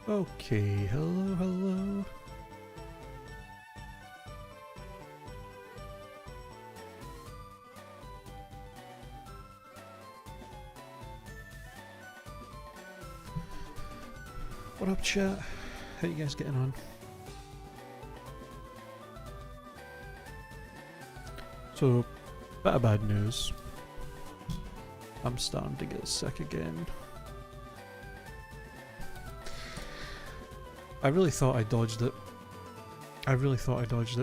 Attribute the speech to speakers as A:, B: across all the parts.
A: Okay, hello, hello. What up, chat? How you guys getting on? So, bit of bad news. I'm starting to get sick again. I really thought I dodged it.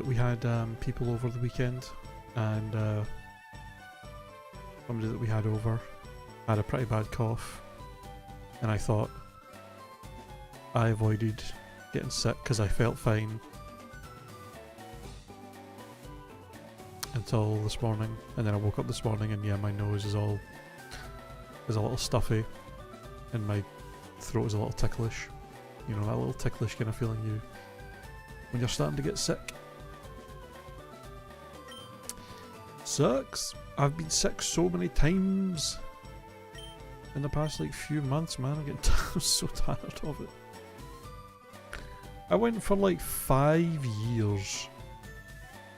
A: We had people over the weekend, and somebody that we had over had a pretty bad cough, and I thought I avoided getting sick because I felt fine until this morning, and then I woke up this morning and yeah, my nose is a little stuffy and my throat is a little ticklish. You know, that little ticklish kind of feeling you when you're starting to get sick. Sucks. I've been sick so many times in the past like few months, man. I'm getting so tired of it. I went for like 5 years.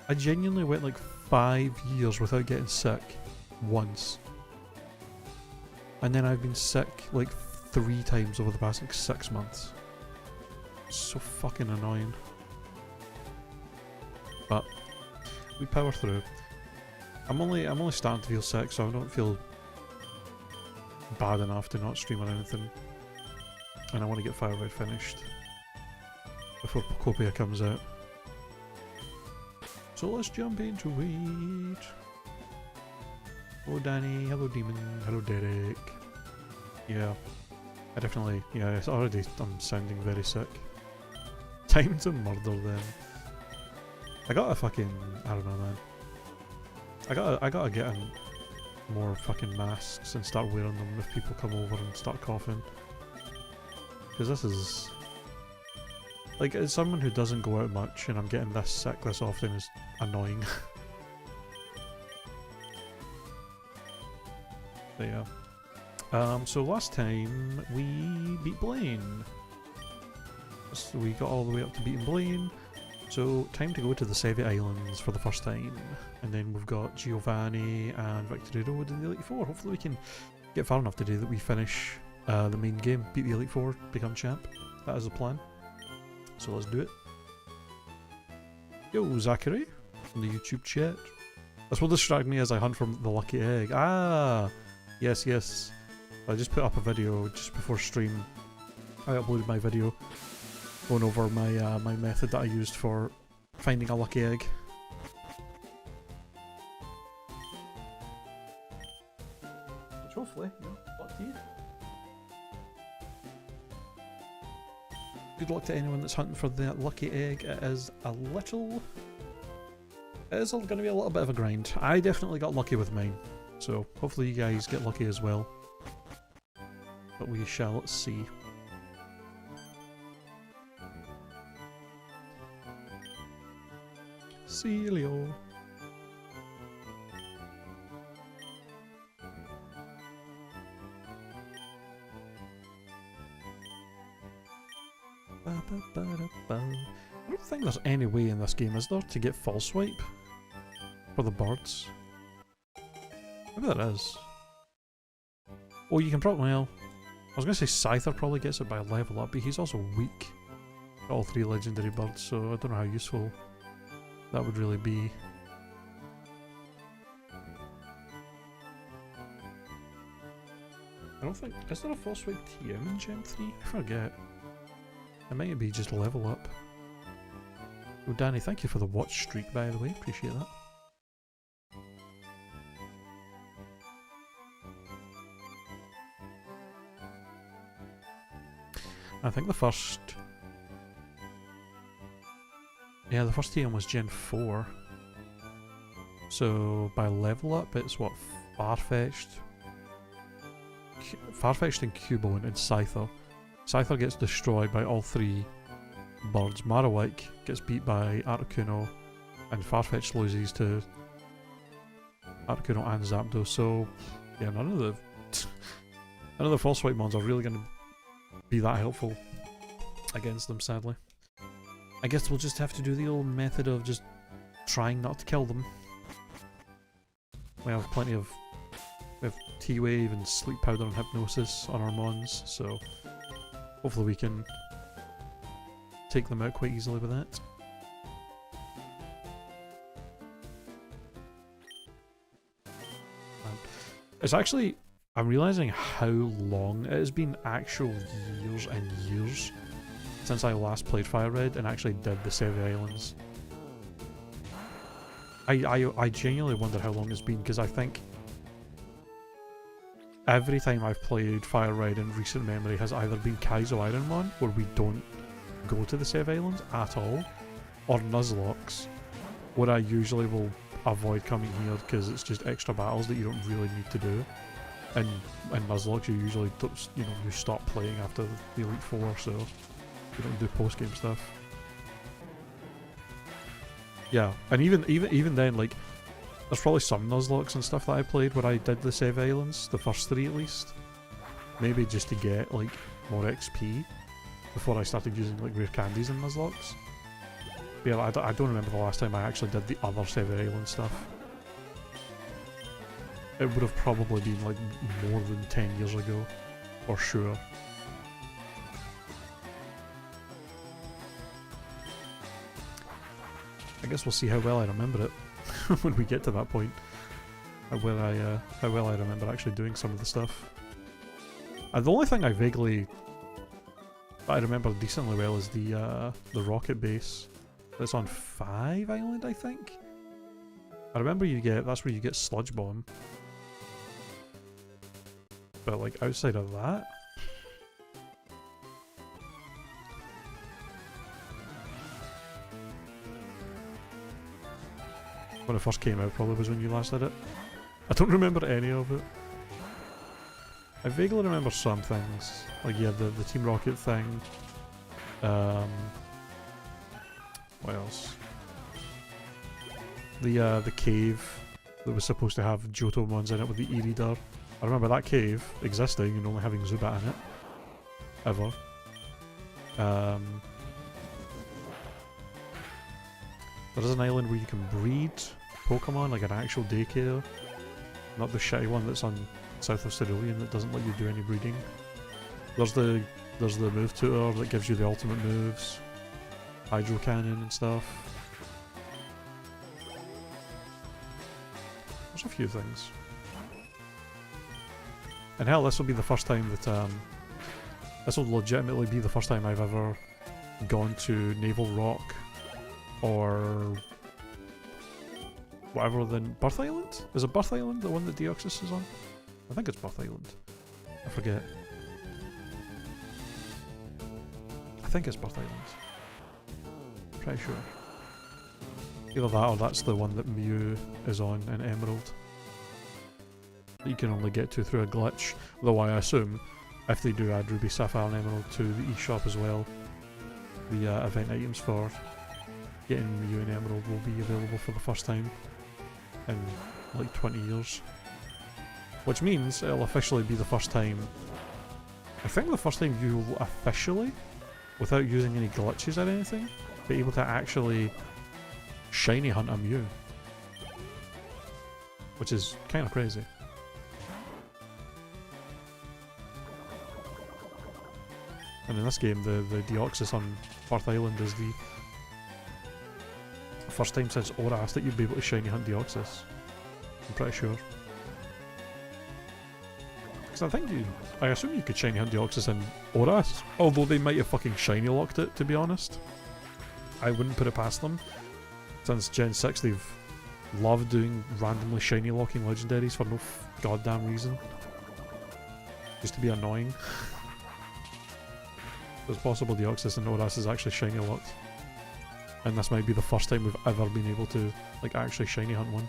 A: I genuinely went like 5 years without getting sick once. And then I've been sick like 3 times over the past like 6 months. So fucking annoying. But we power through. I'm only starting to feel sick, so I don't feel bad enough to not stream or anything. And I want to get Fire Red finished before Copia comes out. So let's jump into it. Hello Danny, hello Demon, hello Derek. Yeah, I definitely, yeah, it's already, I'm sounding very sick. Time to murder them. I gotta fucking, I don't know, man. I gotta get in more fucking masks and start wearing them if people come over and start coughing. Because this is, like, as someone who doesn't go out much and I'm getting this sick this often is annoying. But yeah. So last time we beat Blaine. So we got all the way up to beating Blaine. So time to go to the Sevi Islands for the first time. And then we've got Giovanni and Victory Road in the Elite Four. Hopefully we can get far enough today that we finish the main game, beat the Elite Four, become champ. That is the plan. So let's do it. Yo, Zachary from the YouTube chat. That's what distracted me as I hunt for the lucky egg. Ah, yes, yes. I just put up a video just before stream. I uploaded my video going over my my method that I used for finding a lucky egg. Which hopefully, you know, luck to you. Good luck to anyone that's hunting for the lucky egg. It is going to be a little bit of a grind. I definitely got lucky with mine, so hopefully you guys get lucky as well. But we shall see. Celio. I don't think there's any way in this game, is there, to get full swipe for the birds? Maybe there is. Oh, you can probably, well, I was going to say Scyther probably gets it by level up, but he's also weak. All 3 legendary birds, so I don't know how useful that would really be. I don't think, is there a full swipe TM in Gen 3? I forget. It might be just level up. Oh, Danny, thank you for the watch streak, by the way. Appreciate that. I think the first... yeah, the first TM was Gen 4. So, by level up, it's what? Farfetch'd and Cubone and Scyther. Scyther gets destroyed by all 3 birds. Marowak gets beat by Articuno, and Farfetch'd loses to Articuno and Zapdos. So, yeah, none of the false swipe mons are really going to be that helpful. against them, sadly. I guess we'll just have to do the old method of just trying not to kill them. We have plenty of... We have T-Wave and Sleep Powder and Hypnosis on our Mons, so hopefully we can take them out quite easily with that. It's actually... I'm realising how long it has been actual years and years since I last played Fire Red and actually did the Sevi Islands. I genuinely wonder how long it's been, because I think every time I've played Fire Red in recent memory has either been Kaizo Ironmon, where we don't go to the Sevi Islands at all, or Nuzlocke, where I usually will avoid coming here because it's just extra battles that you don't really need to do. And in Nuzlocke you usually don't, you stop playing after the Elite Four, so you don't do post-game stuff. Yeah, and even then, like, there's probably some Nuzlocke and stuff that I played where I did the Sevi Islands, the first 3 at least. Maybe just to get, like, more XP before I started using, like, rare candies in Nuzlocke. But yeah, I don't remember the last time I actually did the other Sevi Island stuff. It would have probably been, like, more than 10 years ago, for sure. I guess we'll see how well I remember it when we get to that point. How well I remember actually doing some of the stuff. The only thing I remember decently well is the rocket base. That's on 5 Island, I think. I remember that's where you get Sludge Bomb. But like outside of that, when it first came out probably was when you last did it. I don't remember any of it. I vaguely remember some things, like yeah, the Team Rocket thing. What else? The cave that was supposed to have Johtomons in it with the E-Reader. I remember that cave existing and only having Zubat in it. Ever. There is an island where you can breed Pokemon, like an actual daycare. Not the shitty one that's on south of Cerulean that doesn't let you do any breeding. There's the move tutor that gives you the ultimate moves. Hydro Cannon and stuff. There's a few things. And hell, this will be the first time that, this will legitimately be the first time I've ever gone to Naval Rock, or whatever the Birth Island? Is it Birth Island, the one that Deoxys is on? I think it's Birth Island. I forget. I think it's Birth Island. Pretty sure. Either that or that's the one that Mew is on in Emerald. That you can only get to through a glitch. Though I assume if they do add Ruby, Sapphire and Emerald to the eShop as well, the event items for getting Mew and Emerald will be available for the first time in like 20 years. Which means it'll officially be the first time, I think the first time you will officially, without using any glitches or anything, be able to actually shiny hunt a Mew. Which is kind of crazy. And in this game, the Deoxys on Birth Island is the first time since Oras that you'd be able to shiny hunt Deoxys. I'm pretty sure. Because I assume you could shiny hunt Deoxys in Oras, although they might have fucking shiny locked it, to be honest. I wouldn't put it past them. Since Gen 6 they've loved doing randomly shiny locking legendaries for no goddamn reason. Just to be annoying. It's possible Deoxys and Oras is actually shiny locked. And this might be the first time we've ever been able to like actually shiny hunt one.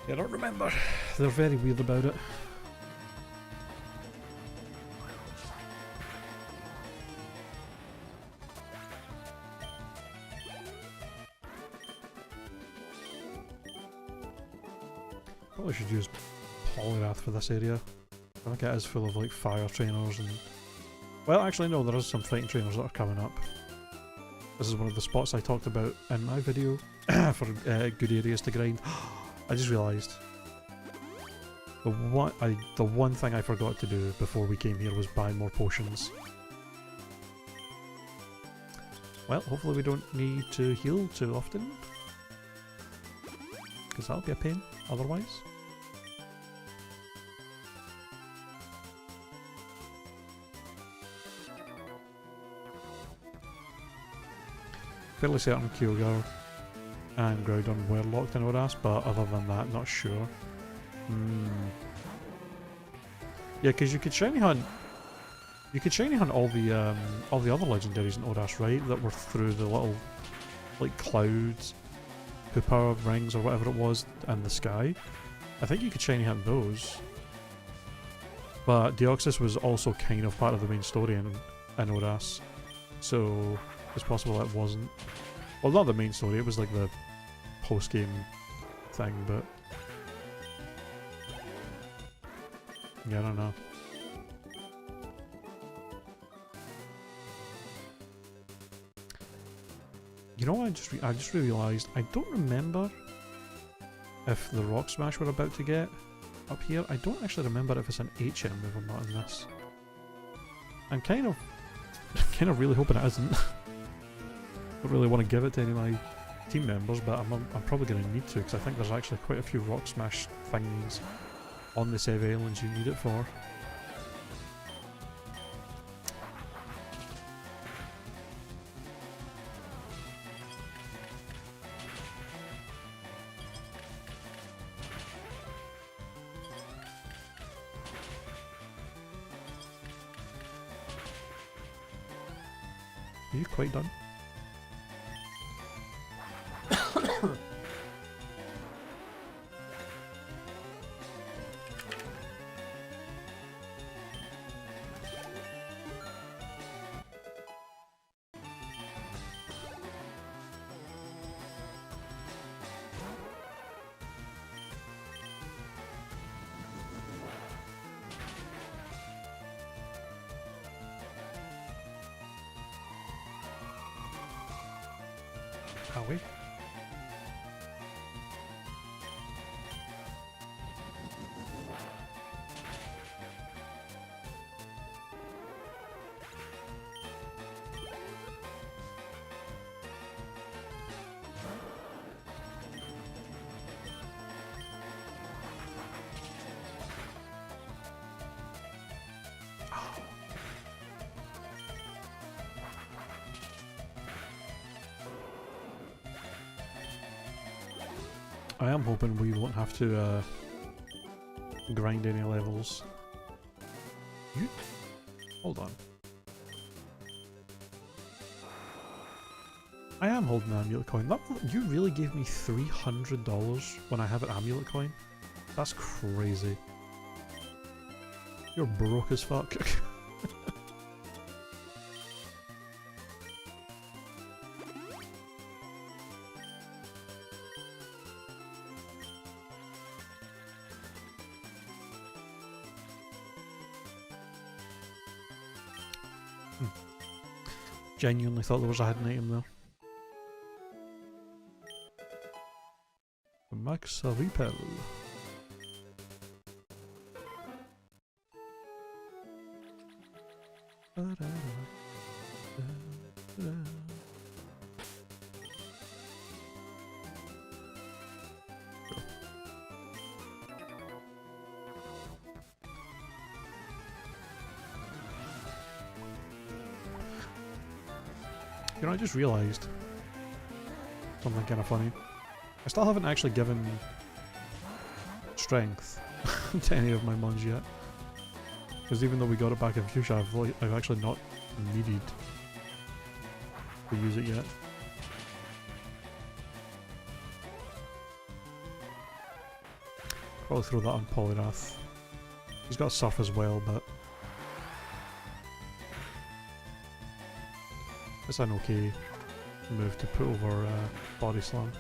A: Yeah, I don't remember. They're very weird about it. Probably should use Polyrath for this area. I think it is full of like fire trainers and... Well, actually no, there is some fighting trainers that are coming up. This is one of the spots I talked about in my video for good areas to grind. I just realised the one thing I forgot to do before we came here was buy more potions. Well, hopefully we don't need to heal too often, because that'll be a pain otherwise. Fairly certain Kyogre and Groudon were locked in Oras, but other than that, not sure. Yeah, because you could shiny hunt. You could shiny hunt all the other legendaries in Oras, right? That were through the little like clouds, Hooper rings or whatever it was in the sky. I think you could shiny hunt those. But Deoxys was also kind of part of the main story in Oras, so it's possible it wasn't. Well, not the main story. It was like the post-game thing, but yeah, I don't know. You know what I just realised? I don't remember if the Rock Smash we're about to get up here. I don't actually remember if it's an HM move or not in this. I'm kind of really hoping it isn't. Don't really want to give it to any of my team members, but I'm probably going to need to, because I think there's actually quite a few Rock Smash things on the Sev Islands you need it for. Are you quite done? Are we? I am hoping we won't have to grind any levels. You... Hold on. I am holding an amulet coin. That, you really gave me $300 when I have an amulet coin? That's crazy. You're broke as fuck. Genuinely thought there was a hidden item there. Max Repel. You know, I just realised something kind of funny. I still haven't actually given strength to any of my mons yet. Because even though we got it back in Fuchsia, I've actually not needed to use it yet. Probably throw that on Polyrath. He's got Surf as well, but it's an okay move to put over Body Slam.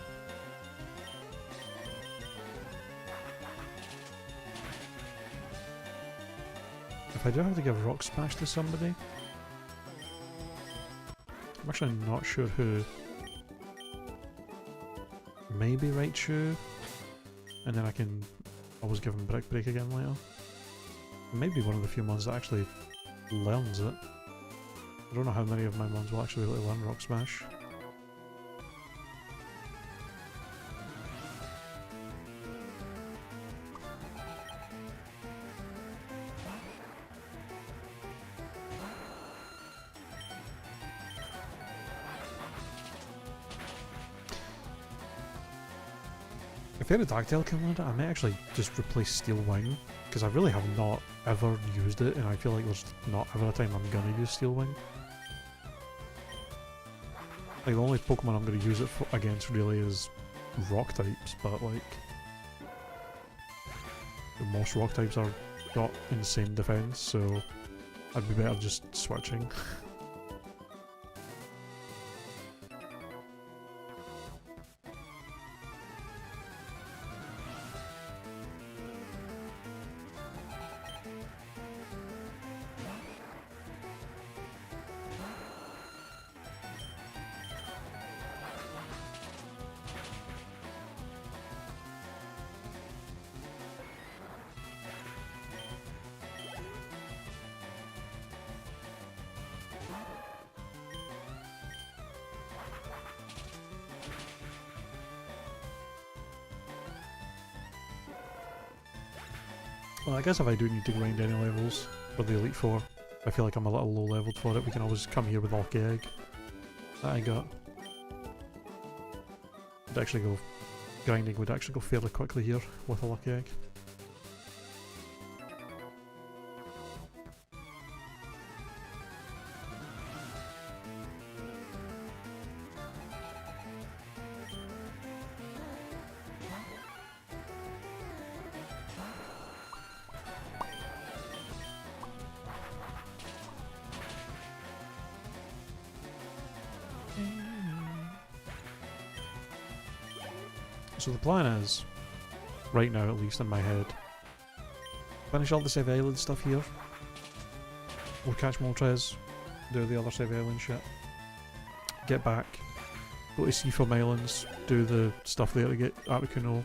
A: if I do have to give Rock Smash to somebody, I'm actually not sure who. Maybe Raichu, and then I can always give him Brick Break again later. Maybe one of the few ones that actually learns it. I don't know how many of my ones will actually be able to learn Rock Smash. If Aerodactyl can learn it, I might actually just replace Steel Wing, because I really have not ever used it, and I feel like there's not ever a time I'm gonna use Steel Wing. Like, the only Pokemon I'm gonna use it for, against really is Rock types, but like... most Rock types are got insane defense, so I'd be better just switching. Well, I guess if I do need to grind any levels for the Elite Four, I feel like I'm a little low leveled for it, we can always come here with Lucky Egg that I got. Grinding would actually go fairly quickly here with a Lucky Egg. So the plan is, right now at least in my head, finish all the Save Island stuff here. We'll catch Moltres, do the other Save Island shit, get back, go to Seafoam Islands, do the stuff there to get Articuno,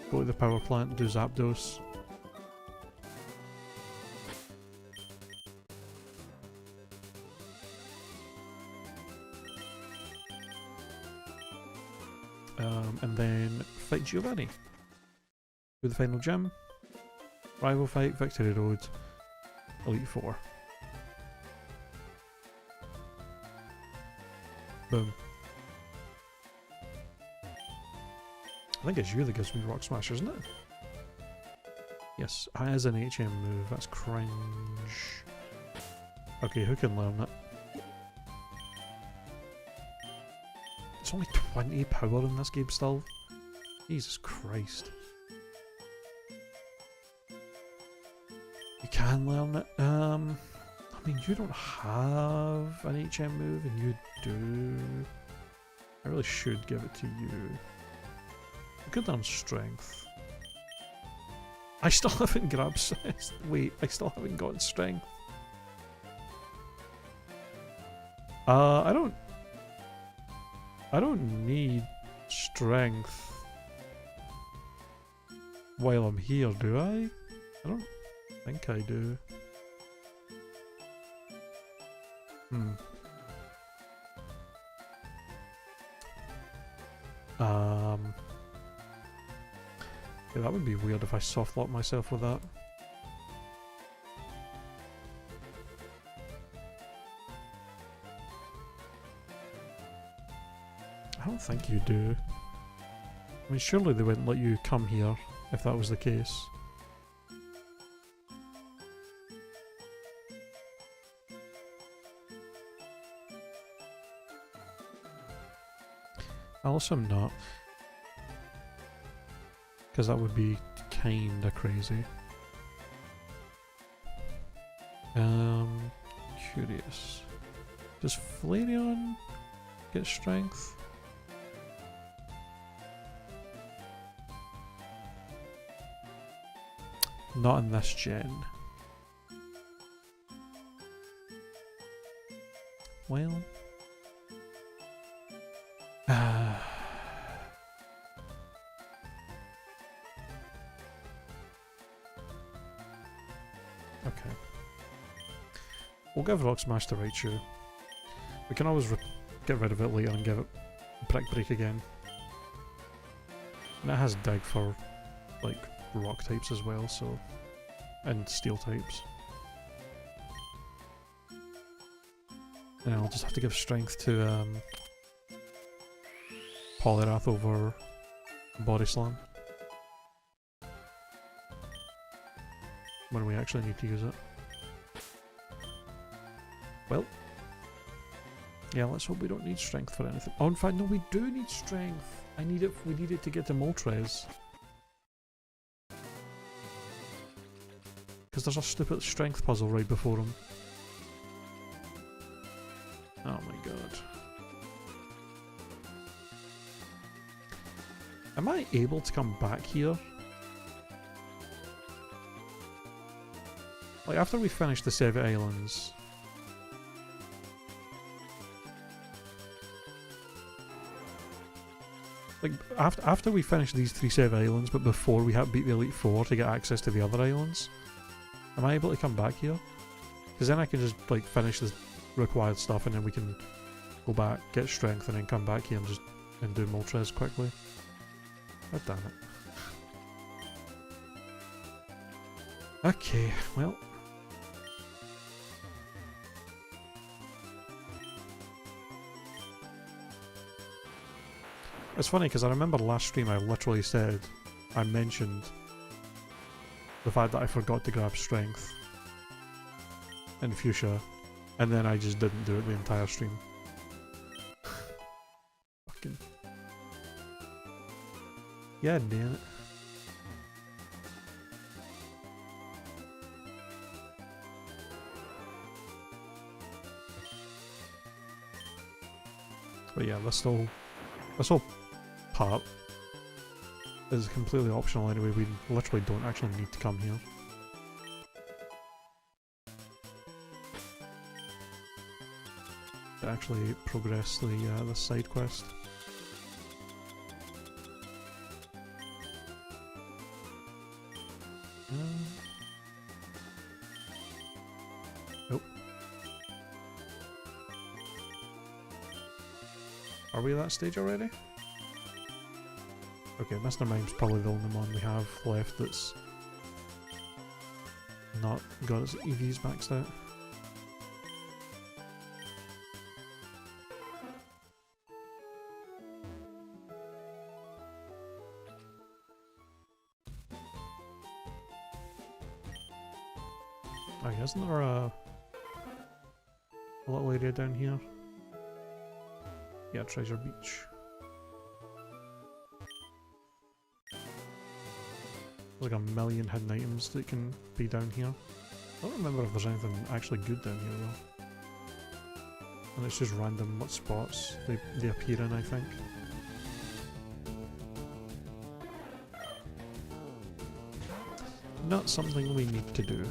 A: go to the power plant, do Zapdos. And then fight Giovanni. Do the final gym. Rival fight, Victory Road, Elite Four. Boom. I think it's you that gives me Rock Smash, isn't it? Yes, as an HM move, that's cringe. Okay, who can learn it? It's only 20 power in this game still. Jesus Christ. You can learn it. I mean, you don't have an HM move, and you do. I really should give it to you. You could learn Strength. I still haven't grabbed. Wait, I still haven't gotten Strength. I don't need Strength while I'm here, do I? I don't think I do. Yeah, that would be weird if I soft lock myself with that. I don't think you do. I mean, surely they wouldn't let you come here if that was the case. I'll assume not. Because that would be kinda crazy. Curious. Does Flareon get Strength? Not in this gen. well... okay. We'll give Rock Smash to Raichu. We can always get rid of it later and give it Brick Break again. And it has Dig for, like, rock types as well, so... and steel types. And I'll just have to give strength to, Poliwrath over Body Slam. When we actually need to use it. Well. Yeah, let's hope we don't need strength for anything. Oh, in fact, no, we do need strength. I need it. We need it to get to Moltres. Because there's a stupid strength puzzle right before him. Oh my god. Am I able to come back here? Like, after we finish the 7 islands... like, after we finish these 3 7 islands, but before we have to beat the Elite Four to get access to the other islands, am I able to come back here? Because then I can just, like, finish the required stuff and then we can go back, get strength, and then come back here and just do Moltres quickly. God damn it. Okay, well... It's funny because I remember last stream I literally said, I mentioned the fact that I forgot to grab strength in Fuchsia, and then I just didn't do it the entire stream. Fucking... yeah, damn it. But yeah, this whole part is completely optional anyway. We literally don't actually need to come here. To actually progress the side quest. Nope. Are we at that stage already? Okay, Mr. Mime's probably the only one we have left that's not got its EVs maxed out. Oh, isn't there a little area down here? Yeah, Treasure Beach. Like a million hidden items that can be down here. I don't remember if there's anything actually good down here though. And it's just random what spots they appear in, I think. Not something we need to do.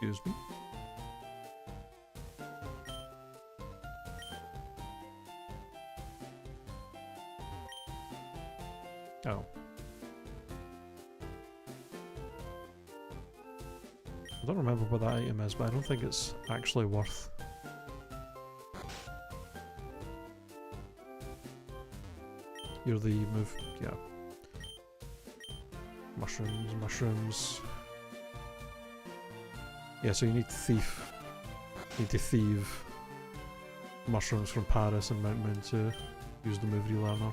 A: Excuse me. Oh. I don't remember what that item is, but I don't think it's actually worth. You're the move, yeah. Mushrooms. Yeah, so you need thief. You need to thieve mushrooms from Paris and Mount Moon to use the move relearner.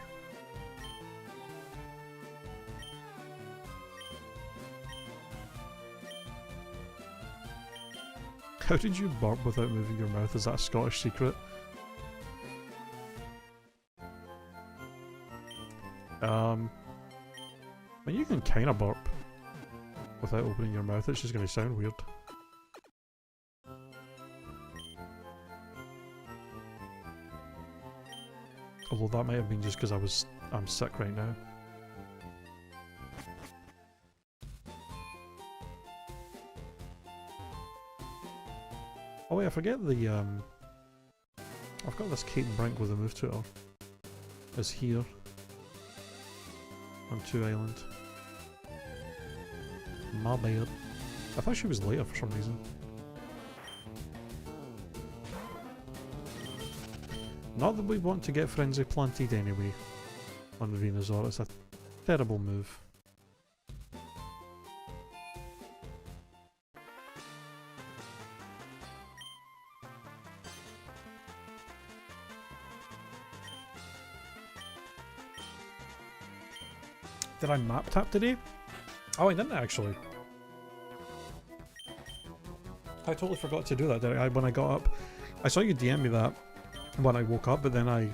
A: How did you burp without moving your mouth? Is that a Scottish secret? I mean, you can kind of burp without opening your mouth. It's just going to sound weird. Although that might have been just because I'm sick right now. Oh wait, I forget the I've got this Kate and Brink with a move tutor. Is here on 2 Island. My bad. I thought she was later for some reason. Not that we want to get Frenzy planted anyway on Venusaur, it's a terrible move. Did I map tap today? Oh, I didn't actually. I totally forgot to do that, did I? When I got up. I saw you DM me that when I woke up, but then I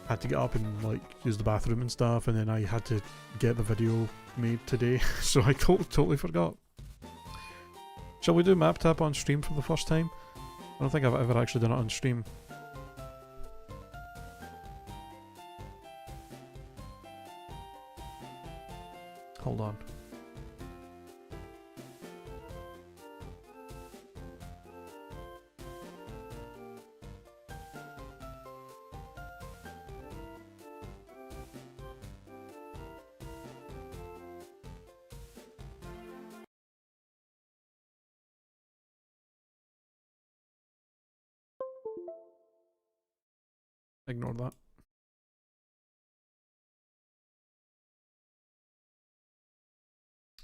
A: had to get up and like use the bathroom and stuff, and then I had to get the video made today, so I totally forgot. Shall we do map tap on stream for the first time? I don't think I've ever actually done it on stream. Hold on. Ignore that.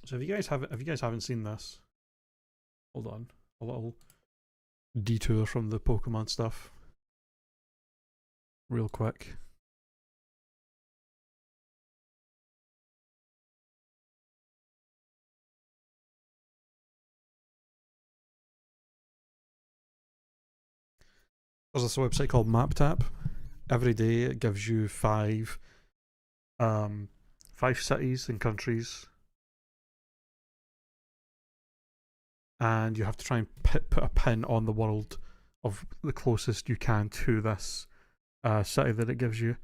A: So if you guys haven't seen this, hold on, a little detour from the Pokemon stuff, real quick. There's this website called MapTap. Every day it gives you five cities and countries, and you have to try and put a pin on the world of the closest you can to this city that it gives you.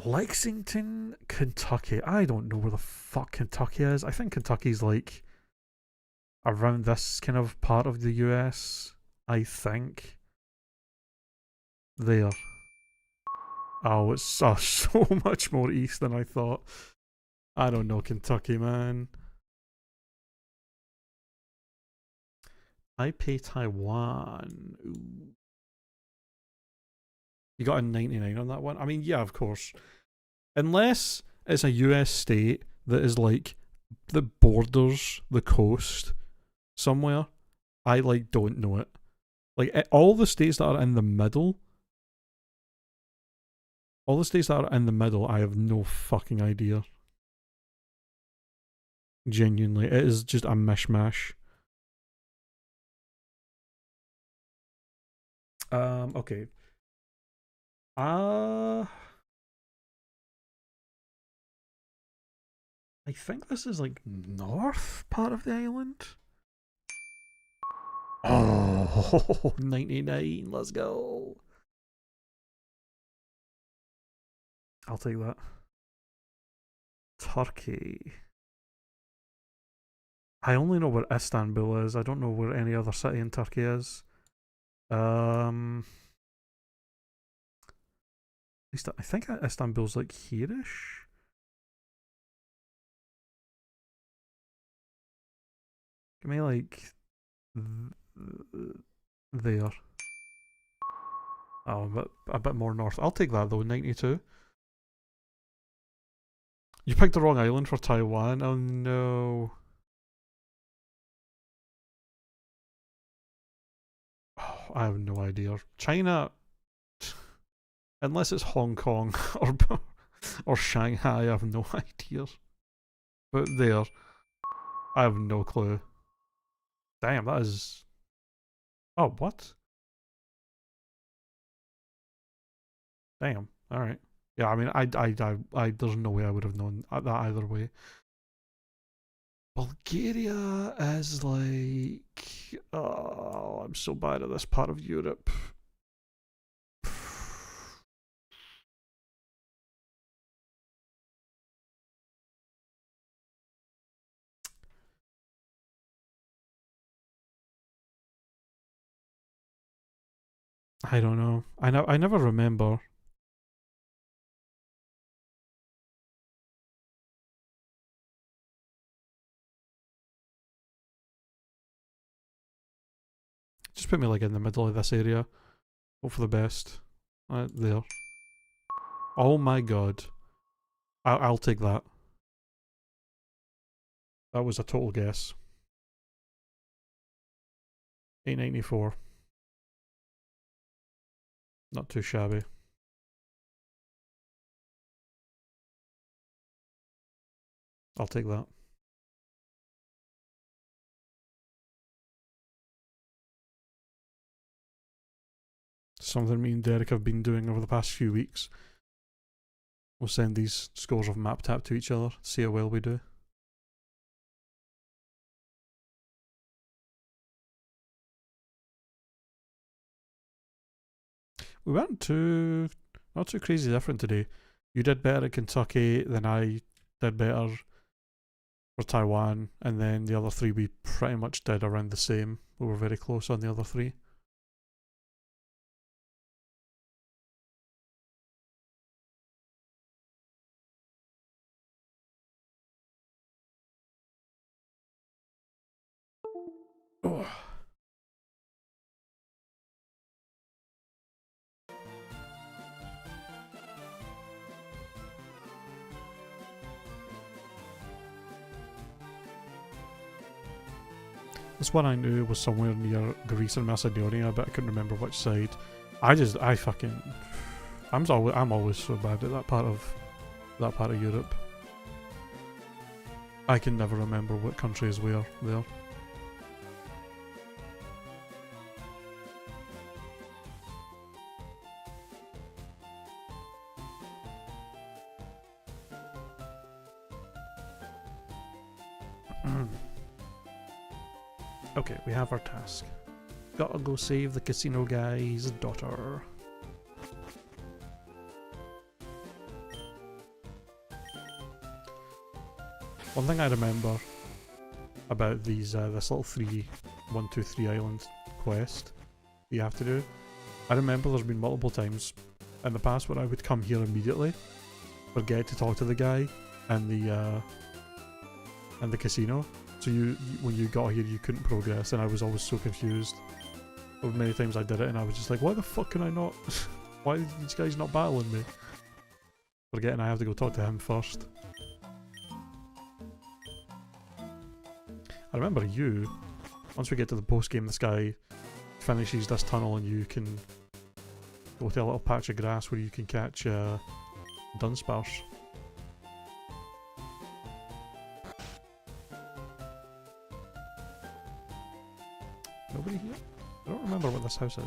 A: Lexington, Kentucky. I don't know where the fuck Kentucky is. I think Kentucky's like around this kind of part of the US, I think. There. Oh, it's so much more east than I thought. I don't know Kentucky, man. Taipei, Taiwan. Ooh. You got a 99 on that one? I mean, yeah, of course. Unless it's a US state that is like that borders the coast somewhere, I like don't know it. Like all the states that are in the middle, I have no fucking idea. Genuinely, it is just a mishmash. Okay. I think this is like north part of the island. Oh, 99, let's go. I'll take that. Turkey. I only know where Istanbul is. I don't know where any other city in Turkey is. At least I think Istanbul's like here-ish. Give me like there. Oh, a bit more north. I'll take that though. 92. You picked the wrong island for Taiwan. Oh no. Oh, I have no idea. China, unless it's Hong Kong or Shanghai, I have no idea. But there, I have no clue. Damn, that is. Oh, what? Damn. All right. Yeah, I mean, there's no way I would have known that either way. Bulgaria is like, oh, I'm so bad at this part of Europe. I don't know. I never remember. Just put me like in the middle of this area. Hope for the best. There. Oh my god. I'll take that. That was a total guess. 894. Not too shabby. I'll take that. Something me and Derek have been doing over the past few weeks. We'll send these scores of map tap to each other, see how well we do. We weren't not too crazy different today. You did better at Kentucky than I did better for Taiwan, and then the other three we pretty much did around the same. We were very close on the other three. Oh. This one I knew was somewhere near Greece and Macedonia, but I couldn't remember which side. I fucking, I'm always so bad at that part of Europe. I can never remember what countries were there. Okay, we have our task. Gotta go save the casino guy's daughter. One thing I remember about these this little 1, 2, 3 island quest you have to do, I remember there's been multiple times in the past where I would come here immediately, forget to talk to the guy and the casino. So when you got here, you couldn't progress, and I was always so confused. But many times I did it, and I was just like, "Why the fuck can I not? Why are these guys not battling me?" Forgetting I have to go talk to him first. I remember once we get to the post game, this guy finishes this tunnel, and you can go to a little patch of grass where you can catch dunsparce. Nobody here? I don't remember what this house is.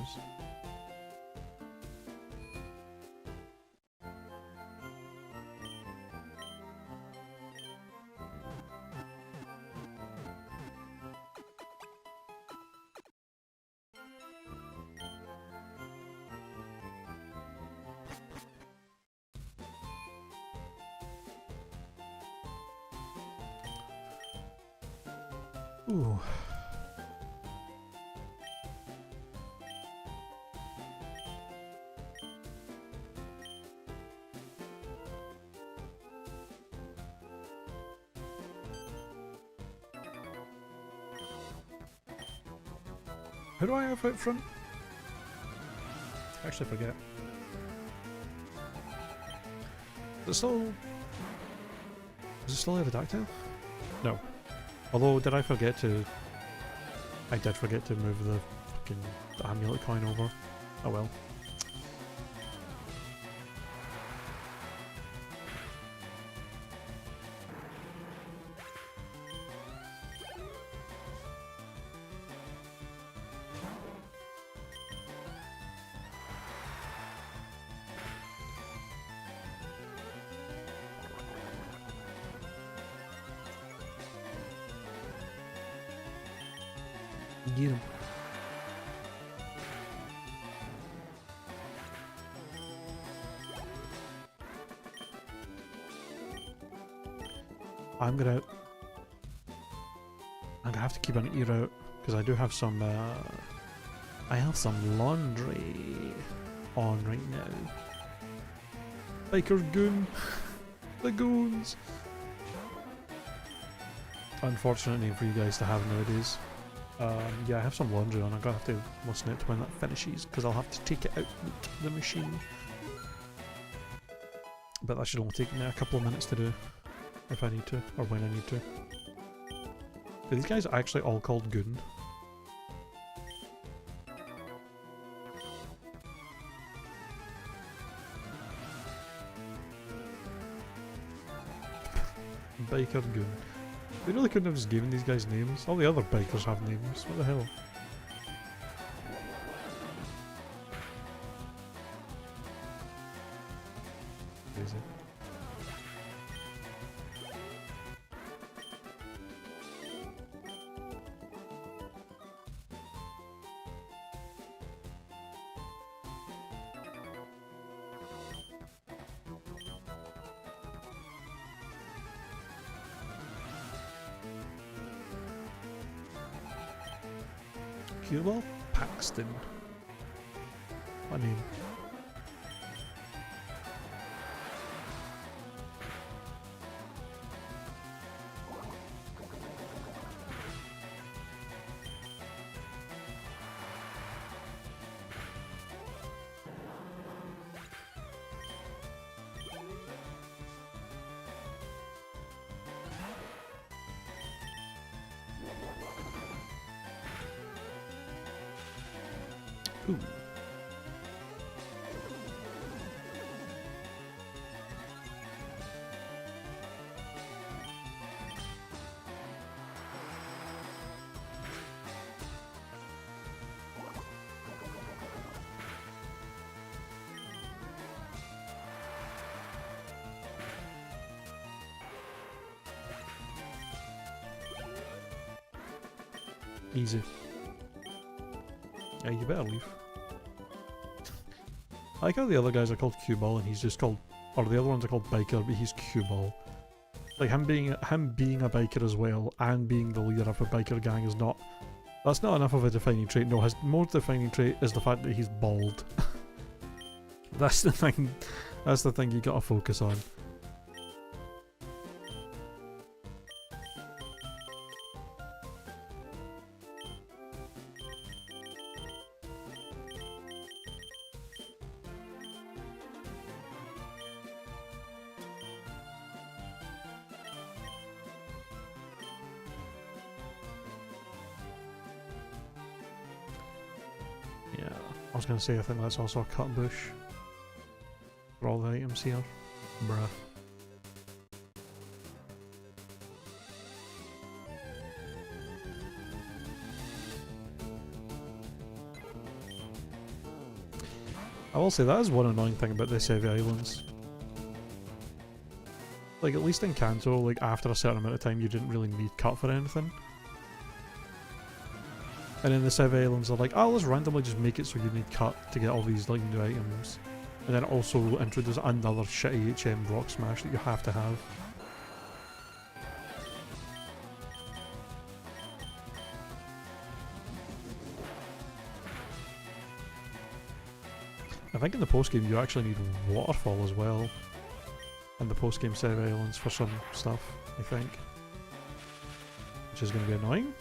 A: Ooh. Who do I have out front? I actually forget. Is it still Aerodactyl? No. Although, did I forget to... I did forget to move the fucking amulet coin over. Oh well. get him. I'm gonna have to keep an ear out because I do have some. I have some laundry on right now. Biker goon, the goons. Unfortunate name for you guys to have nowadays. Yeah, I have some laundry on. I'm gonna have to listen out to when that finishes because I'll have to take it out the machine. But that should only take me a couple of minutes to do if I need to, or when I need to. Are these guys actually all called Goon? Biker Goon. They really couldn't have just given these guys names. All the other bikers have names. What the hell? Crazy. Cuba? Paxton. What name? Ooh. Easy. Yeah, you better leave. I like how the other guys are called Cue Ball and he's just called, or the other ones are called Biker, but he's Cue Ball. Like him being a biker as well and being the leader of a biker gang is not, that's not enough of a defining trait. No, his most defining trait is the fact that he's bald. That's the thing you gotta focus on. Yeah, I was gonna say I think that's also a cut bush for all the items here. Bruh. I will say that is one annoying thing about the Sevi Islands. Like, at least in Kanto, like, after a certain amount of time you didn't really need cut for anything. And in the Sevi Islands they're like, oh, let's randomly just make it so you need cut to get all these, like, new items. And then also introduce another shitty HM Rock Smash that you have to have. I think in the post-game you actually need Waterfall as well. In the post-game Sevi Islands for some stuff, I think. Which is going to be annoying.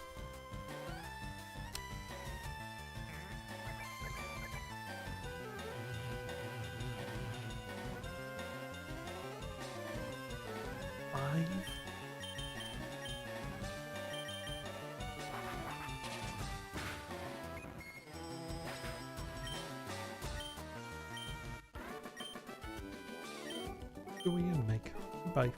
A: Go in, Meg. Bye.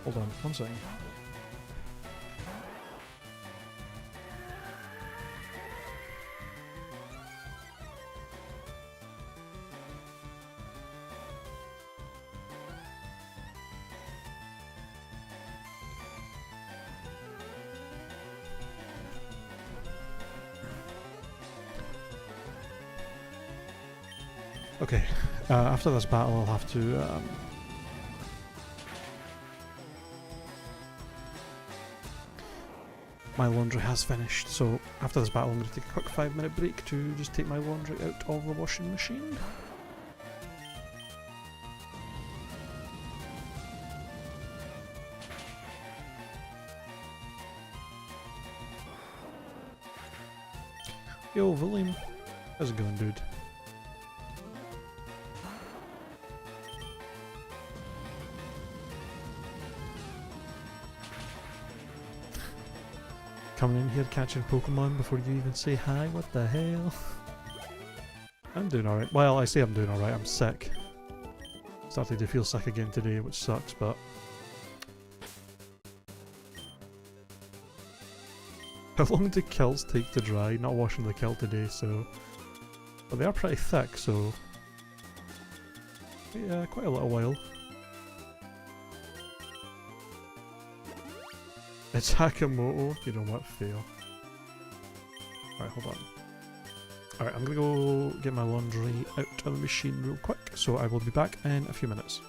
B: Hold on, one second.
A: Okay, after this battle I'll have to my laundry has finished, so after this battle I'm going to take a quick 5-minute break to just take my laundry out of the washing machine. Yo, William. How's it going, dude? Coming in here catching Pokemon before you even say hi, what the hell? I'm doing alright. Well, I say I'm doing alright, I'm sick. Started to feel sick again today, which sucks, but... How long do kilts take to dry? Not washing the kilt today, so... But they are pretty thick, so... Yeah, quite a little while. It's Hakamoto. You know what? Fail. Alright, hold on. Alright, I'm gonna go get my laundry out of the machine real quick, so I will be back in a few minutes.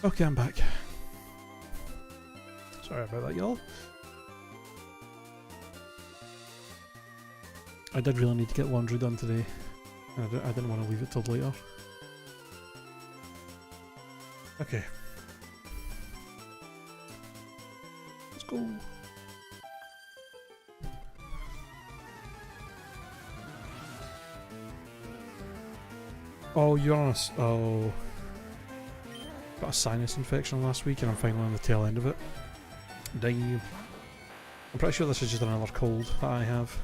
A: Okay, I'm back. Sorry about that, y'all. I did really need to get laundry done today. I didn't want to leave it till later. Okay. Let's go. Oh, you're on a... Oh. Got a sinus infection last week and I'm finally on the tail end of it. Dang you. I'm pretty sure this is just another cold that I have.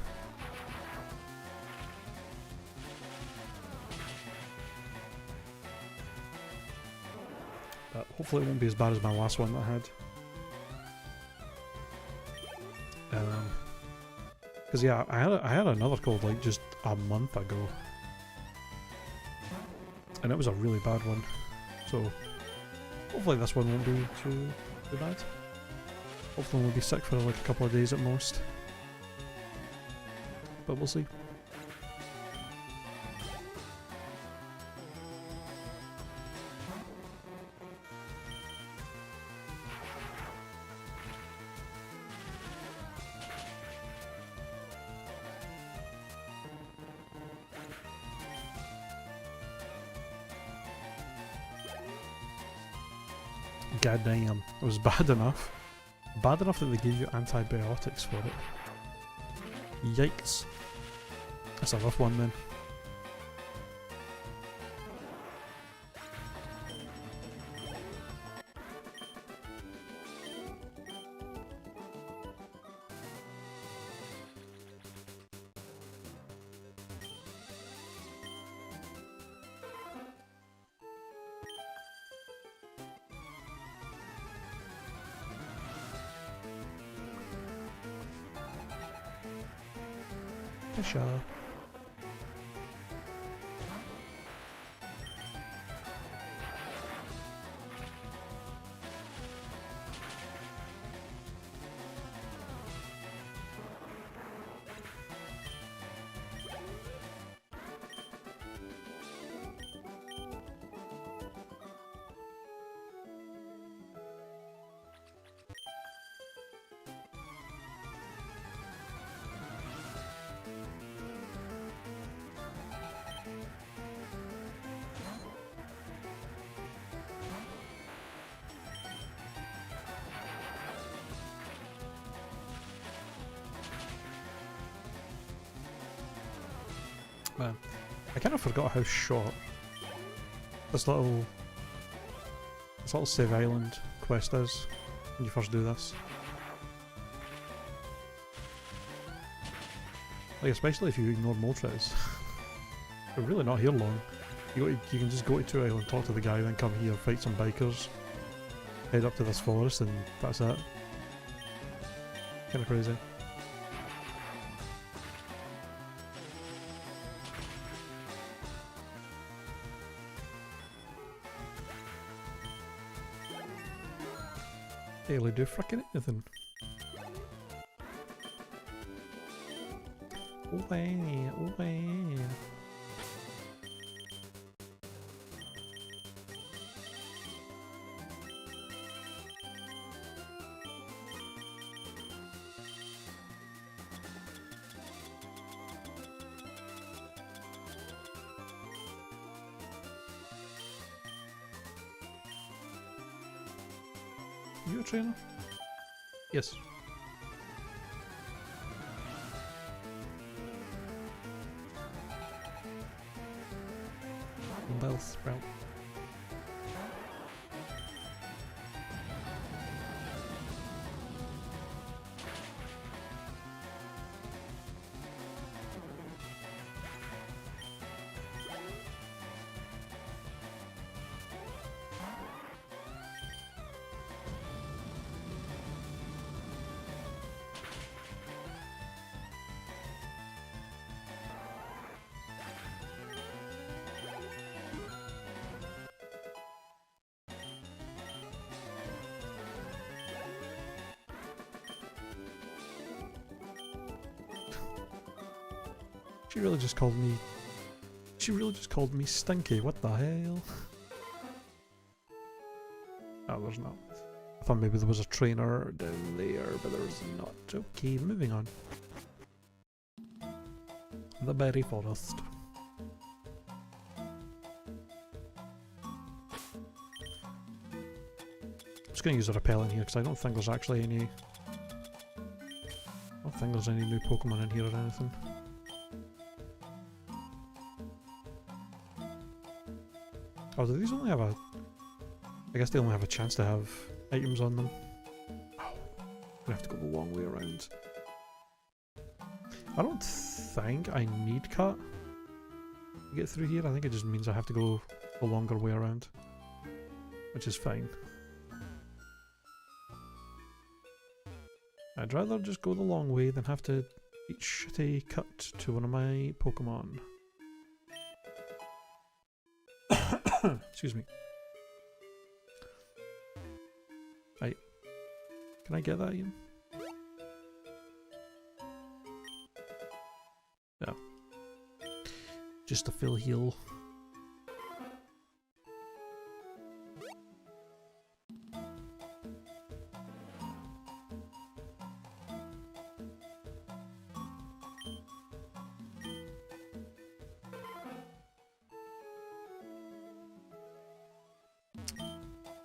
A: But hopefully it won't be as bad as my last one that I had. Because yeah, I had another cold like just a month ago. And it was a really bad one. So hopefully this one won't be too bad. Hopefully we'll be sick for like a couple of days at most. But we'll see. God damn, it was bad enough. Bad enough that they gave you antibiotics for it. Yikes. That's a rough one then. Sure. Man, I kind of forgot how short this little Save Island quest is when you first do this. Like, especially if you ignore Moltres. They're really not here long. You can just go to 2 Island, talk to the guy, then come here, fight some bikers, head up to this forest, and that's it. Kinda crazy. Barely do frickin' anything. Away, away. You a trainer? Yes. Bell sprout. She really just called me. she really just called me stinky. What the hell? Oh, there's not. I thought maybe there was a trainer down there, but there's not. Okay, moving on. The berry forest. I'm just going to use a repellent here because I don't think there's actually any. I don't think there's any new Pokemon in here or anything. Oh, do these only have a... I guess they only have a chance to have items on them. Oh, I'm gonna have to go the long way around. I don't think I need cut to get through here. I think it just means I have to go the longer way around, which is fine. I'd rather just go the long way than have to eat shitty cut to one of my Pokemon. Excuse me. Can I get that again? No. Just a fill heal.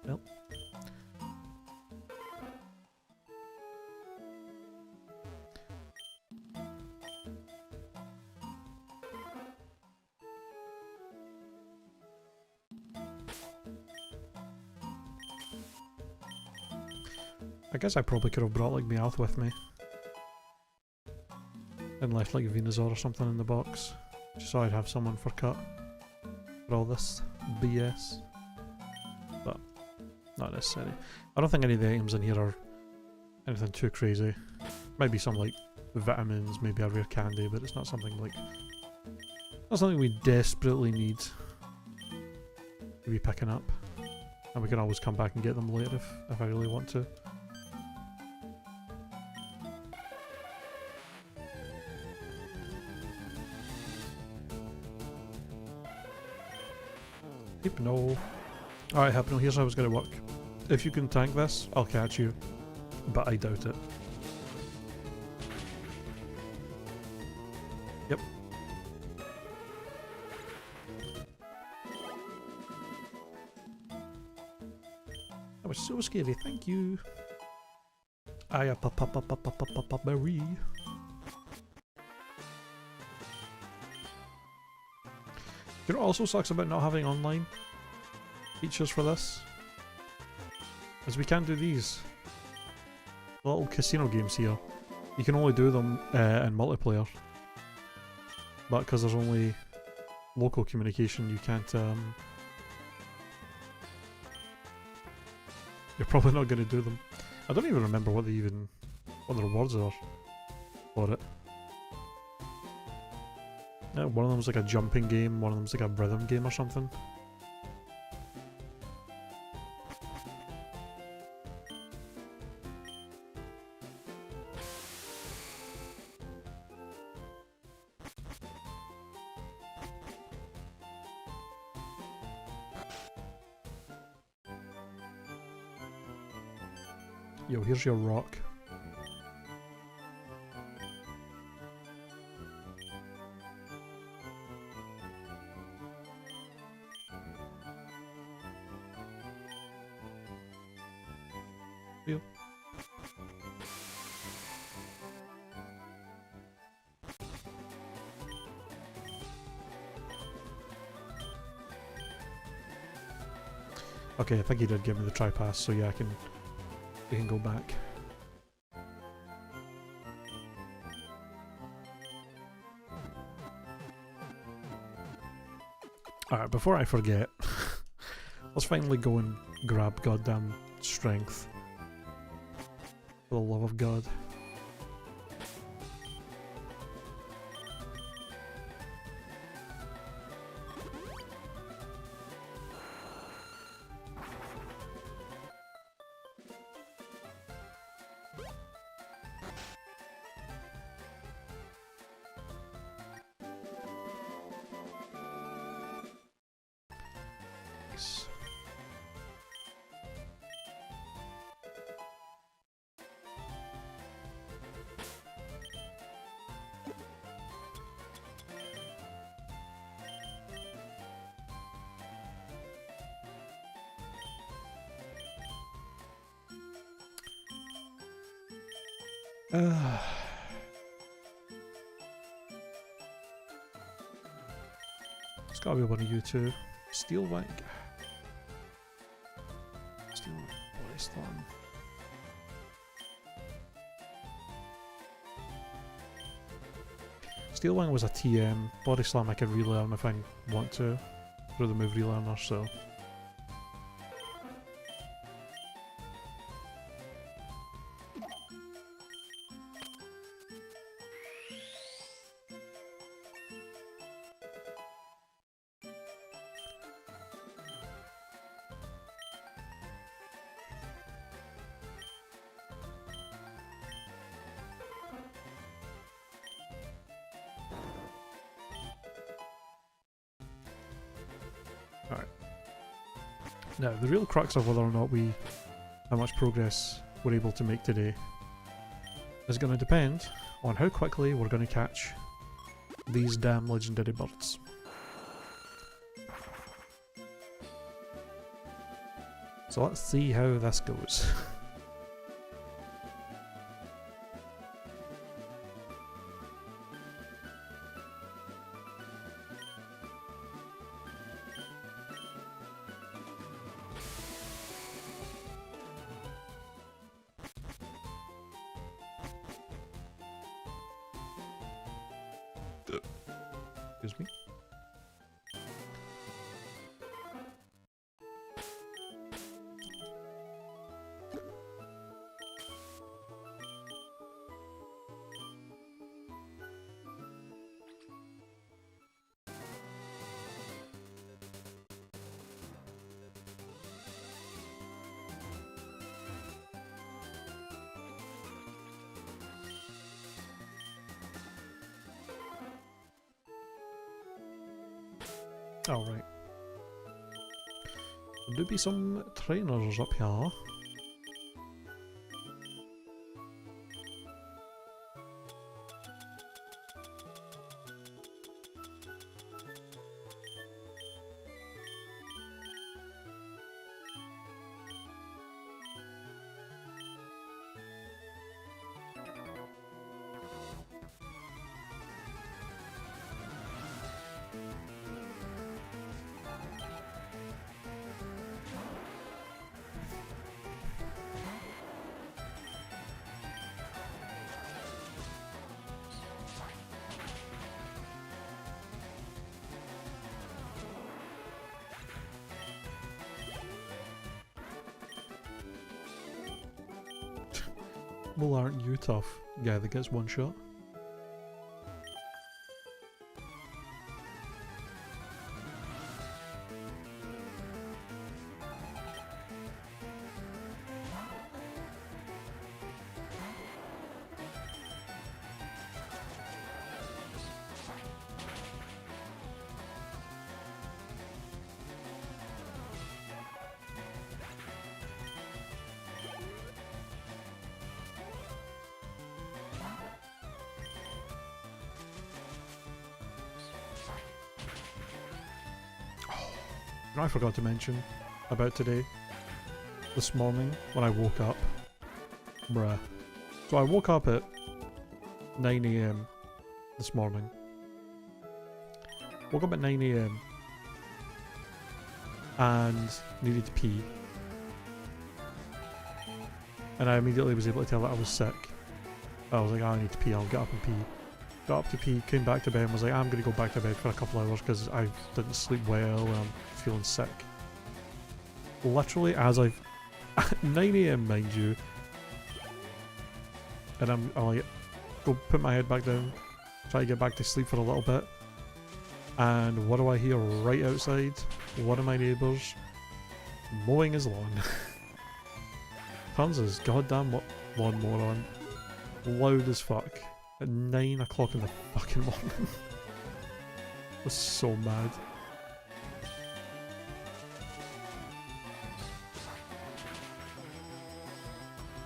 A: Well. I guess I probably could have brought like Meowth with me and left like Venusaur or something in the box, just so I'd have someone for cut for all this BS. But not necessary. I don't think any of the items in here are anything too crazy. Maybe some like vitamins, maybe a rare candy, but it's not something like we desperately need to be picking up. And we can always come back and get them later if I really want to. Hypno. Alright, Hypno, here's how it's gonna work. If you can tank this, I'll catch you. But I doubt it. Yep. That was so scary, thank you. Aya berry. You know what also sucks about not having online features for this? Is we can't do these little casino games here. You can only do them in multiplayer. But because there's only local communication, you can't... You're probably not going to do them. I don't even remember what the rewards are for it. Yeah, one of them's like a jumping game, one of them's like a rhythm game or something. Yo, here's your rock. Deal. Okay, I think he did give me the tri-pass, so yeah, we can go back. Alright, before I forget, let's finally go and grab goddamn strength. For the love of God. It's gotta be one of you two. Steel Wank. Steel Body Slam. Steel Wing was a TM. Body Slam I could relearn if I want to through the move relearner, so. Alright. Now, the real crux of whether or not how much progress we're able to make today is going to depend on how quickly we're going to catch these damn legendary birds. So let's see how this goes. Excuse me. Alright. There'll be some trainers up here. Well, aren't you tough? Guy that gets one shot. You know, I forgot to mention about today. This morning when I woke up. Bruh. So I woke up at 9 AM this morning. Woke up at 9 AM and needed to pee. And I immediately was able to tell that I was sick. I was like, oh, I need to pee, I'll get up and pee. Got up to pee, came back to bed and was like, I'm gonna go back to bed for a couple hours because I didn't sleep well and I'm feeling sick. Literally as I've... 9 AM mind you. And I'm like, go put my head back down, try to get back to sleep for a little bit. And what do I hear right outside? One of my neighbours mowing his lawn. Turns his goddamn lawnmower on. Loud as fuck. At 9 o'clock in the fucking morning. I was so mad.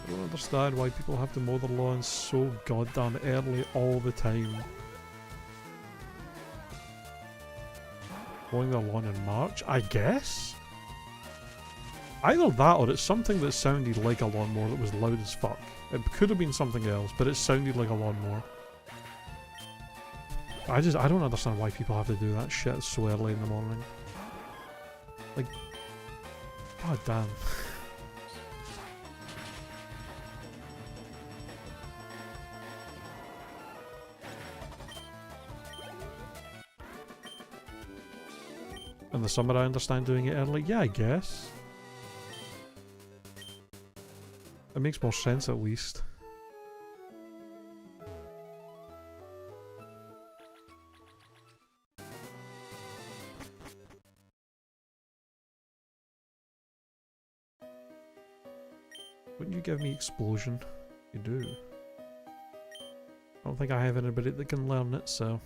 A: I don't understand why people have to mow their lawns so goddamn early all the time. Mowing their lawn in March, I guess? Either that or it's something that sounded like a lawnmower that was loud as fuck. It could have been something else, but it sounded like a lawnmower. I don't understand why people have to do that shit so early in the morning. Like, god damn. In the summer I understand doing it early. Yeah, I guess. It makes more sense at least. Wouldn't you give me explosion? You do. I don't think I have anybody that can learn it, so...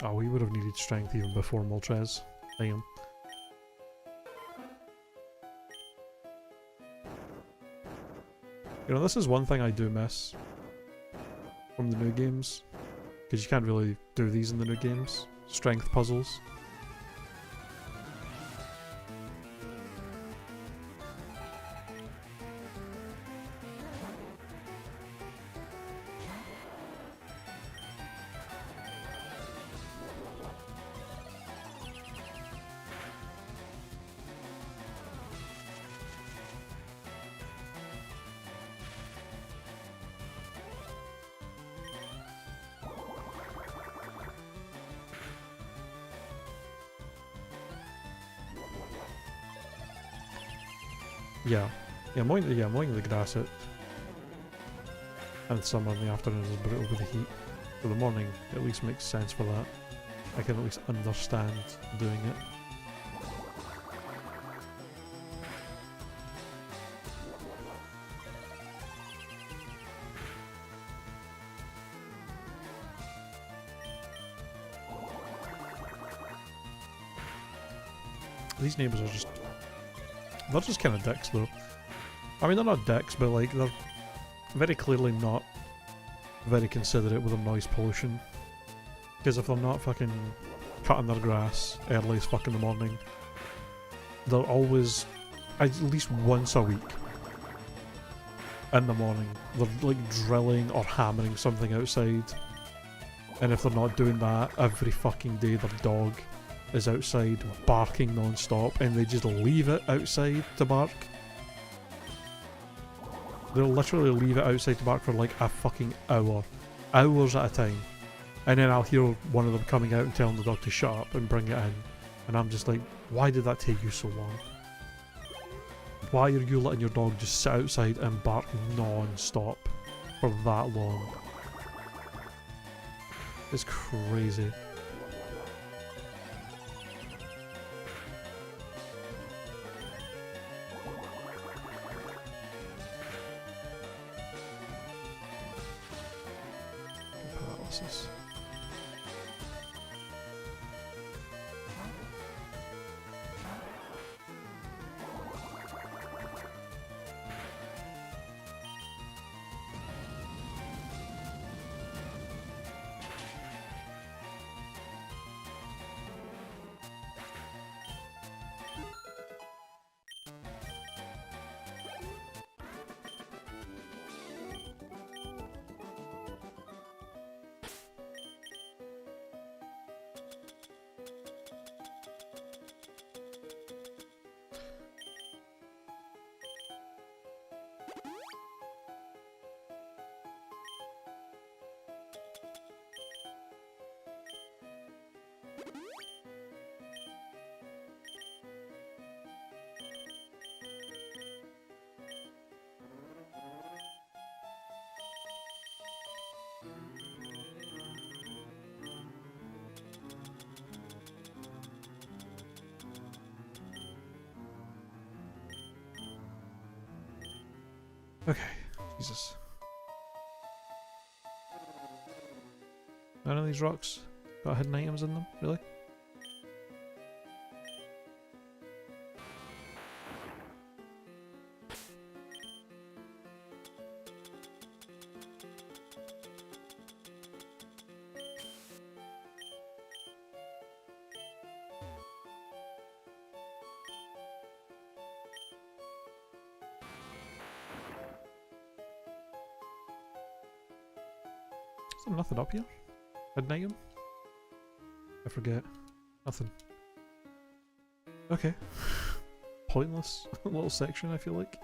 A: Oh, we would have needed strength even before Moltres. Damn. You know, this is one thing I do miss from the new games. Because you can't really do these in the new games. Strength puzzles. Yeah, mowing the grass out. And summer in the afternoon is brutal with the heat. So the morning at least makes sense for that. I can at least understand doing it. These neighbours are just... They're just kind of dicks though. I mean, they're not dicks, but like, they're very clearly not very considerate with their noise pollution. Because if they're not fucking cutting their grass early as fuck in the morning, they're always, at least once a week, in the morning, they're like drilling or hammering something outside. And if they're not doing that, every fucking day their dog is outside barking non-stop and they just leave it outside to bark. They'll literally leave it outside to bark for like a fucking hour. Hours at a time. And then I'll hear one of them coming out and telling the dog to shut up and bring it in. And I'm just like, why did that take you so long? Why are you letting your dog just sit outside and bark non-stop for that long? It's crazy. Paralysis. Okay, Jesus. None of these rocks got hidden items in them, really? there nothing up here? Hidden item? I forget. Nothing. Okay. Pointless little section, I feel like.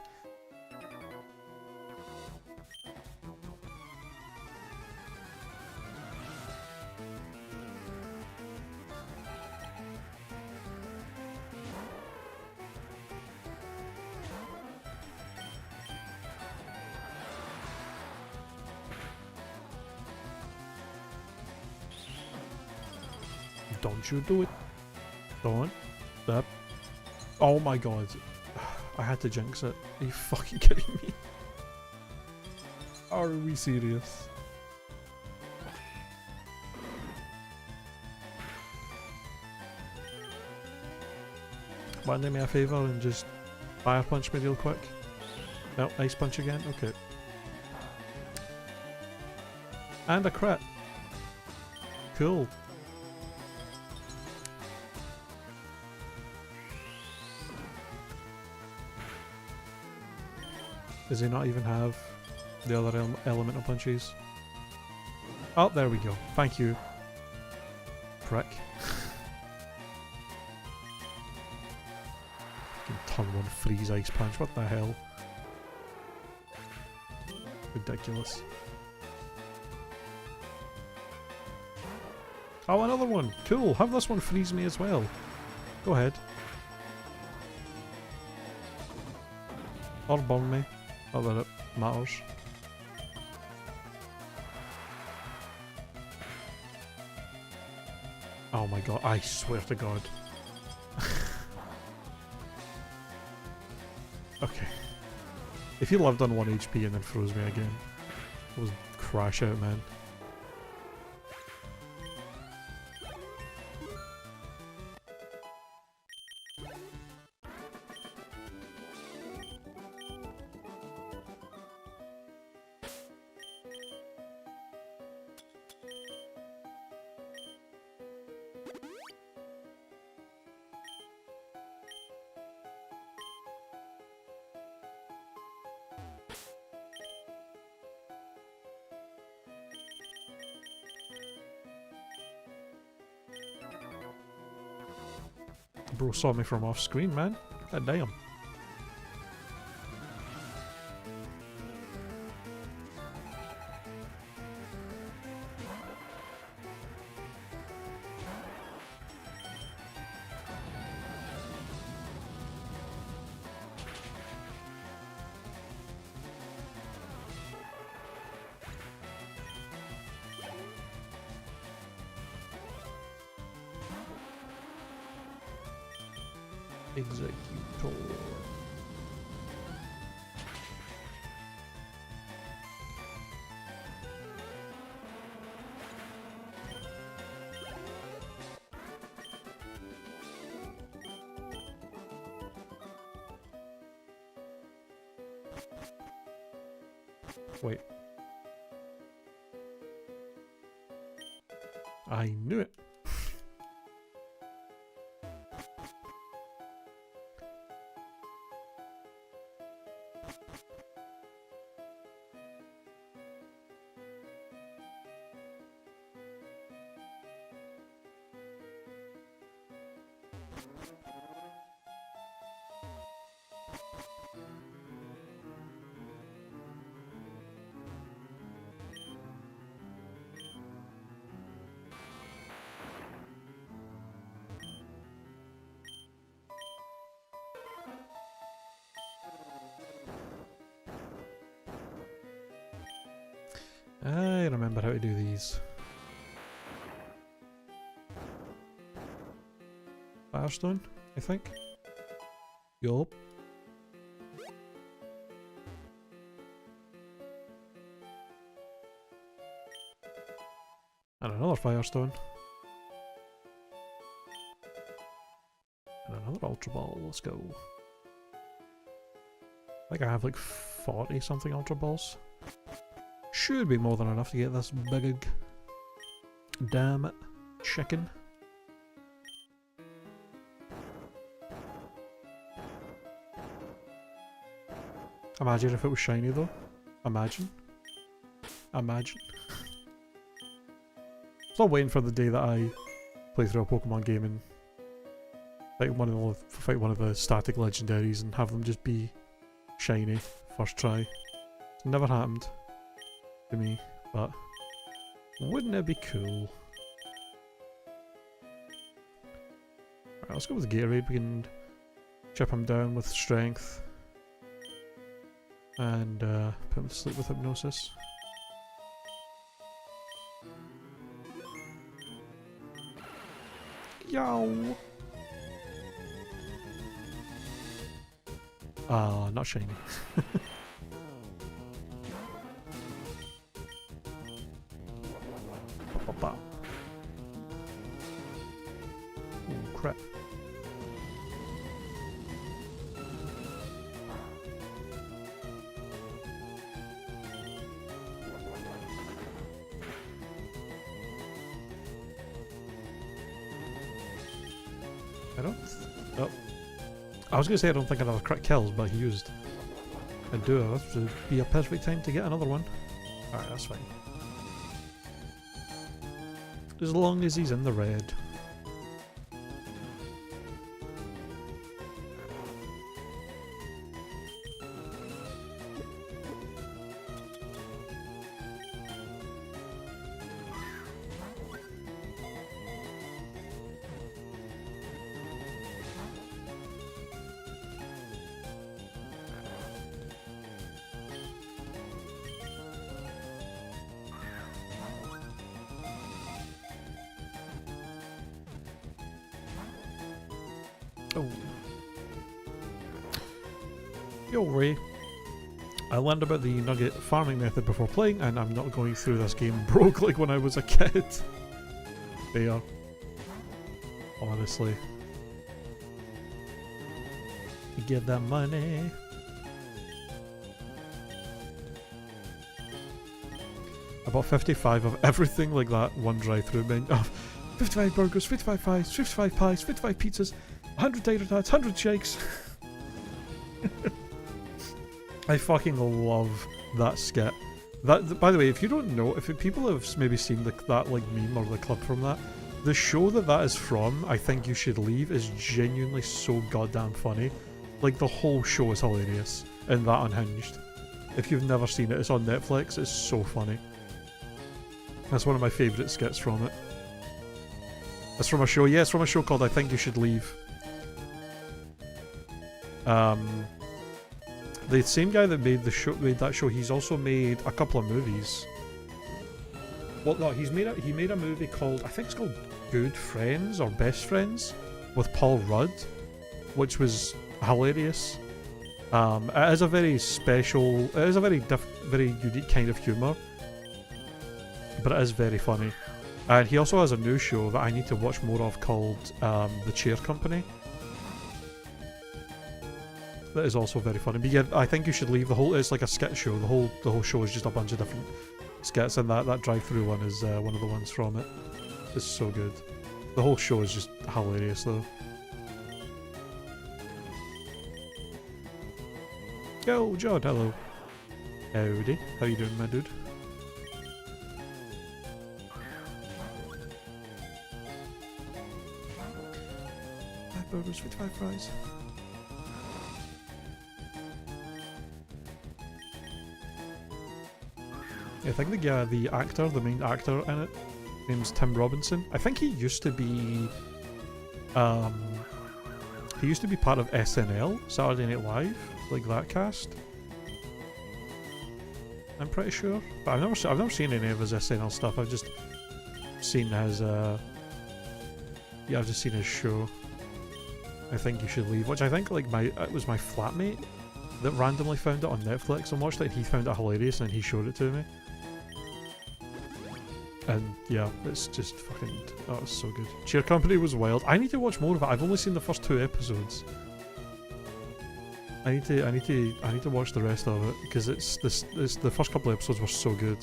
A: Don't you do it. Don't. That. Oh my god. I had to jinx it. Are you fucking kidding me? Are we serious? Why don't you do me a favour and just fire punch me real quick? No, ice punch again? Okay. And a crit. Cool. Does he not even have the other elemental punches? Oh, there we go. Thank you. Prick. Turn one freeze ice punch, what the hell? Ridiculous. Oh, another one! Cool, have this one freeze me as well. Go ahead. Or burn me. Not that it matters. Oh my god, I swear to god. Okay. If he lived on 1 HP and then froze me again, it was crash out, man. Bro saw me from off screen, man. God damn. Executor. Wait. I knew it. I remember how to do these. Firestone, I think. Yup. And another Firestone. And another Ultra Ball, let's go. I think I have like 40 something Ultra Balls. Should be more than enough to get this big damn chicken. Imagine if it was shiny though. Imagine. Imagine. Still waiting for the day that I play through a Pokemon game and fight one of the static legendaries and have them just be shiny first try. It's never happened to me, but wouldn't it be cool? Alright, let's go with the Gatorade. We can chip him down with strength and put him to sleep with hypnosis. Yow! Ah, not shiny. Oh, crap. I don't... Oh. I was going to say I don't think I'd have crit kills, but he used a duo to be a perfect time to get another one. Alright, that's fine. As long as he's in the red. Oh. Yo, Ray. I learned about the nugget farming method before playing, and I'm not going through this game broke like when I was a kid. Fair. Honestly. You get that money. I bought 55 of everything like that one drive-through menu. Oh, 55 burgers, 55 fries, 55 pies, 55 pizzas, 100 tater tots, 100 shakes. I fucking love that skit. That, by the way, if you don't know, if people have maybe seen that like meme or the clip from that, the show that is from, I Think You Should Leave, is genuinely so goddamn funny. Like, the whole show is hilarious, and that Unhinged. If you've never seen it, it's on Netflix, it's so funny. That's one of my favourite skits from it. It's from a show, yeah, it's from a show called I Think You Should Leave. The same guy that made that show, he's also made a couple of movies. Well, no, he made a movie called, I think it's called Good Friends or Best Friends with Paul Rudd, which was hilarious. It is a very special, it is a very unique kind of humour, but it is very funny. And he also has a new show that I need to watch more of called The Chair Company. That is also very funny. But yeah, I Think You Should Leave. It's like a skit show. The whole show is just a bunch of different skits, and that drive-through one is one of the ones from it. It's so good. The whole show is just hilarious though. Yo, John, hello. Howdy. How you doing, my dude? Five burgers with 5 fries. I think the actor, the main actor in it, name's Tim Robinson. I think he used to be part of SNL, Saturday Night Live, like that cast. I'm pretty sure, but I've never seen any of his SNL stuff. I've just seen his I've just seen his show. I Think You Should Leave, which I think like it was my flatmate that randomly found it on Netflix and watched it. He found it hilarious and he showed it to me. And yeah, it's just fucking, oh, it's so good. Chair Company was wild. I need to watch more of it. I've only seen the first 2 episodes. I need to watch the rest of it because the first couple of episodes were so good.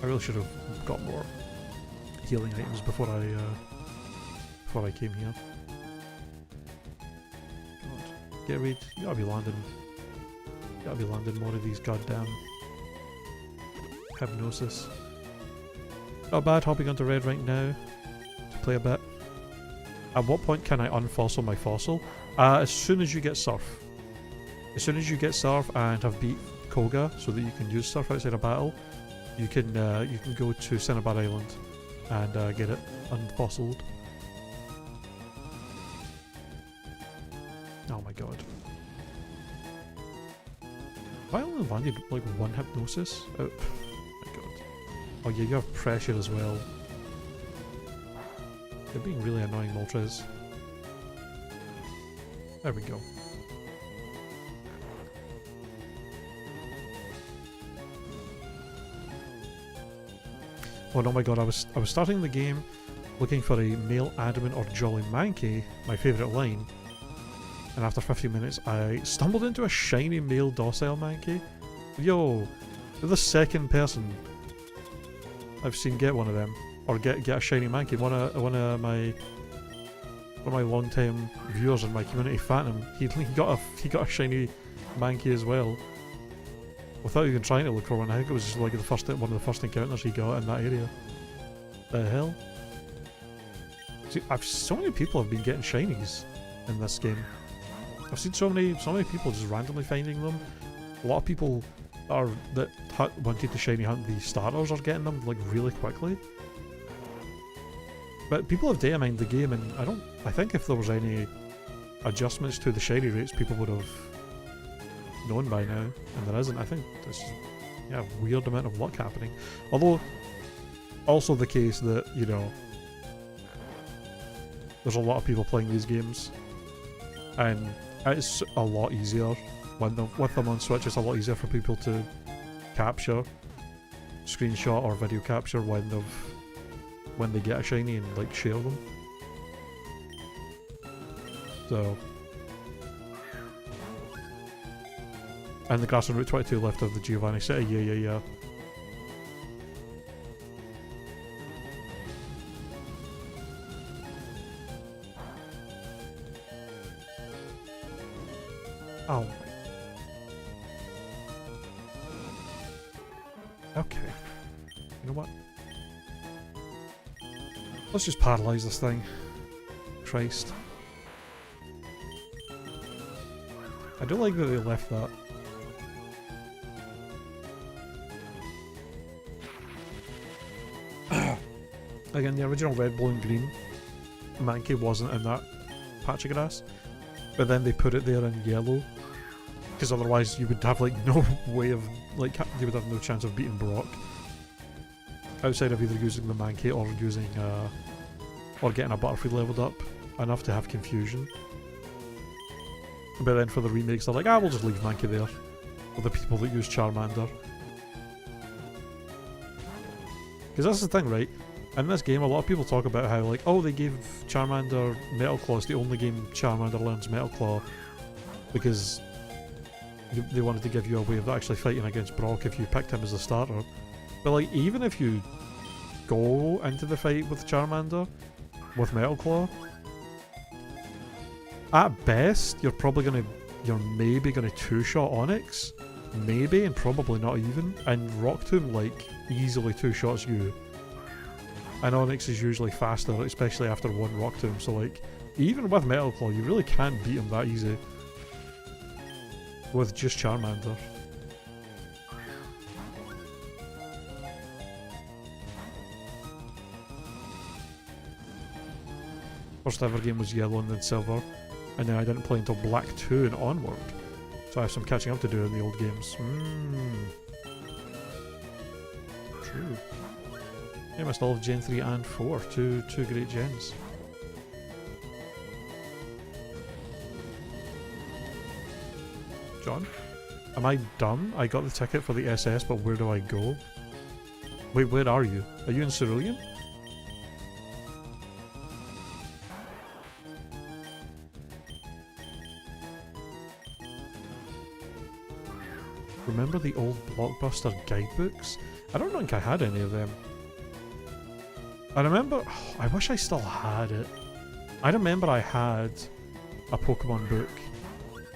A: I really should have got more healing items before I came here. God. Get read. You gotta be landing. You gotta be landing more of these goddamn hypnosis. Not bad. Hopping onto red right now to play a bit. At what point can I unfossil my fossil? As soon as you get surf. As soon as you get surf and have beat Koga, so that you can use surf outside a battle, you can go to Cinnabar Island and get it unfossiled. Oh my god. Have I only landed like one hypnosis? Oh my god. Oh yeah, you have pressure as well. They're being really annoying, Moltres. There we go. Oh no, my god, I was starting the game looking for a male adamant or jolly mankey, my favourite line, and after 50 minutes I stumbled into a shiny male docile mankey. Yo, you're the second person I've seen get one of them, or get a shiny mankey. One of my long-time viewers in my community, Phantom, he got a shiny mankey as well. Without even trying to look for one. I think it was just like one of the first encounters he got in that area. The hell? See, so many people have been getting shinies in this game. I've seen so many people just randomly finding them. A lot of people that wanted to shiny hunt the starters are getting them like really quickly. But people have data mined the game, and I think if there was any adjustments to the shiny rates, people would have known by now, and there isn't. I think there's a weird amount of luck happening. Although, also the case that, you know, there's a lot of people playing these games, and it's a lot easier with them on Switch. It's a lot easier for people to capture, screenshot or video capture when they get a shiny and like share them. So. And the grass on Route 22 left of the Giovanni City, yeah. Oh. Okay. You know what? Let's just paralyze this thing. Christ. I don't like that they left that. Again, the original red, blue and green mankey wasn't in that patch of grass, but then they put it there in yellow, because otherwise you would have like no way of, like, you would have no chance of beating Brock outside of either using the mankey or using or getting a Butterfree leveled up enough to have confusion. But then for the remakes they're like, we'll just leave mankey there for the people that use Charmander. Because that's the thing, right? In this game, a lot of people talk about how, like, oh, they gave Charmander Metal Claw. It's the only game Charmander learns Metal Claw because they wanted to give you a way of actually fighting against Brock if you picked him as a starter. But, like, even if you go into the fight with Charmander with Metal Claw, at best, you're maybe gonna two-shot Onyx. Maybe, and probably not even. And Rock Tomb, like, easily two-shots you. And Onyx is usually faster, especially after one Rock Tomb, so like, even with Metal Claw, you really can't beat him that easy with just Charmander. First ever game was Yellow and then Silver, and then I didn't play until Black 2 and onward, so I have some catching up to do in the old games. True. Yeah, I still have Gen 3 and 4, two great gens. John? Am I dumb? I got the ticket for the SS, but where do I go? Wait, where are you? Are you in Cerulean? Remember the old Blockbuster guidebooks? I don't think I had any of them. I remember... Oh, I wish I still had it. I remember I had a Pokemon book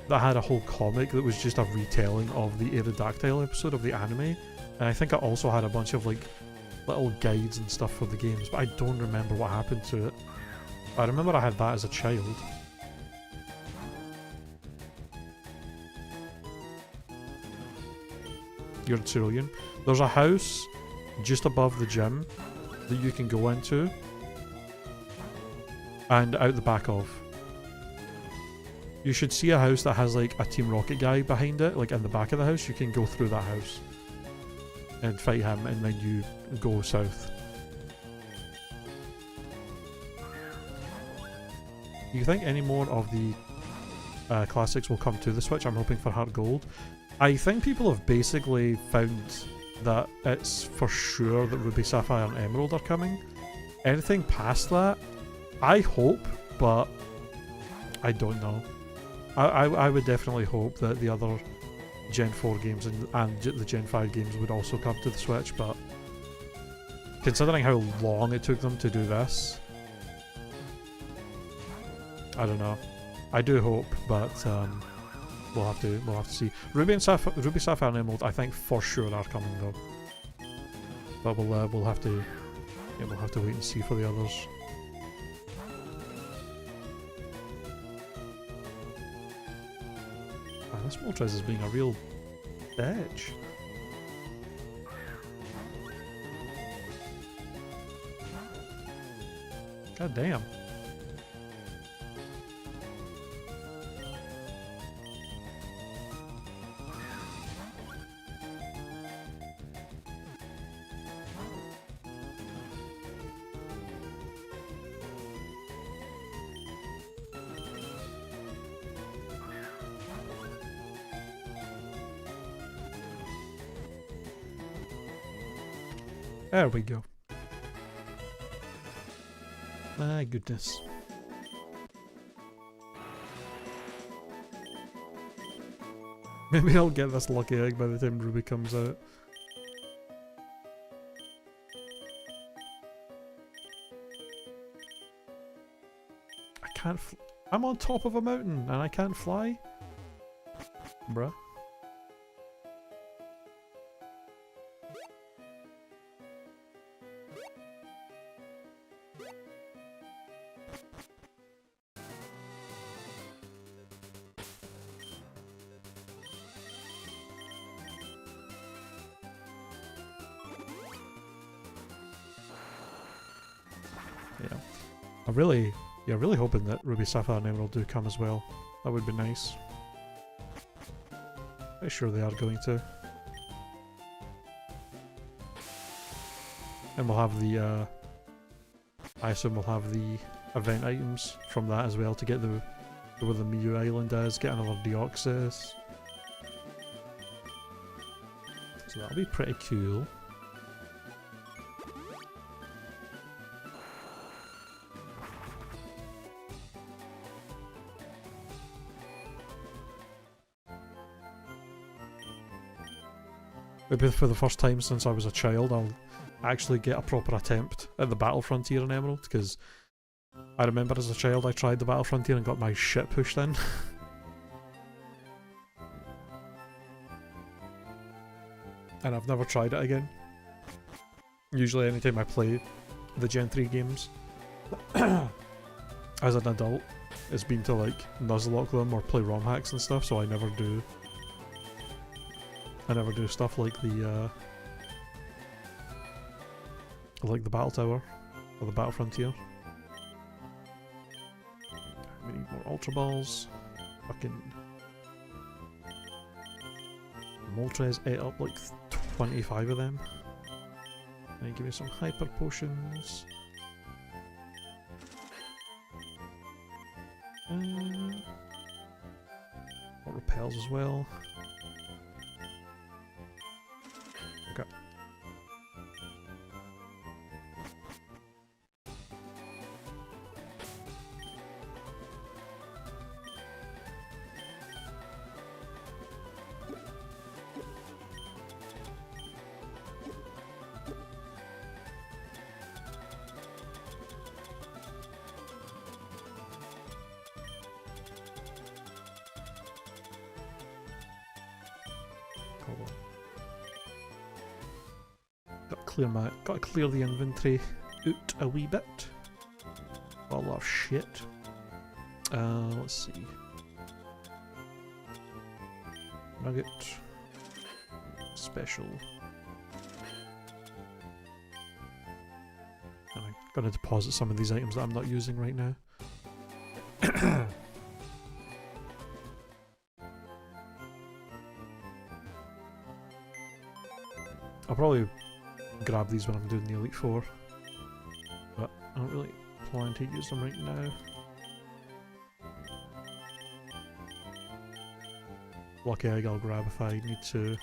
A: that had a whole comic that was just a retelling of the Aerodactyl episode of the anime. And I think it also had a bunch of like little guides and stuff for the games, but I don't remember what happened to it. I remember I had that as a child. You're in Cerulean. There's a house just above the gym that you can go into and out the back of. You should see a house that has like a Team Rocket guy behind it, like in the back of the house. You can go through that house and fight him, and then you go south. Do you think any more of the classics will come to the Switch? I'm hoping for Heart Gold. I think people have basically found that it's for sure that Ruby, Sapphire and Emerald are coming. Anything past that, I hope, but I don't know. I would definitely hope that the other Gen 4 games and the Gen 5 games would also come to the Switch, but considering how long it took them to do this, I don't know. I do hope, but we'll have to see. Ruby, Sapphire and Emerald, I think for sure are coming though. But we'll have to wait and see for the others. Man, this Moltres is being a real bitch. God damn. There we go. My goodness. Maybe I'll get this lucky egg by the time Ruby comes out. I can't I'm on top of a mountain and I can't fly? Bruh. I'm really hoping that Ruby, Sapphire and Emerald do come as well. That would be nice. Pretty sure they are going to. And we'll have the, I assume we'll have the event items from that as well to get the where the Miyu Island is, get another Deoxys. So that'll be pretty cool. Maybe for the first time since I was a child, I'll actually get a proper attempt at the Battle Frontier in Emerald, because I remember as a child I tried the Battle Frontier and got my shit pushed in. And I've never tried it again. Usually anytime I play the Gen 3 games as an adult, it's been to like nuzlocke them or play ROM hacks and stuff, so I never do stuff like the Battle Tower or the Battle Frontier. We need more Ultra Balls. Fucking Moltres ate up like 25 of them. And give me some Hyper Potions. What repels as well. Okay. Hold on. Got to clear the inventory out a wee bit. A lot of shit. Let's see. Nugget. Special. And I'm gonna deposit some of these items that I'm not using right now. I'll probably grab these when I'm doing the Elite Four, but I don't really plan to use them right now. Lucky egg I'll grab if I need to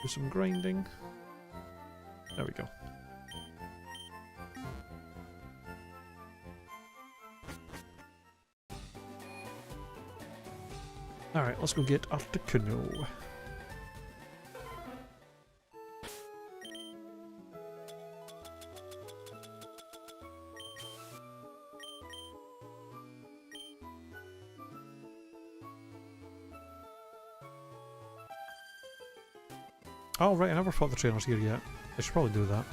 A: do some grinding. There we go. Alright, let's go get Articuno. Oh right, I never fought the trainers here yet. I should probably do that.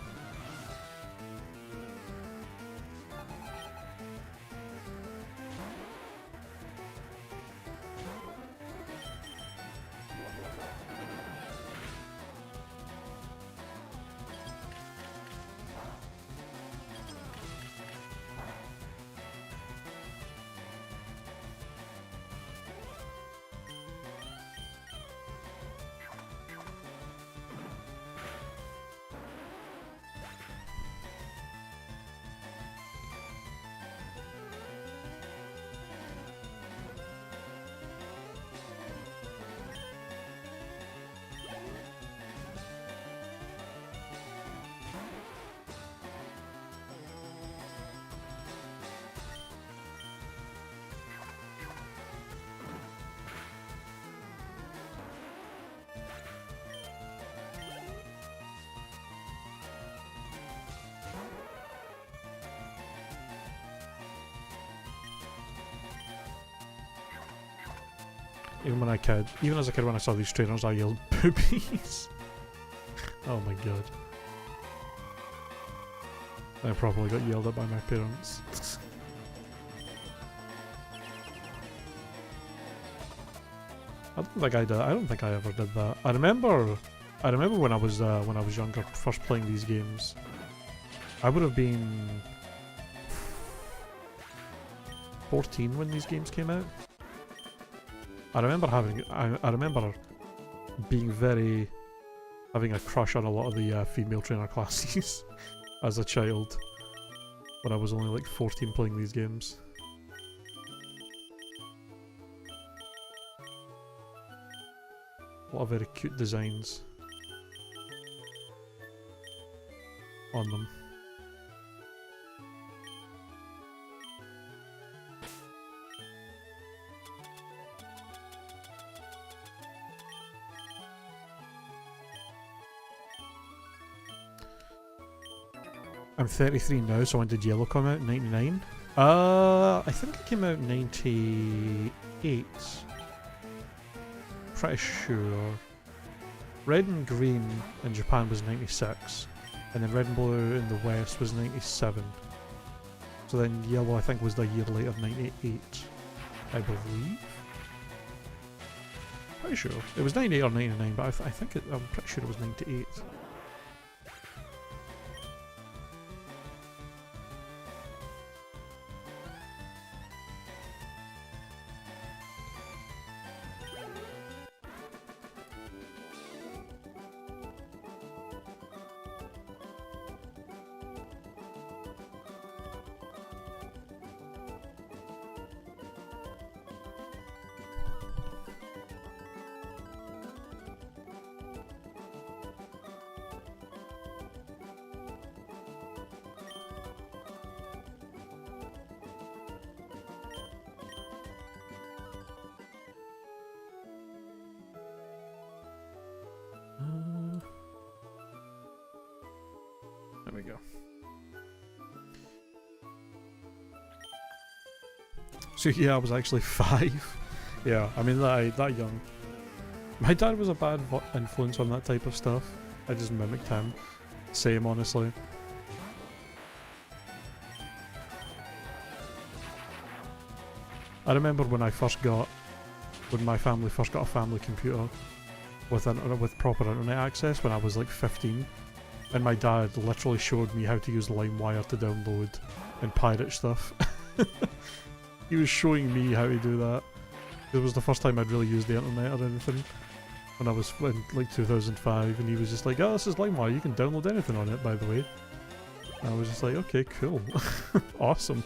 A: Even as a kid when I saw these trainers I yelled boobies. Oh my god. I probably got yelled at by my parents. I don't think I did. I don't think I ever did that. I remember when I was younger, first playing these games. I would have been 14 when these games came out. I remember having a crush on a lot of the female trainer classes as a child when I was only like 14 playing these games. A lot of very cute designs on them. I'm 33 now, so when did Yellow come out? 99? I think it came out 98. Pretty sure. Red and Green in Japan was 96, and then Red and Blue in the West was 97. So then Yellow I think was the year later, 98, I believe. Pretty sure. It was 98 or 99, but I'm pretty sure it was 98. There we go. So yeah, I was actually 5. Yeah, I mean that young. My dad was a bad influence on that type of stuff. I just mimicked him. Same, honestly. I remember when my family first got a family computer with proper internet access when I was like 15, and my dad literally showed me how to use LimeWire to download and pirate stuff. He was showing me how to do that. It was the first time I'd really used the internet or anything. When I was in like 2005, and he was just like, "Oh, this is LimeWire. You can download anything on it, by the way." And I was just like, "Okay, cool, awesome."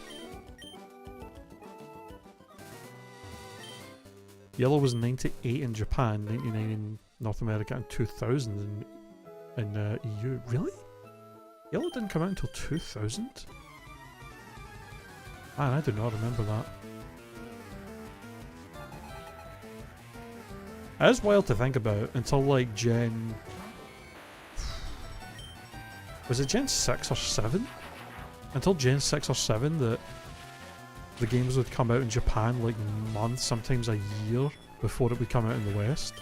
A: Yellow was 98 in Japan, 99 in North America, and 2000 in EU. Really? Yellow didn't come out until 2000? Man, I do not remember that. It is wild to think about until like Gen... Was it Gen 6 or 7? Until Gen 6 or 7 that the games would come out in Japan like months, sometimes a year before it would come out in the West.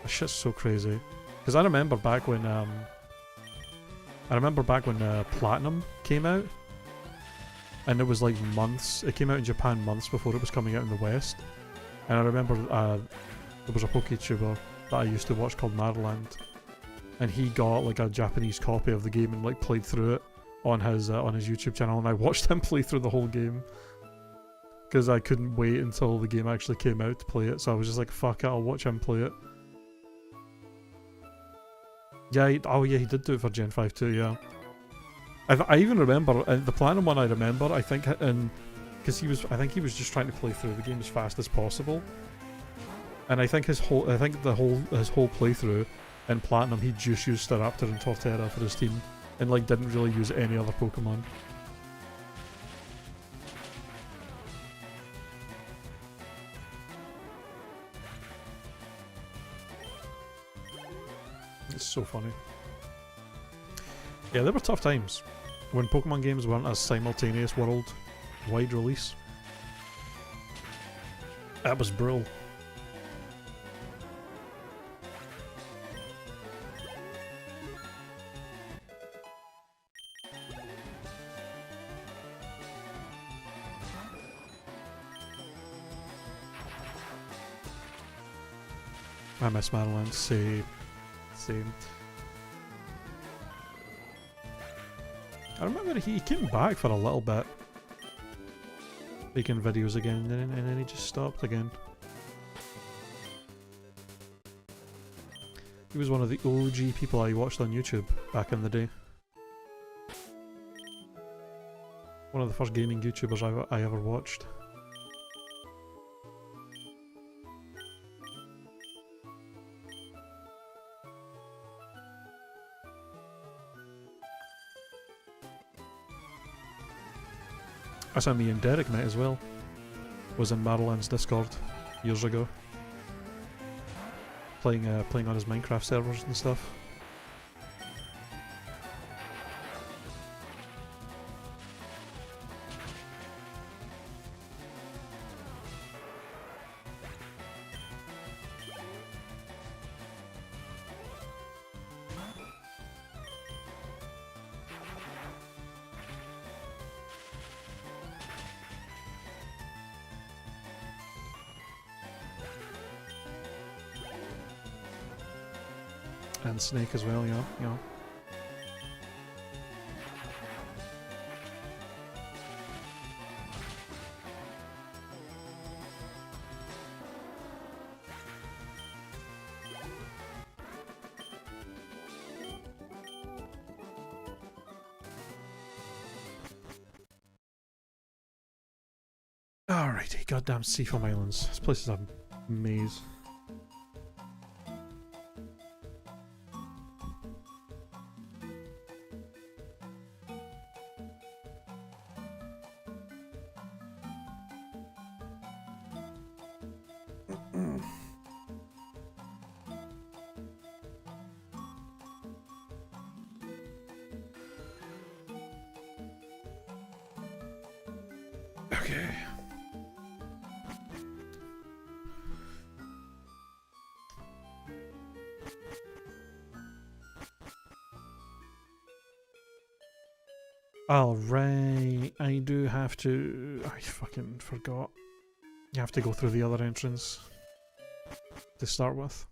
A: That shit's so crazy. Because I remember back when Platinum came out, and it was like months. It came out in Japan months before it was coming out in the West. And I remember there was a PokeTuber that I used to watch called Marland, and he got like a Japanese copy of the game and like played through it on his YouTube channel, and I watched him play through the whole game because I couldn't wait until the game actually came out to play it. So I was just like, "Fuck it, I'll watch him play it." Yeah, he did do it for Gen 5 too. Yeah, I even remember the Platinum one. I remember, I think, because I think he was just trying to play through the game as fast as possible, and I think his whole playthrough in Platinum, he just used Staraptor and Torterra for his team, and like didn't really use any other Pokemon. It's so funny. Yeah, there were tough times when Pokemon games weren't a simultaneous worldwide release. That was brutal. I miss Madeline. Same. I remember he came back for a little bit, making videos again, and then he just stopped again. He was one of the OG people I watched on YouTube back in the day. One of the first gaming YouTubers I ever watched. That's how me and Derek met as well. Was in Marland's Discord years ago. Playing on his Minecraft servers and stuff. And Snake as well, yeah. Alrighty, goddamn Seafoam Islands. This place is a maze. Oh, right. I do have to... I fucking forgot. You have to go through the other entrance to start with.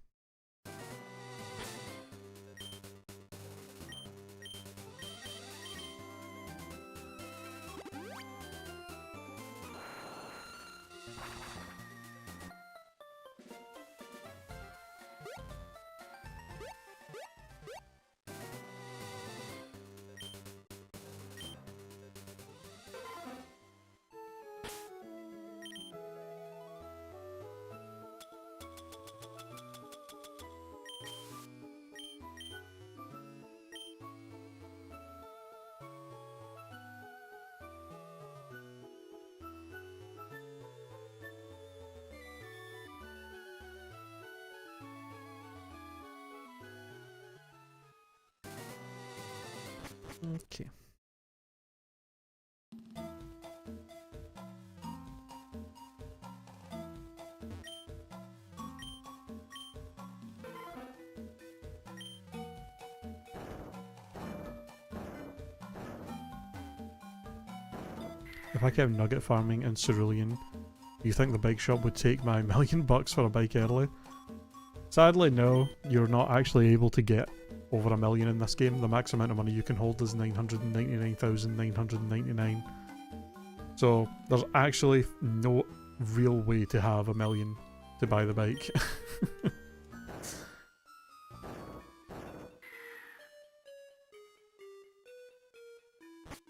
A: Okay. If I kept nugget farming in Cerulean, do you think the bike shop would take my $1,000,000 for a bike early? Sadly, no. You're not actually able to get over $1 million in this game. The max amount of money you can hold is 999,999. So there's actually no real way to have $1 million to buy the bike.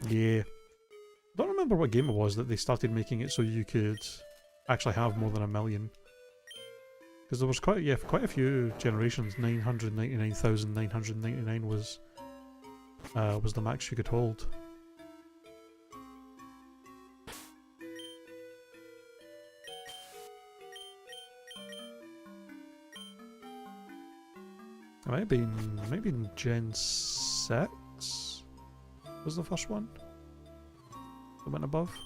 A: Yeah. Don't remember what game it was that they started making it so you could actually have more than $1 million. Because there was quite a few generations. 999,999 was the max you could hold. It might have been maybe Gen 6 was the first one that went above.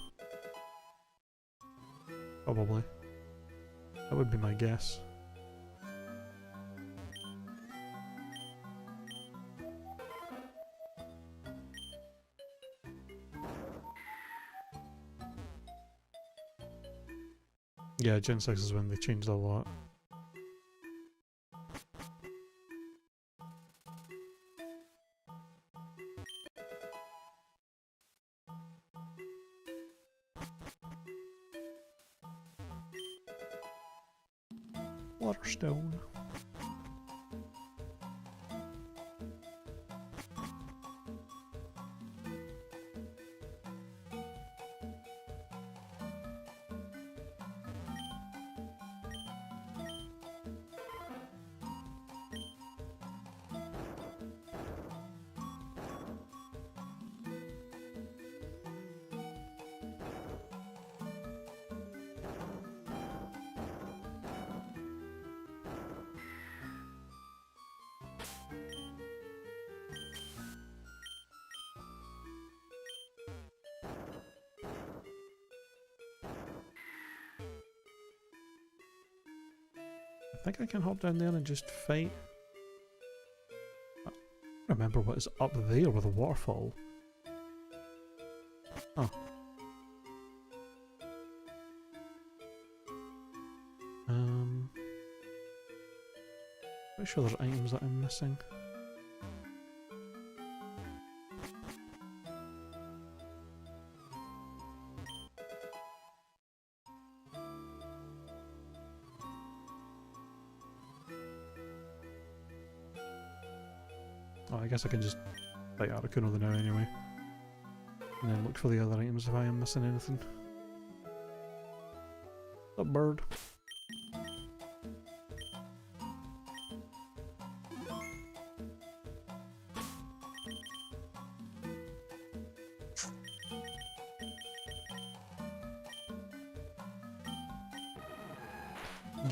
A: Probably. That would be my guess. Yeah, Gen 6 is when they changed a lot. Waterstone. I think I can hop down there and just fight. I don't remember what is up there with a waterfall. Oh. Pretty sure there's items that I'm missing. Oh, I guess I can just fight Articuno now anyway. And then look for the other items if I am missing anything. A bird.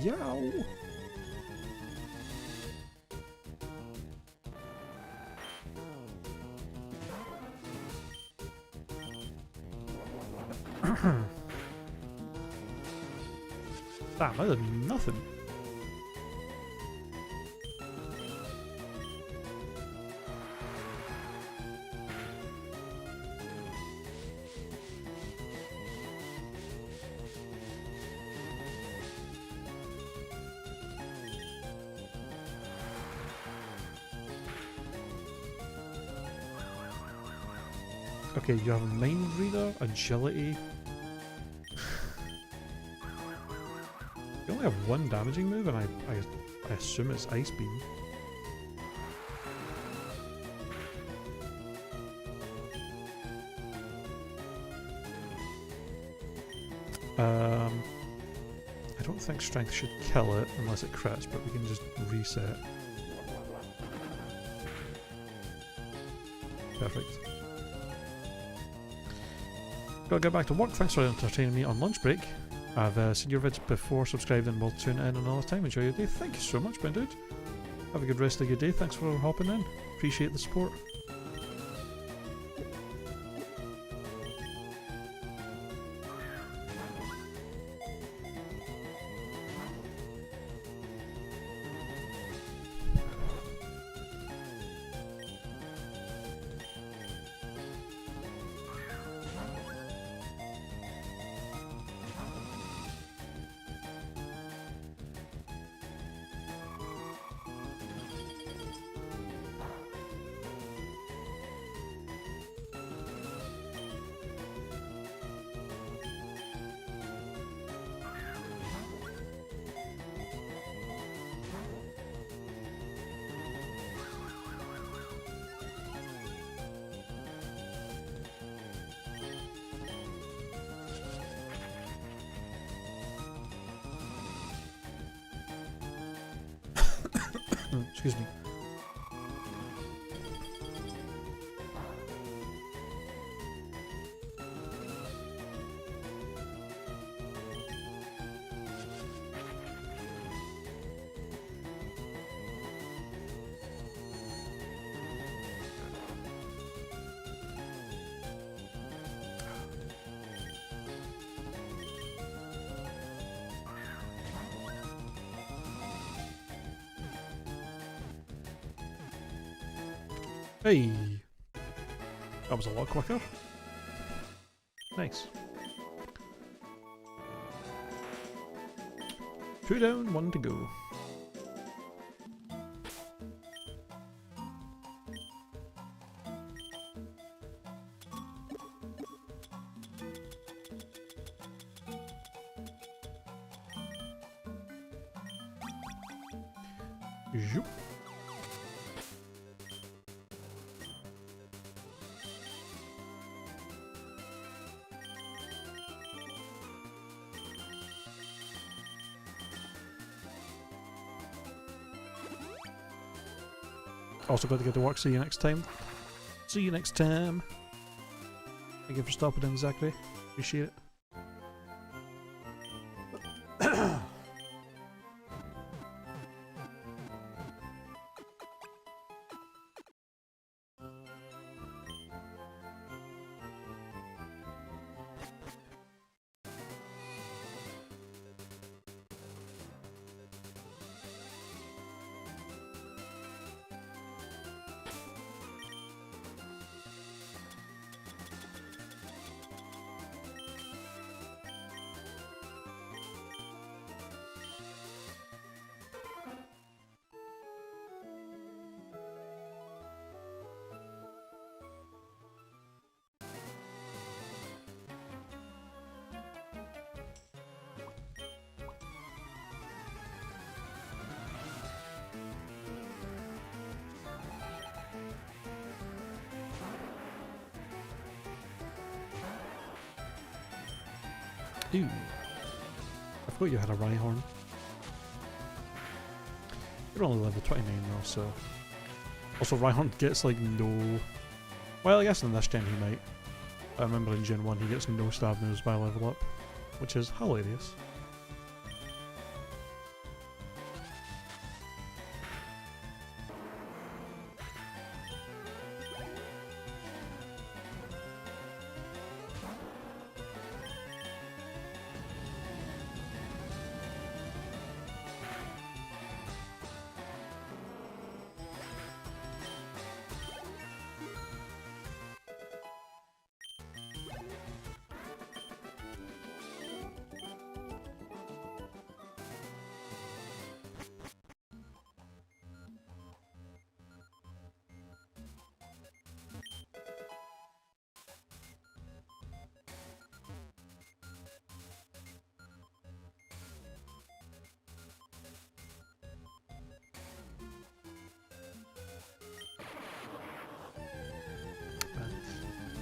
A: Yow! Damn, I did nothing. Okay, you have a mind reader, agility. You only have one damaging move, and I assume it's Ice Beam. I don't think Strength should kill it unless it crits, but we can just reset. Perfect. Gotta get back to work. Thanks for entertaining me on lunch break. I've seen your vids before, subscribed, and we'll tune in another time. Enjoy your day. Thank you so much, my dude. Have a good rest of your day. Thanks for hopping in. Appreciate the support. Excuse me. Hey! That was a lot quicker. Nice. 2 down, 1 to go. Zoop. Also got to get to work. See you next time. See you next time. Thank you for stopping in, Zachary. Appreciate it. Ooh. I forgot you had a Rhyhorn. You're only level 29 though, so... Also, Rhyhorn gets like no... Well, I guess in this gen he might. I remember in Gen 1 he gets no stab moves by level up, which is hilarious.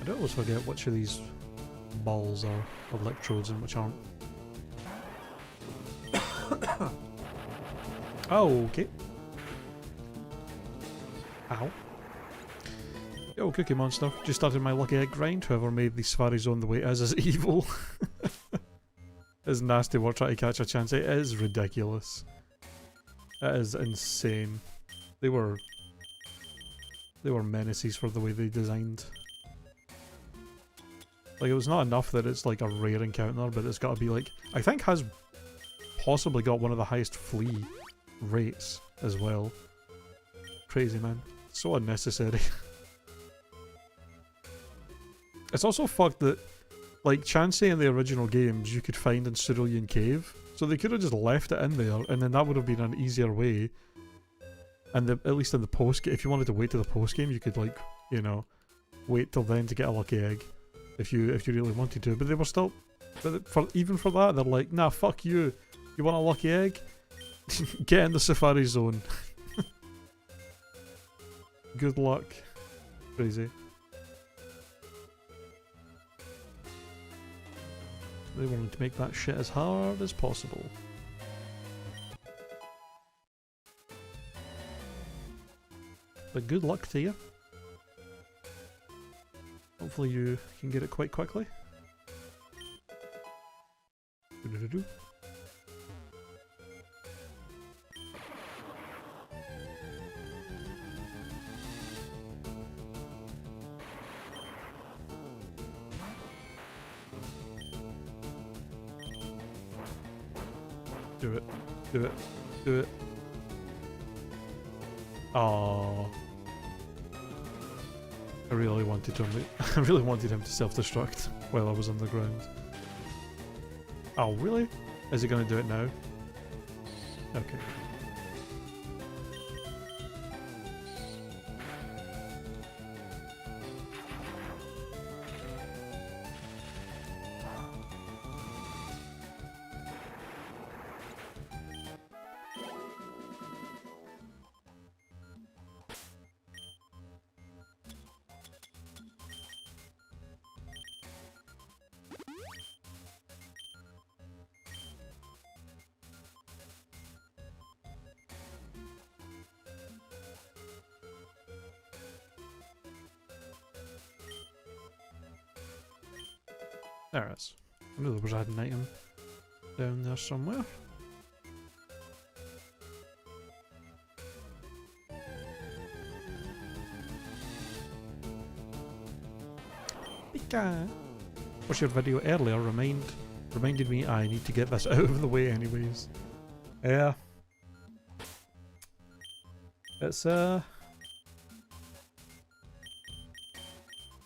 A: I don't always forget which of these balls are electrodes and which aren't. Oh, okay. Ow. Yo, Cookie Monster. Just started my lucky egg grind. Whoever made the Safari Zone the way it is evil. It's nasty work trying to catch a chance. It is ridiculous. It is insane. They were menaces for the way they designed. Like, it was not enough that it's like a rare encounter, but it's got to be like, I think has possibly got one of the highest flea rates as well. Crazy, man. So unnecessary. It's also fucked that, like, Chansey in the original games you could find in Cerulean Cave, so they could have just left it in there, and then that would have been an easier way. And at least in the post game, if you wanted to wait to the post game, you could, like, you know, wait till then to get a lucky egg, if you really wanted to. But they were still, even for that, they're like, nah, fuck you. You want a lucky egg? Get in the Safari Zone. Good luck. Crazy. They wanted to make that shit as hard as possible. But good luck to you. Hopefully you can get it quite quickly. Do-do-do-do. Do it. Do it. Do it. Oh, I really wanted him. I really wanted him to self-destruct while I was on the ground. Oh, really? Is he going to do it now? Okay. There it is. I knew there was an item down there somewhere. Pika! Watched your video earlier, reminded me I need to get this out of the way anyways. Yeah. It's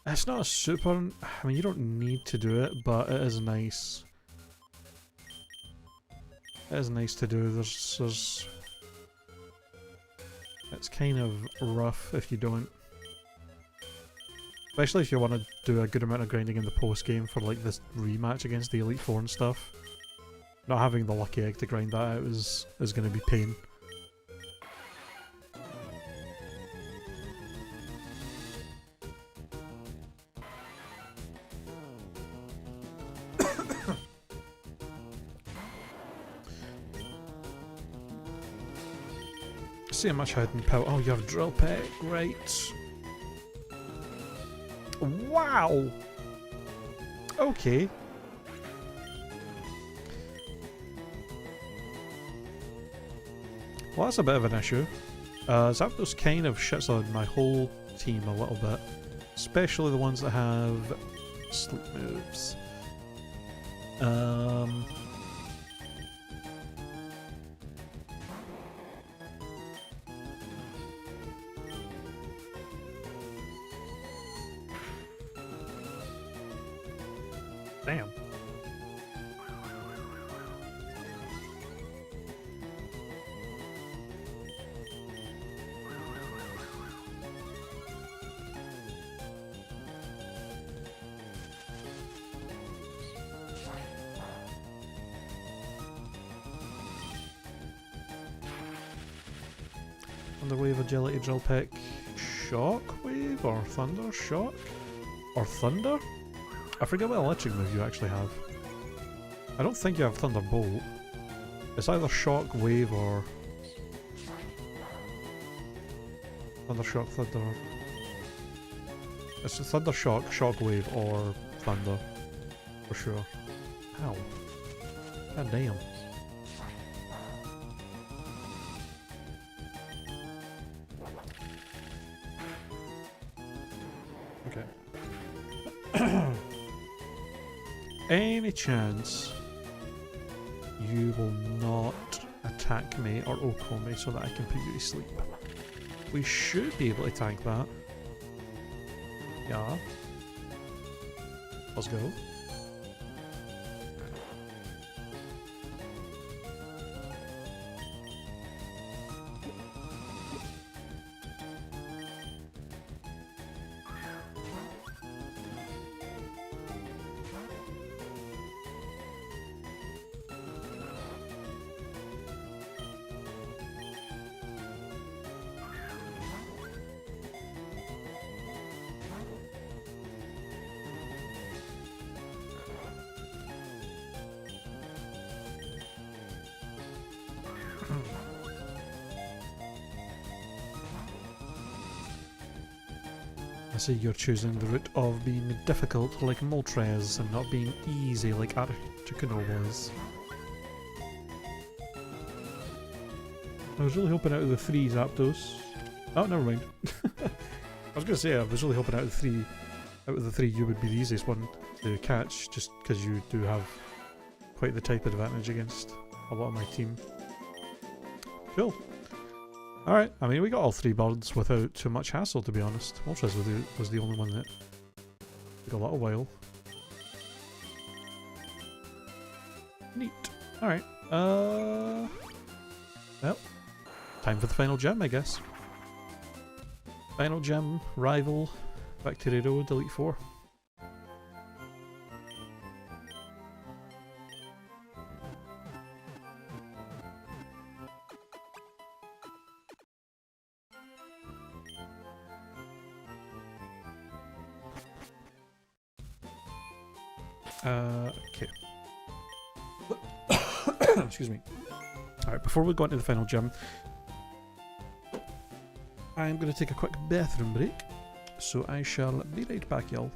A: it's not a super, I mean you don't need to do it, but it is nice. It is nice to do. There's it's kind of rough if you don't. Especially if you want to do a good amount of grinding in the post game for like this rematch against the Elite Four and stuff. Not having the lucky egg to grind that out is going to be pain. See how much hidden power. Oh, you have drill peck, great. Wow! Okay. Well, that's a bit of an issue. Zapdos kind of shits on my whole team a little bit. Especially the ones that have sleep moves. Damn. Underwave, agility, drill peck, shockwave or thunder shock? Or thunder? I forget what electric move you actually have. I don't think you have Thunderbolt. It's either Shock, Wave, or... Thunder Shock, Thunder... It's Thunder Shock, Shock Wave, or Thunder. For sure. Ow. God damn. Okay. Any chance you will not attack me or Oko me so that I can put you to sleep? We should be able to tank that. Yeah. Let's go. I see you're choosing the route of being difficult like Moltres and not being easy like Articuno was. I was really hoping out of the 3 Zapdos. Oh, never mind. I was going to say I was really hoping out of the three you would be the easiest one to catch, just because you do have quite the type advantage against a lot of my team. Cool. Alright, I mean we got all 3 birds without too much hassle, to be honest. Moltres was the only one that took a little while. Neat. Alright, well, time for the final gem, I guess. Final gem, rival, Bacteriado, delete 4. Okay. Excuse me. Alright, before we go into the final gem, I'm going to take a quick bathroom break, so I shall be right back, y'all.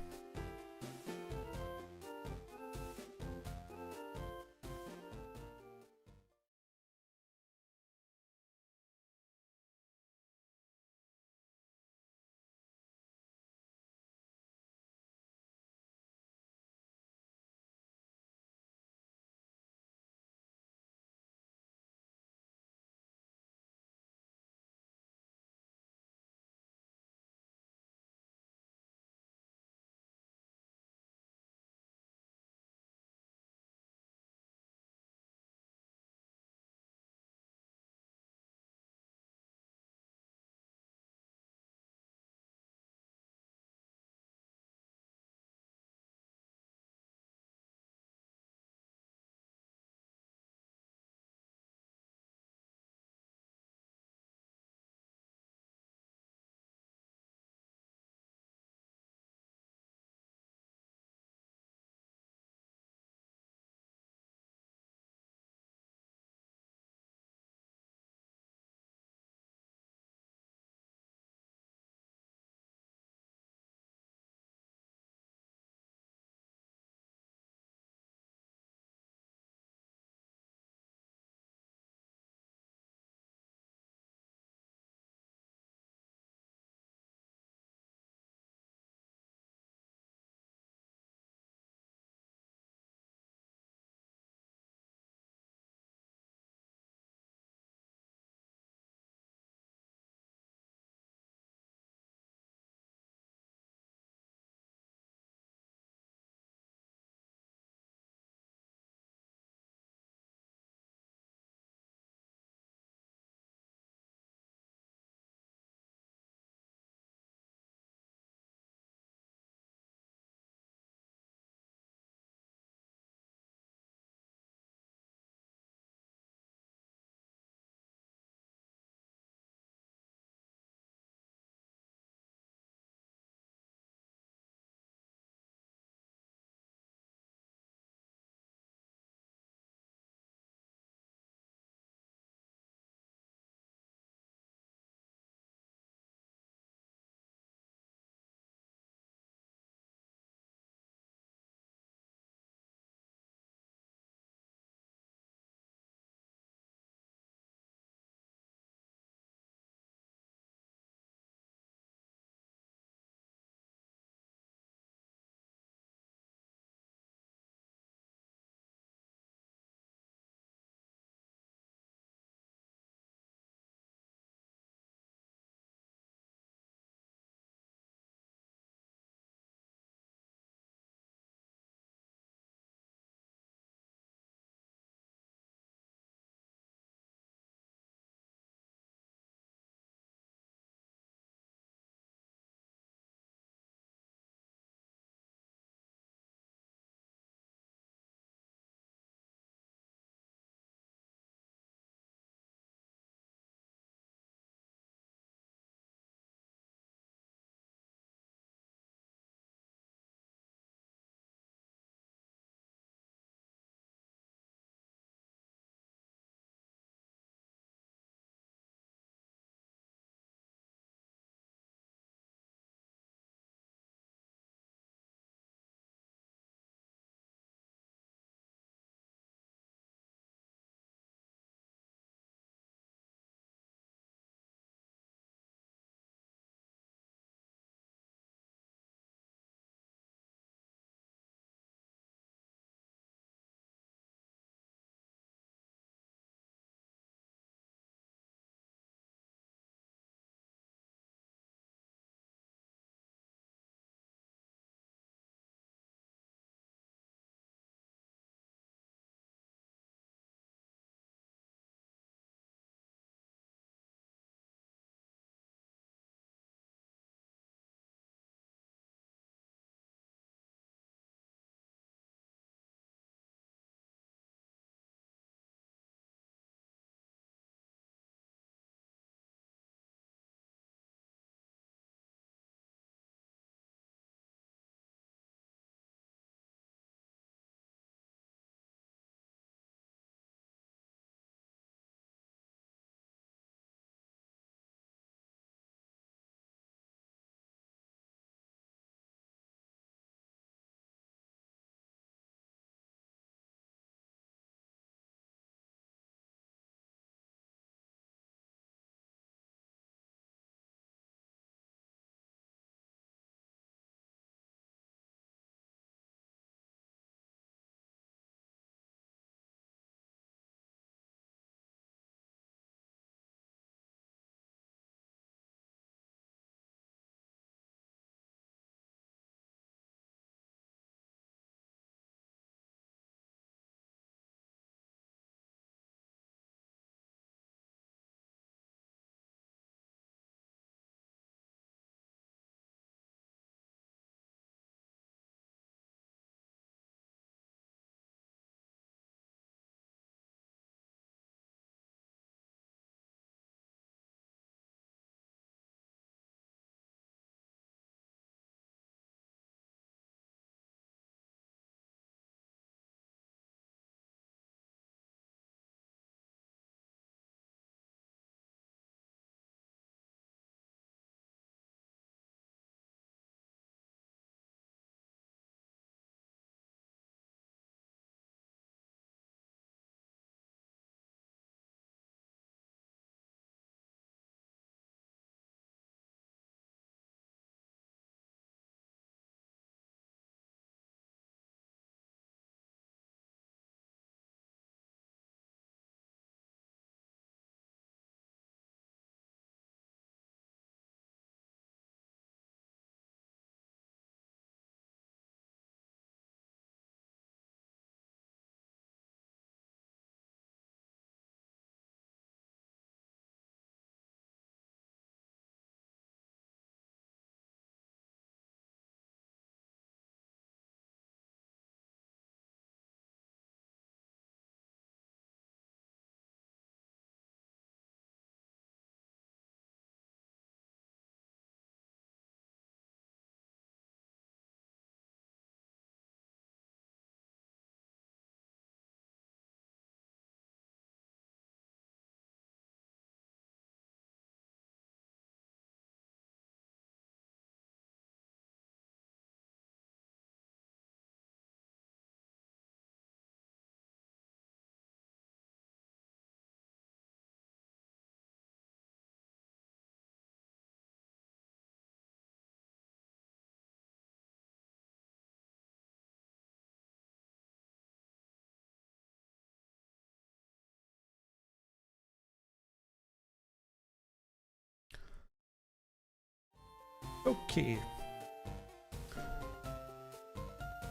A: Okay.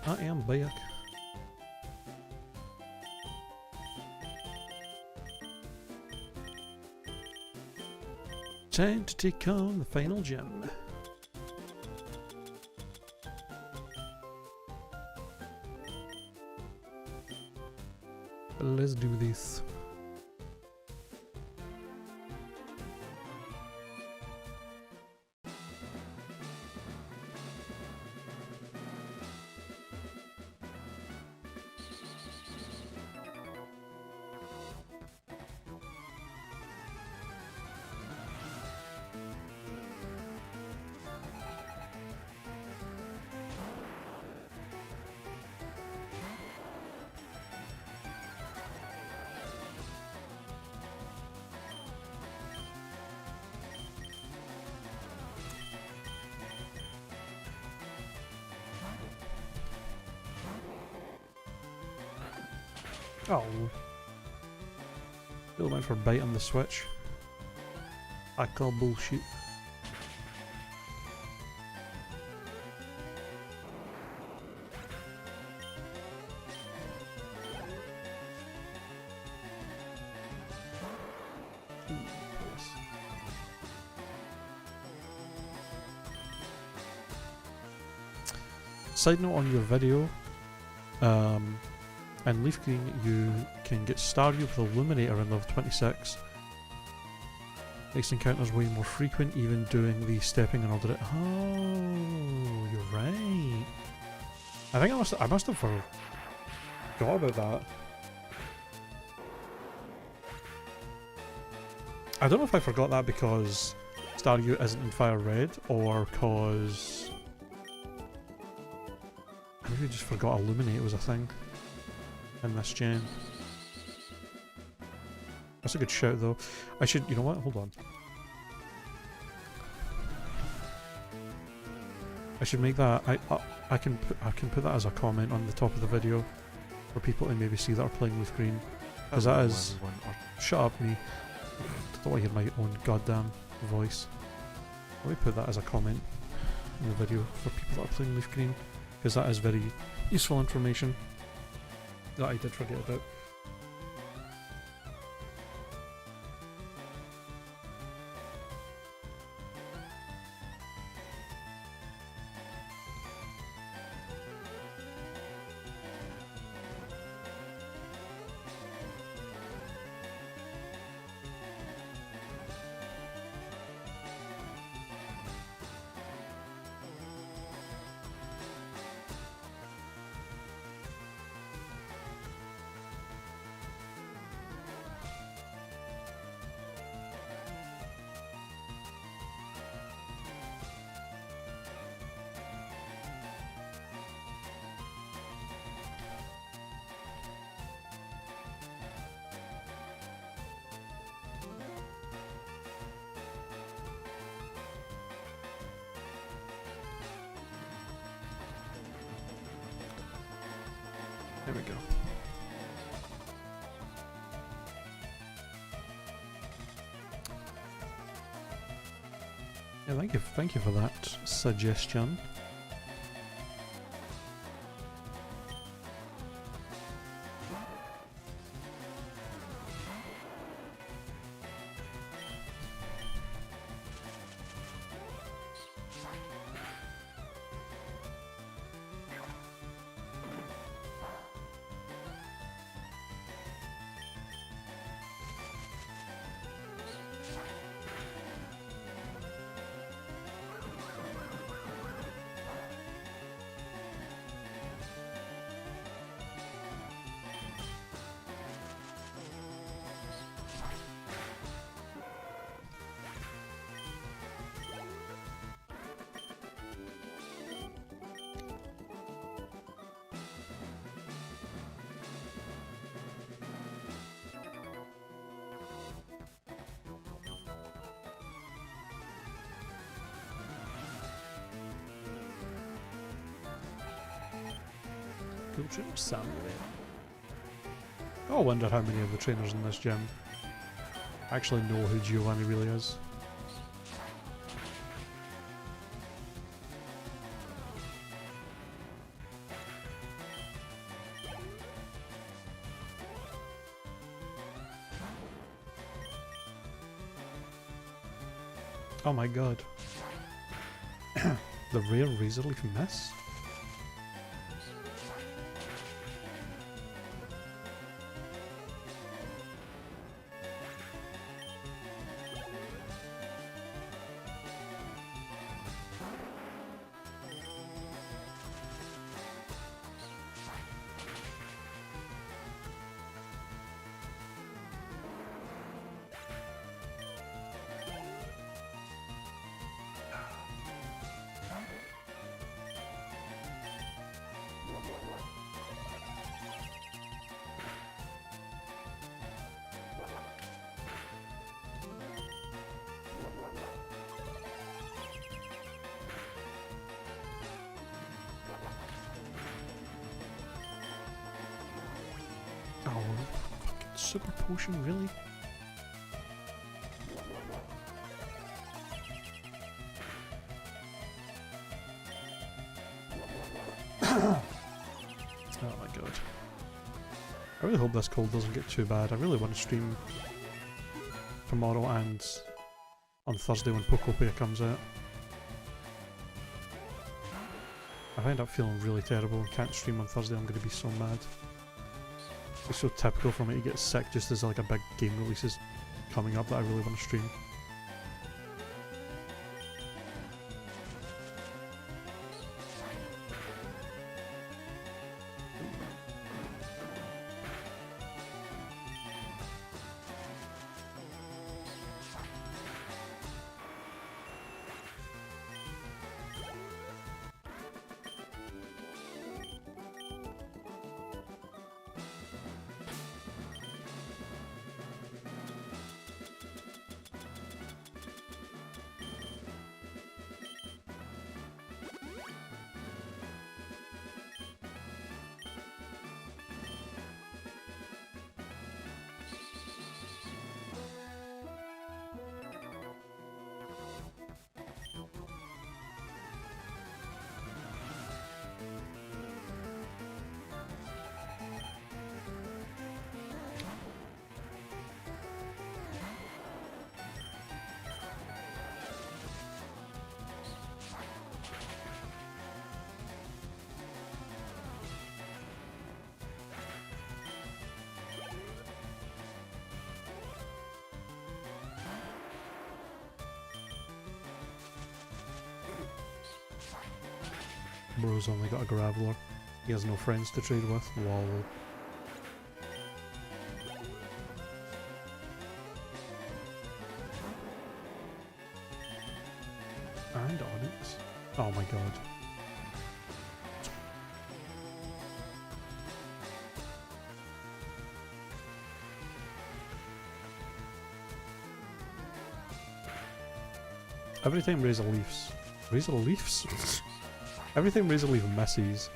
A: I am back. Time to take on the final gem. Let's do this. Oh. Still went for a bite on the switch. I call bullshit. Side note on your video, in Leaf Green you can get Staryu with Illuminator in level 26. Makes encounters way more frequent, even doing the stepping in order to... Oh, you're right. I think I must have forgot about that. I don't know if I forgot that because Staryu isn't in Fire Red, or because... I maybe just forgot Illuminate was a thing in this gen. That's a good shout though. I should, you know what, hold on. I should make that, I can put that as a comment on the top of the video for people to maybe see that are playing with green. Because that is... Shut up, me. I don't want to hear my own goddamn voice. Let me put that as a comment in the video for people that are playing Leaf Green, because that is very useful information that I did forget about. There we go. Yeah, thank you for that suggestion. I wonder how many of the trainers in this gym actually know who Giovanni really is. Oh my god. The rare razor leaf miss? Oh, fucking super potion, really? Oh my god. I really hope this cold doesn't get too bad. I really want to stream tomorrow and on Thursday when Pokopia comes out. If I end up feeling really terrible and can't stream on Thursday, I'm going to be so mad. It's so typical for me to get sick just as like a big game release is coming up that I really want to stream. Bro's only got a Graveler. He has no friends to trade with. Lol. And Onyx. Oh my god. Every time Razor Leafs. Razor Leafs? Every time Razor Leaf misses,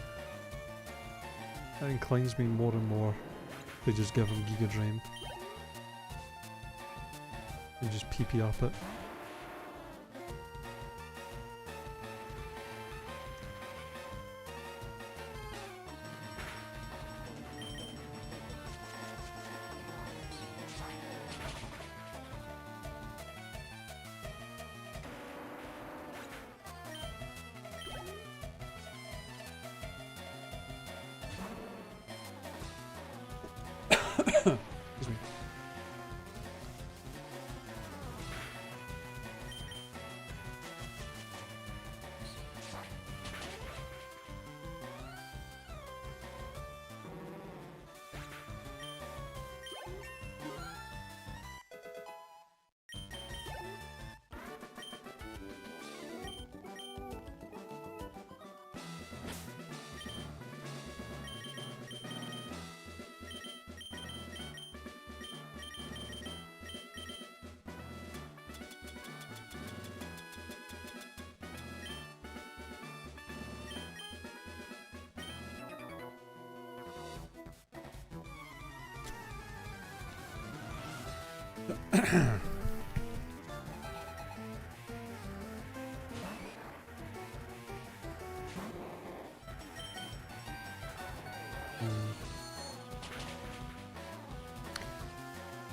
A: that inclines me more and more to just give him Giga Drain. And just PP up it. Excuse me.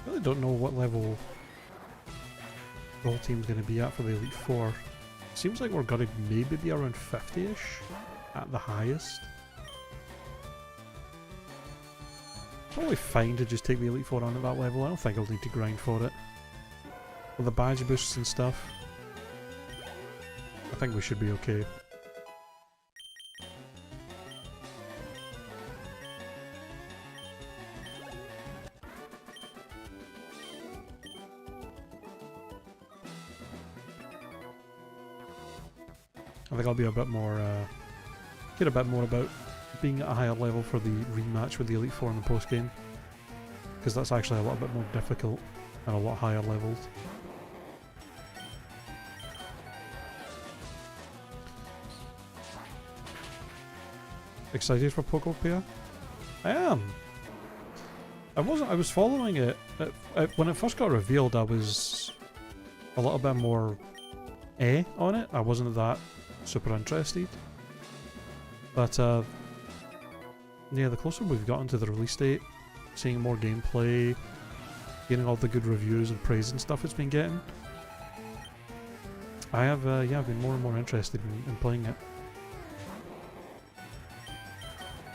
A: I really don't know what level the whole team's going to be at for the Elite Four. Seems like we're going to maybe be around 50-ish at the highest. Probably fine to just take the Elite Four on at that level. I don't think I'll need to grind for it. With the badge boosts and stuff, I think we should be okay. I think I'll be a bit more, get a bit more about being at a higher level for the rematch with the Elite Four in the post game, because that's actually a little bit more difficult and a lot higher leveled. Excited for Pokopia? I am. I was following it. When it first got revealed, I was a little bit more on it. I wasn't that super interested. But yeah, the closer we've gotten to the release date, seeing more gameplay, getting all the good reviews and praise and stuff it's been getting, I have yeah, I've been more and more interested in playing it.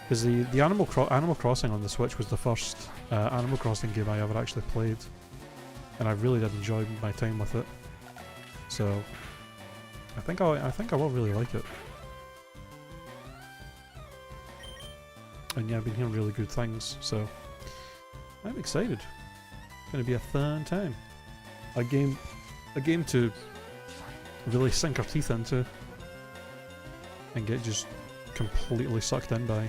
A: Because the Animal Crossing on the Switch was the first Animal Crossing game I ever actually played, and I really did enjoy my time with it. So I think I will really like it. And yeah, I've been hearing really good things, so I'm excited. It's going to be a fun time. A game to really sink our teeth into and get just completely sucked in by,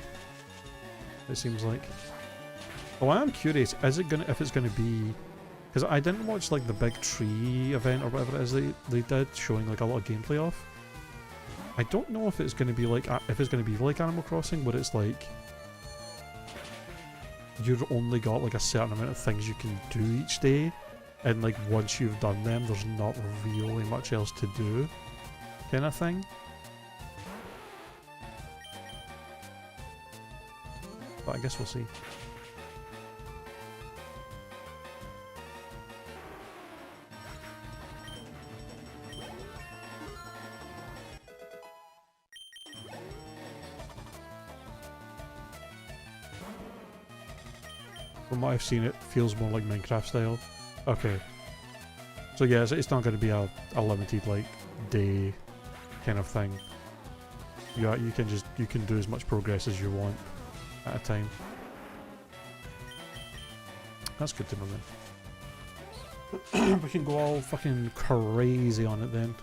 A: it seems like. Oh, I am curious, if it's gonna be, because I didn't watch like the big tree event or whatever it is they did, showing like a lot of gameplay off. I don't know if it's gonna be like Animal Crossing, where it's like you've only got like a certain amount of things you can do each day, and like once you've done them, there's not really much else to do, kind of thing. But I guess we'll see. From what I've seen, it feels more like Minecraft style. Okay. So yeah, it's not going to be a limited like day kind of thing. You can do as much progress as you want at a time. That's good to know then. We can go all fucking crazy on it then.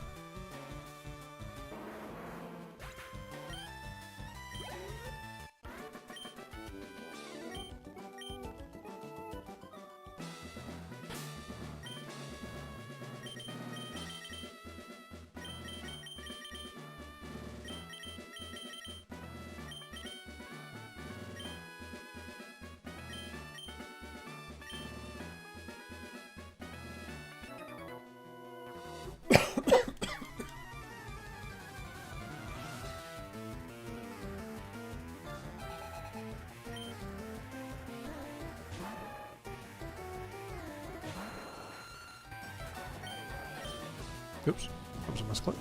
A: Oops, that was a misclick.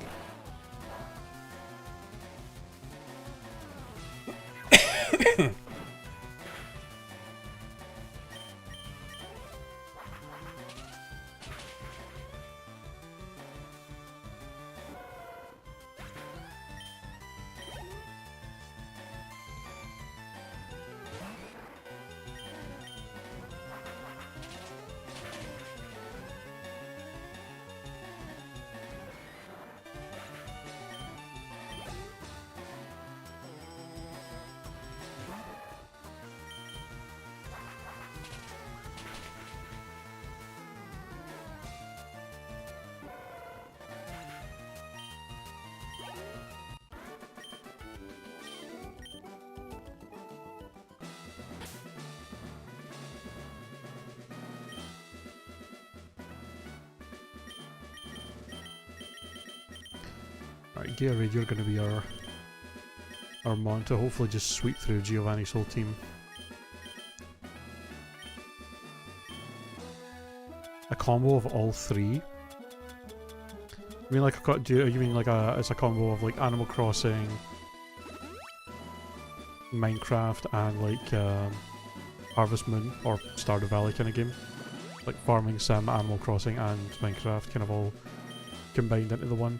A: Right, Gatorade, you're going to be our mon to hopefully just sweep through Giovanni's whole team. A combo of all three You mean like you mean like it's a combo of like Animal Crossing, Minecraft, and like Harvest Moon or Stardew Valley kind of game? Like farming sim, Animal Crossing, and Minecraft kind of all combined into the one.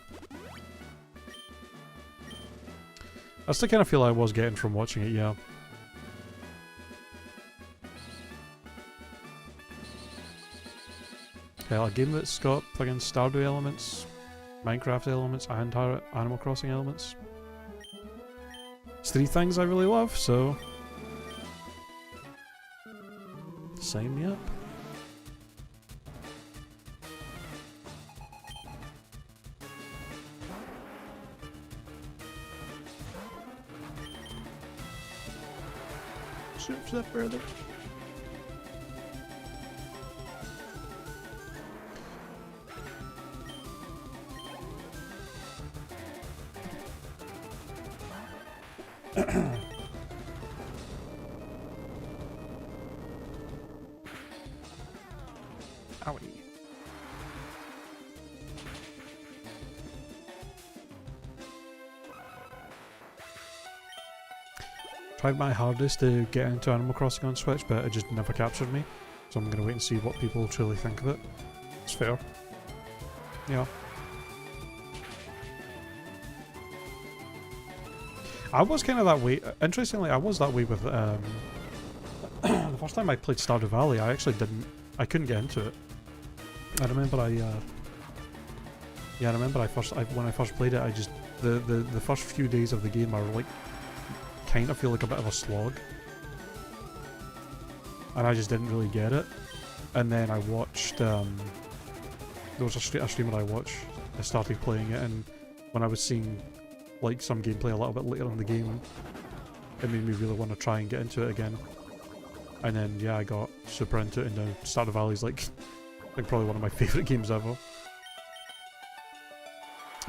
A: That's the kind of feel I was getting from watching it, yeah. Yeah, a game that's got fucking Stardew elements, Minecraft elements, and Animal Crossing elements. It's three things I really love, so sign me up. Soups up further. Owie. Tried my hardest to get into Animal Crossing on Switch, but it just never captured me. So I'm gonna wait and see what people truly think of it. It's fair. Yeah. I was kind of that way. Interestingly, I was that way with the first time I played Stardew Valley. I actually didn't. I couldn't get into it. I remember yeah, I remember when I first played it. I just the first few days of the game are like kind of feel like a bit of a slog, and I just didn't really get it. And then I watched there was a streamer I watched. I started playing it, and when I was seeing like some gameplay a little bit later in the game, it made me really want to try and get into it again. And then yeah, I got super into it, and now Stardew Valley's like probably one of my favourite games ever.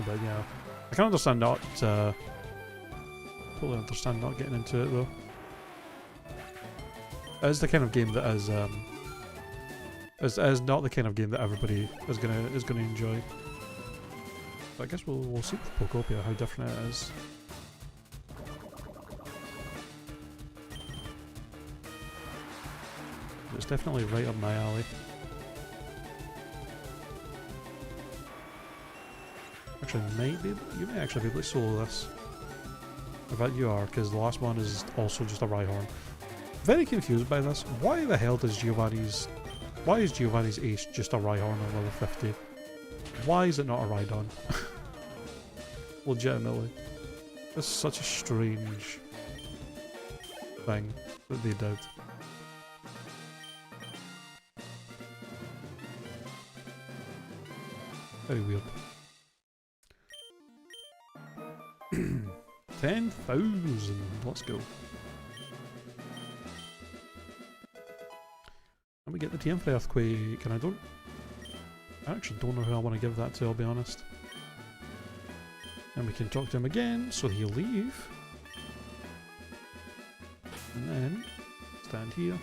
A: But yeah, I can understand not totally understand not getting into it though. It is the kind of game that is not the kind of game that everybody is gonna enjoy. But I guess we'll see with Pokopia how different it is. It's definitely right up my alley. Actually, you may actually be able to solo this. I bet you are, because the last one is also just a Rhyhorn. Very confused by this. Why the hell is Giovanni's ace just a Rhyhorn on level 50? Why is it not a Rhydon? Legitimately. This is such a strange thing that they did. Very weird. 10,000. Let's go. And we get the TM for the Earthquake, and I actually don't know who I want to give that to, I'll be honest. And we can talk to him again, so he'll leave. And then, stand here.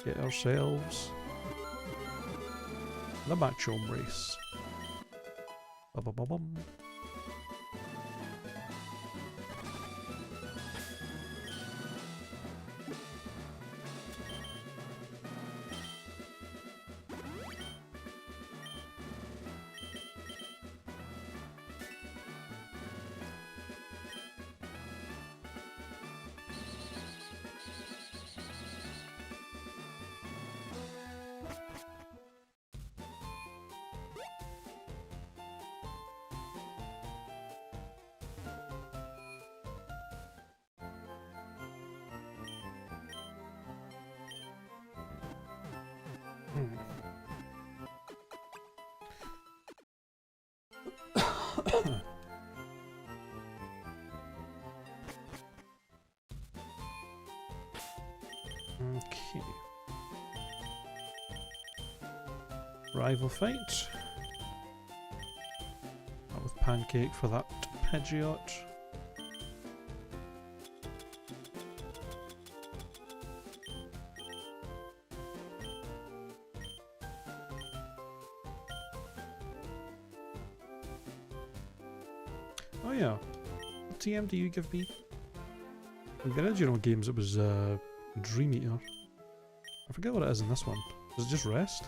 A: Get ourselves the Matchome race. Ba-ba-ba-bum. Okay. Rival fight. That with Pancake for that Pidgeot. Oh yeah. What TM do you give me? In the original games it was Dream Eater. I forget what it is in this one. Is it just rest?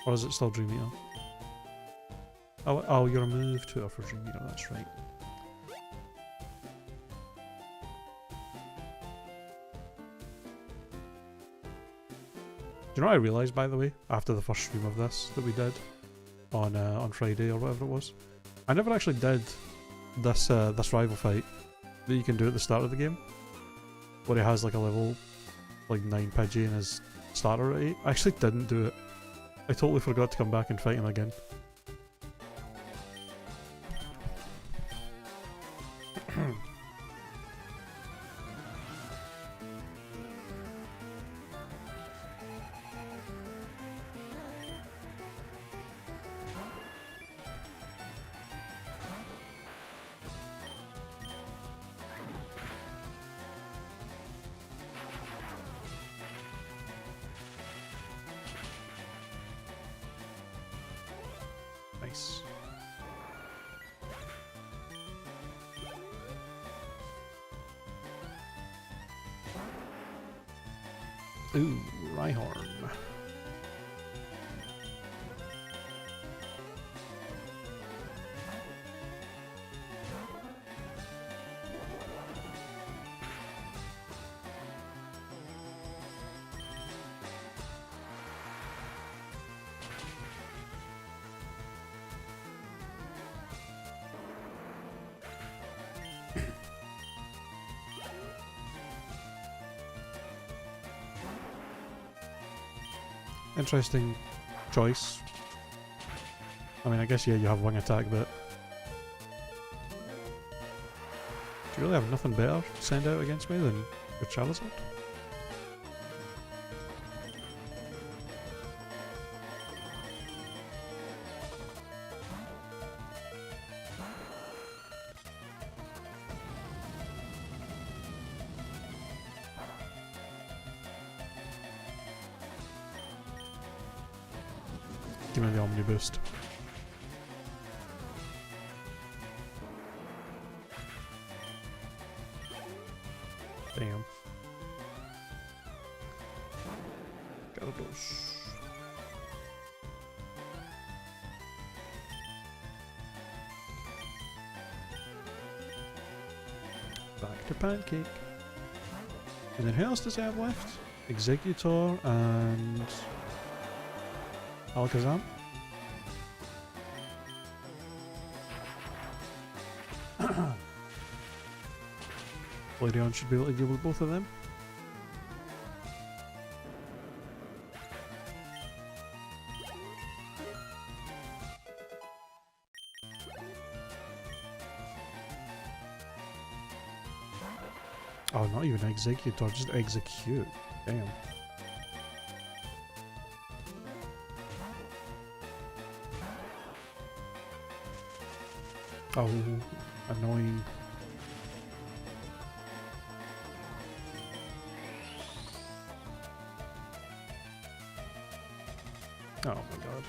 A: Or is it still Dream Eater? Oh, you remove Tutor for Dream Eater, that's right. Do you know what I realised, by the way, after the first stream of this that we did on Friday or whatever it was? I never actually did this this rival fight that you can do at the start of the game, where he has like a level like 9 Pidgey and his starter at 8. I actually didn't do it. I totally forgot to come back and fight him again. Nice. Ooh, Rhyhorn. Interesting choice. I mean, I guess yeah, you have wing attack, but do you really have nothing better to send out against me than your Charizard? Give me the Omni Boost. Damn. Gyarados. Back to Pancake. And then who else does he have left? Executor and Alakazam? Flareon should be able to deal with both of them. Oh, not even Executor, just Execute. Damn. Oh, annoying. Oh my god.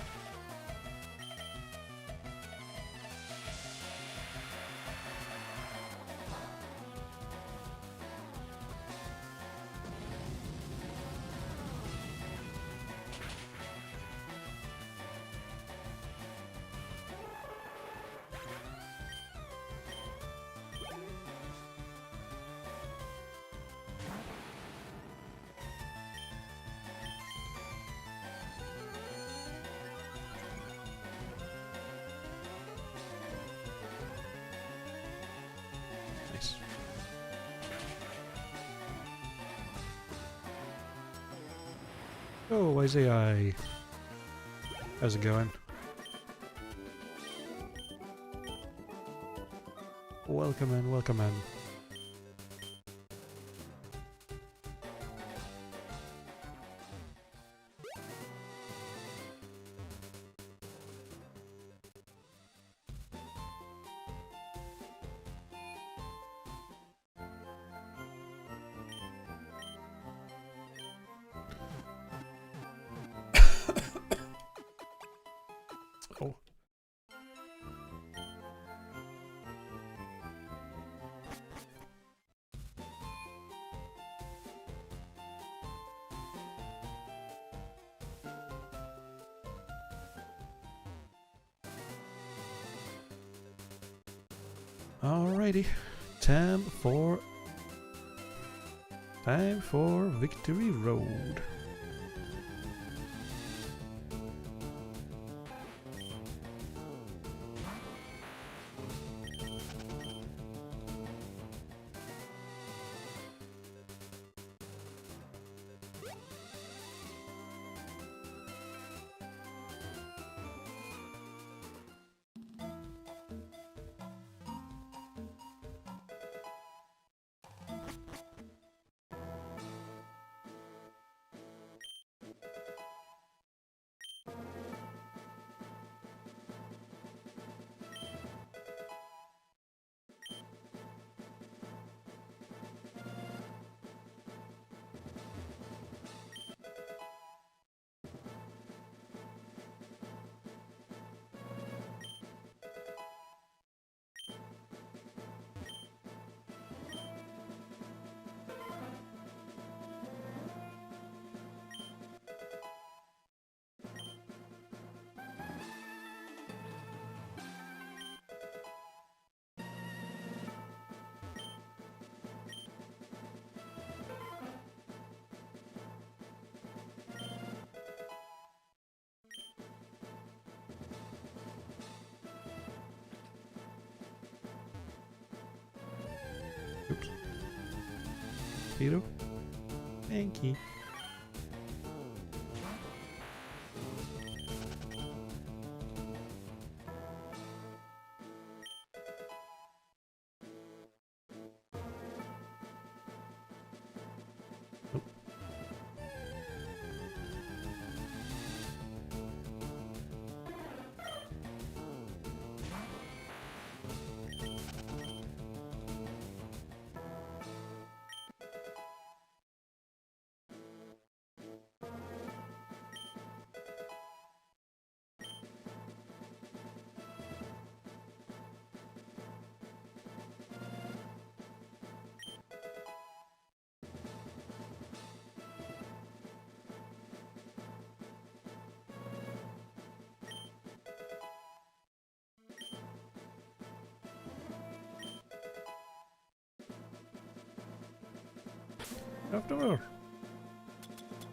A: Nice. Oh, Isaiah. How's it going? Welcome in, welcome in. Oh. Alrighty, time for Victory Road. Oops. Hero? Thank you.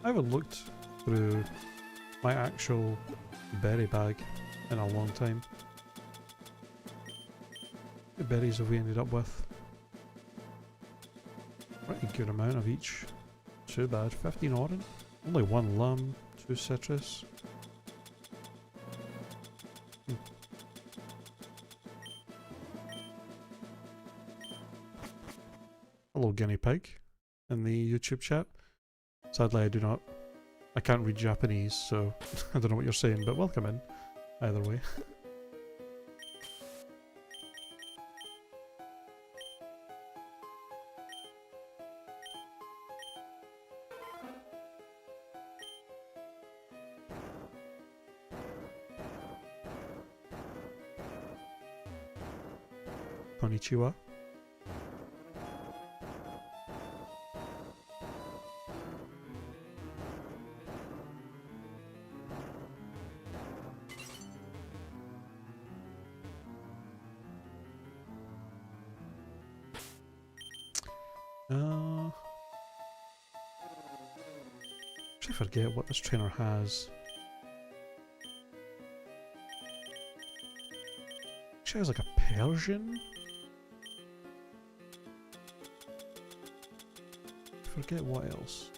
A: I haven't looked through my actual berry bag in a long time. What berries have we ended up with? Pretty good amount of each. Too bad. 15 orange. Only 1 lum, 2 citrus. Hello guinea pig in the YouTube chat. Sadly I can't read Japanese, so I don't know what you're saying, but welcome in, either way. Konnichiwa. I forget what this trainer has. She has like a Persian? I forget what else.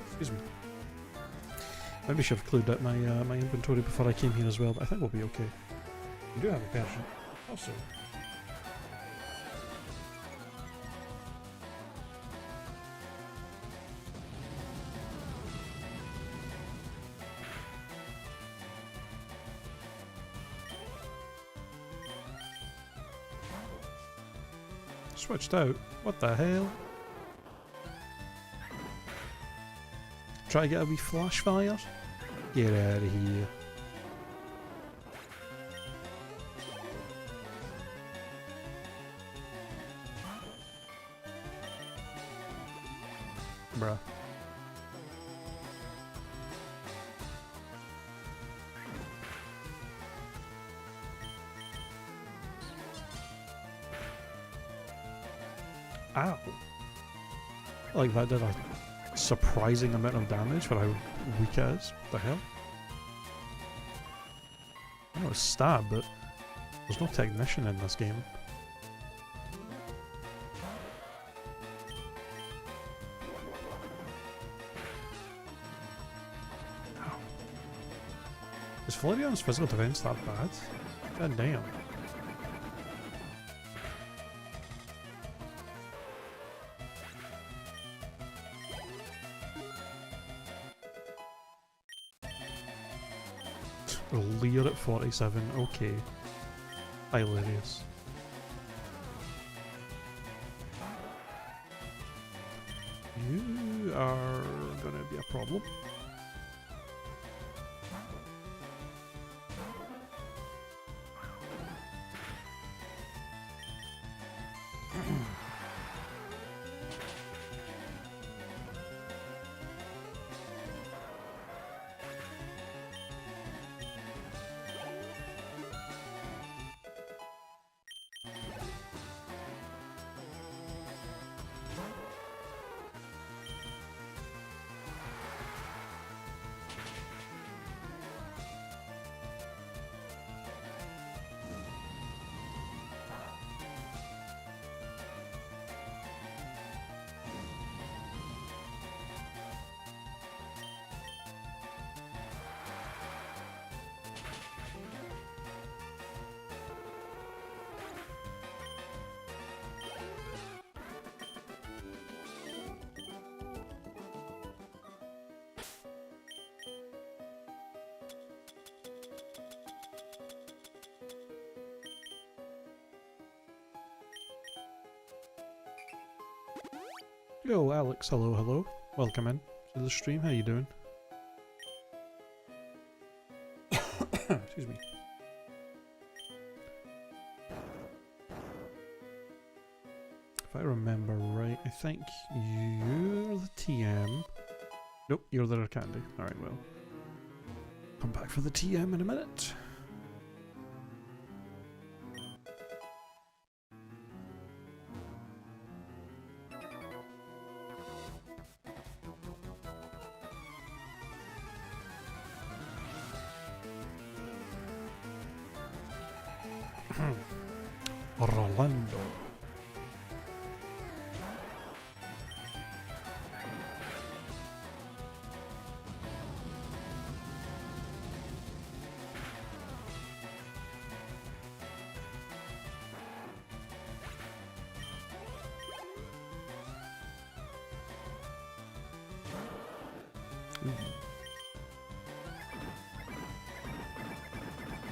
A: Excuse me. Maybe I should have cleared out my my inventory before I came here as well, but I think we'll be okay. We do have a Persian. Also. Switched out? What the hell? Try to get a wee flash fire? Get out of here. Bruh. Ow. Like that did a surprising amount of damage for how weak it is. What the hell? I know it's stab, but there's no technician in this game. Ow. Is Flareon's physical defense that bad? God damn. Leer at 47, okay. Hilarious. You are gonna be a problem. Yo, Alex, hello, hello. Welcome in to the stream, how you doing? Excuse me. If I remember right, I think you're the TM. Nope, you're the candy. Alright, well. Come back for the TM in a minute. Rolando.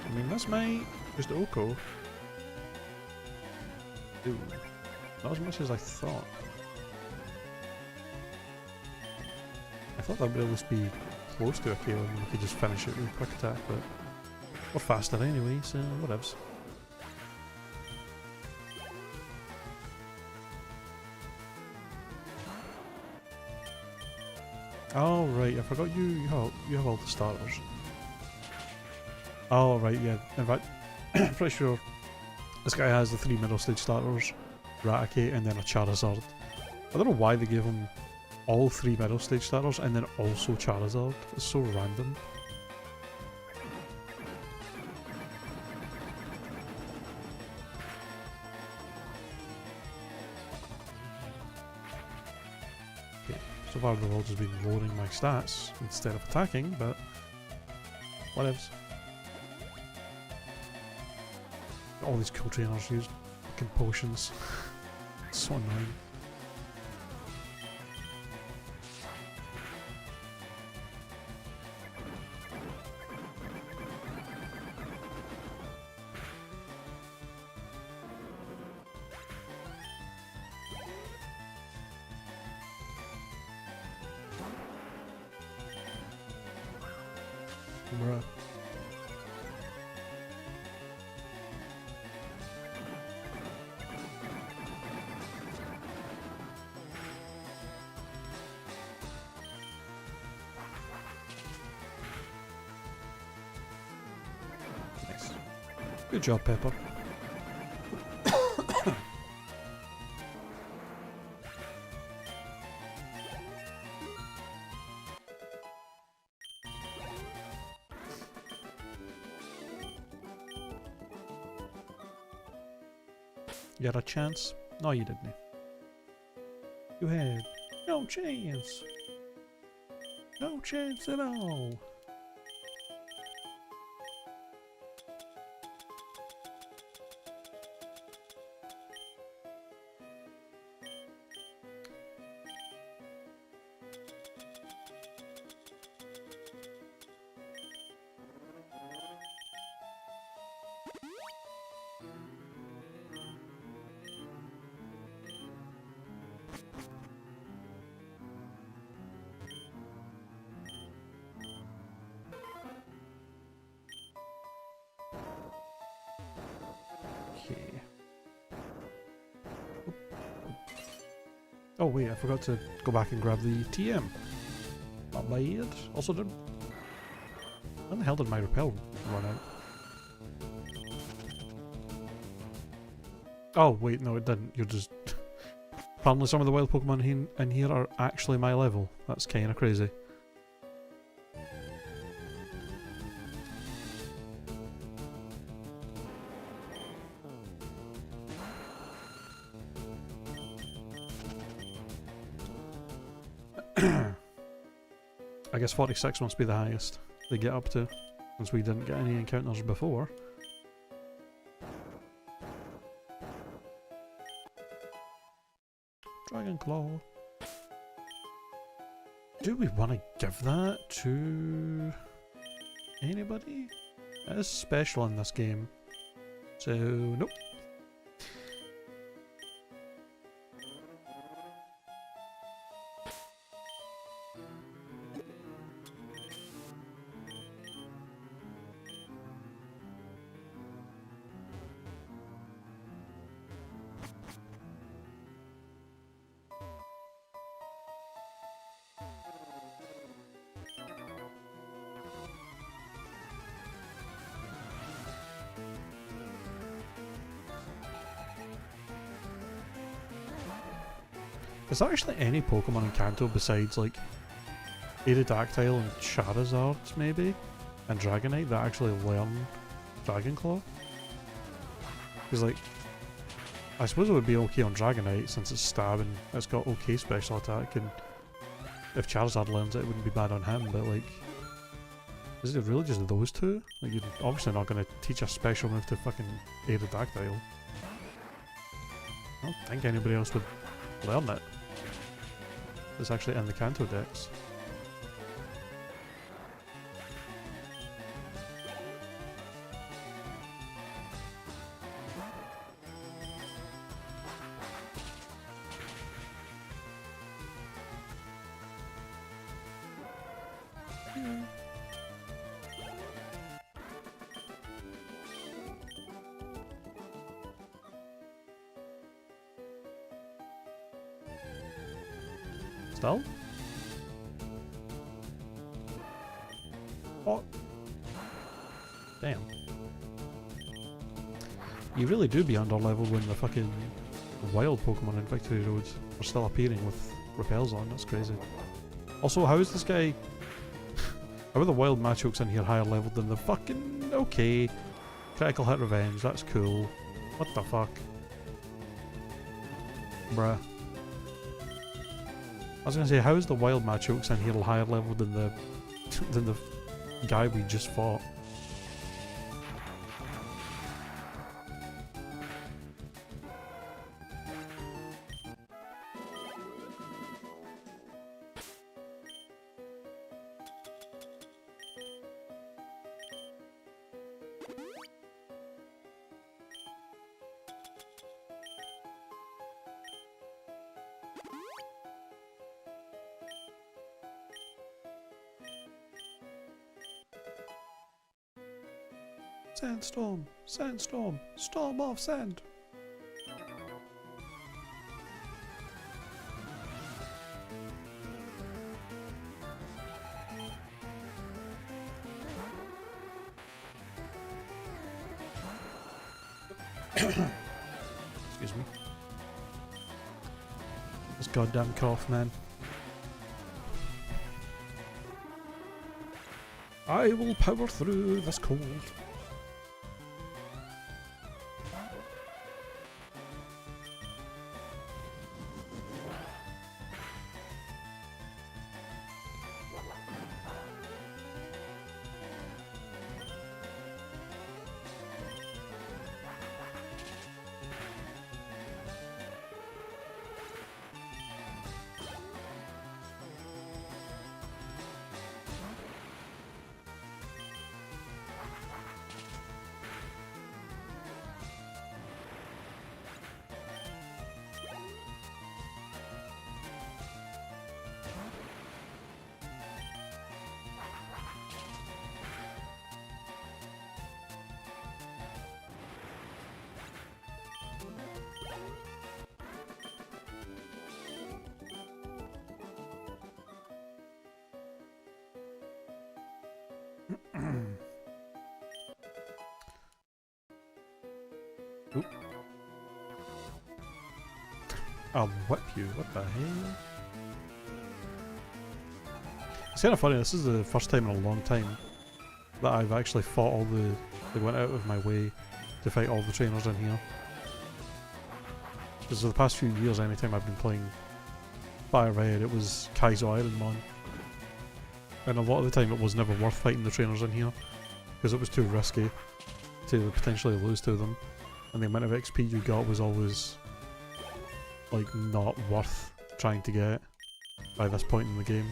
A: I mean, that's my just Oko. Ooh, not as much as I thought. I thought that would at least be close to a KO and we could just finish it with a quick attack, but we're faster anyway, so whatevs. Oh right, I forgot you have all the starters. Oh right, yeah. In fact, I'm pretty sure this guy has the 3 middle stage starters, Raticate, and then a Charizard. I don't know why they gave him all 3 middle stage starters and then also Charizard. It's so random. Okay, so far the world has been lowering my stats instead of attacking, but whatevs. All these cool trainers use fucking potions. It's so annoying. Bruh. Good job, Pepper. You had a chance? No, you didn't. You had no chance. No chance at all. Okay. Oh wait, I forgot to go back and grab the TM. Not bad. Also did... When the hell did my repel run out? Oh wait, no it didn't. You're just... Apparently some of the wild Pokemon in here are actually my level. That's kinda crazy. I guess 46 must be the highest they get up to, since we didn't get any encounters before. Dragon Claw. Do we want to give that to anybody? It is special in this game, so nope. Is there actually any Pokemon in Kanto besides like Aerodactyl and Charizard maybe? And Dragonite that actually learn Dragon Claw? Because like, I suppose it would be okay on Dragonite since it's stab and it's got okay special attack, and if Charizard learns it, it wouldn't be bad on him, but like, is it really just those two? Like, you're obviously not going to teach a special move to fucking Aerodactyl. I don't think anybody else would learn it. It's actually in the Kanto decks. Still? Oh. Damn. You really do be under level when the fucking wild Pokemon in Victory Road are still appearing with repels on. That's crazy. Also, how is this guy... How are the wild Machokes in here higher level than the fucking... Okay. Critical hit revenge, that's cool. What the fuck? Bruh. I was gonna say, how is the wild Machokes in here higher level than the guy we just fought? Sandstorm! Sandstorm! Storm of sand! Excuse me. This goddamn cough, man. I will power through this cold. Oop. I'll whip you, what the hell? It's kind of funny, this is the first time in a long time that I've actually fought all the... They went out of my way to fight all the trainers in here. Because for the past few years, anytime I've been playing Fire Red, it was Kaizo Ironmon. And a lot of the time it was never worth fighting the trainers in here, because it was too risky to potentially lose to them. And the amount of XP you got was always, like, not worth trying to get by this point in the game.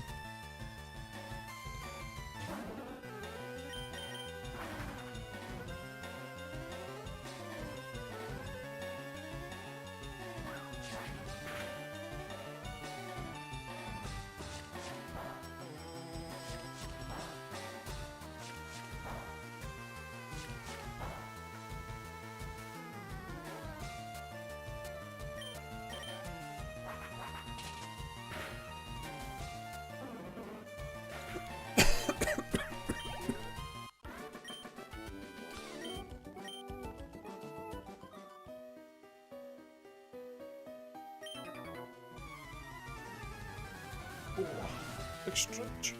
A: Big stretch.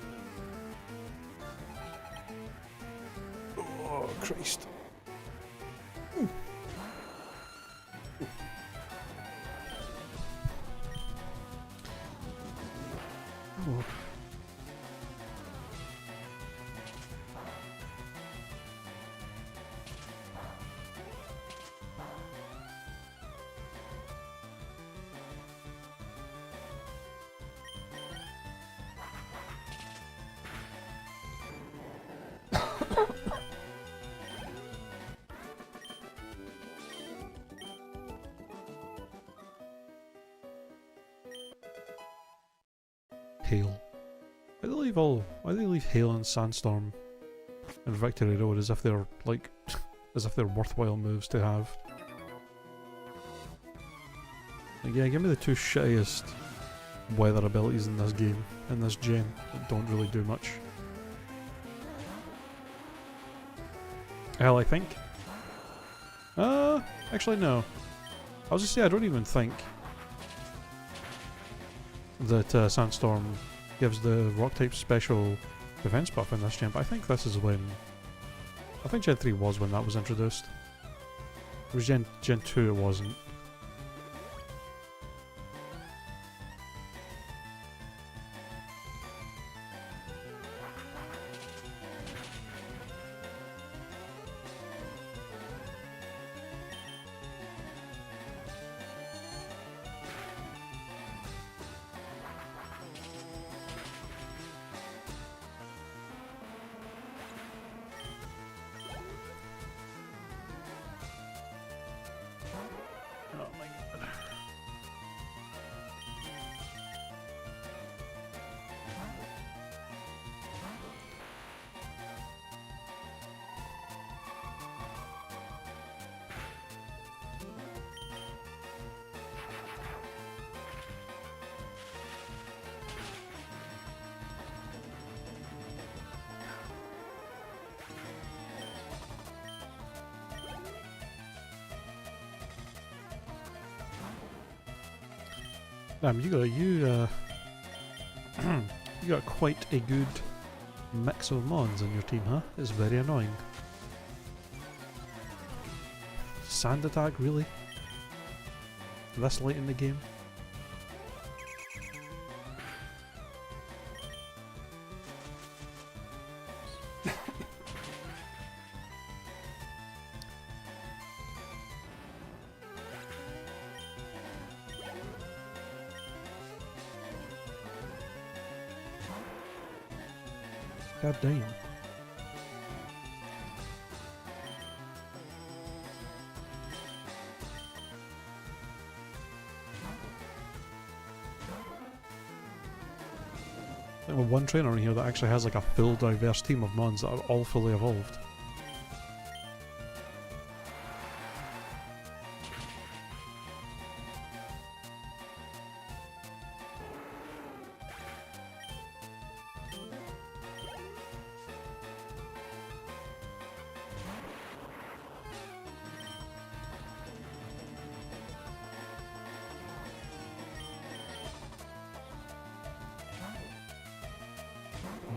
A: Oh, Christ. Ooh. Ooh. Oh. Hail. Why do they leave Hail and Sandstorm and Victory Road as if they're like as if they're worthwhile moves to have? Like, yeah, give me the two shittiest weather abilities in this game, in this gen, that don't really do much. Hell, I think. Actually no. I was gonna say I don't even think that Sandstorm gives the rock type special defense buff in this gen, but I think this is when... I think Gen 3 was when that was introduced. It was Gen 2 it wasn't. Damn, you got quite a good mix of mons in your team, huh? It's very annoying. Sand attack, really? This late in the game? God damn. Like with one trainer in here that actually has like a full diverse team of mons that are all fully evolved.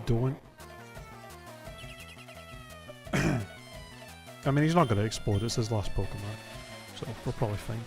A: don't. I mean, he's not going to explode, it's his last Pokemon, so we're probably fine.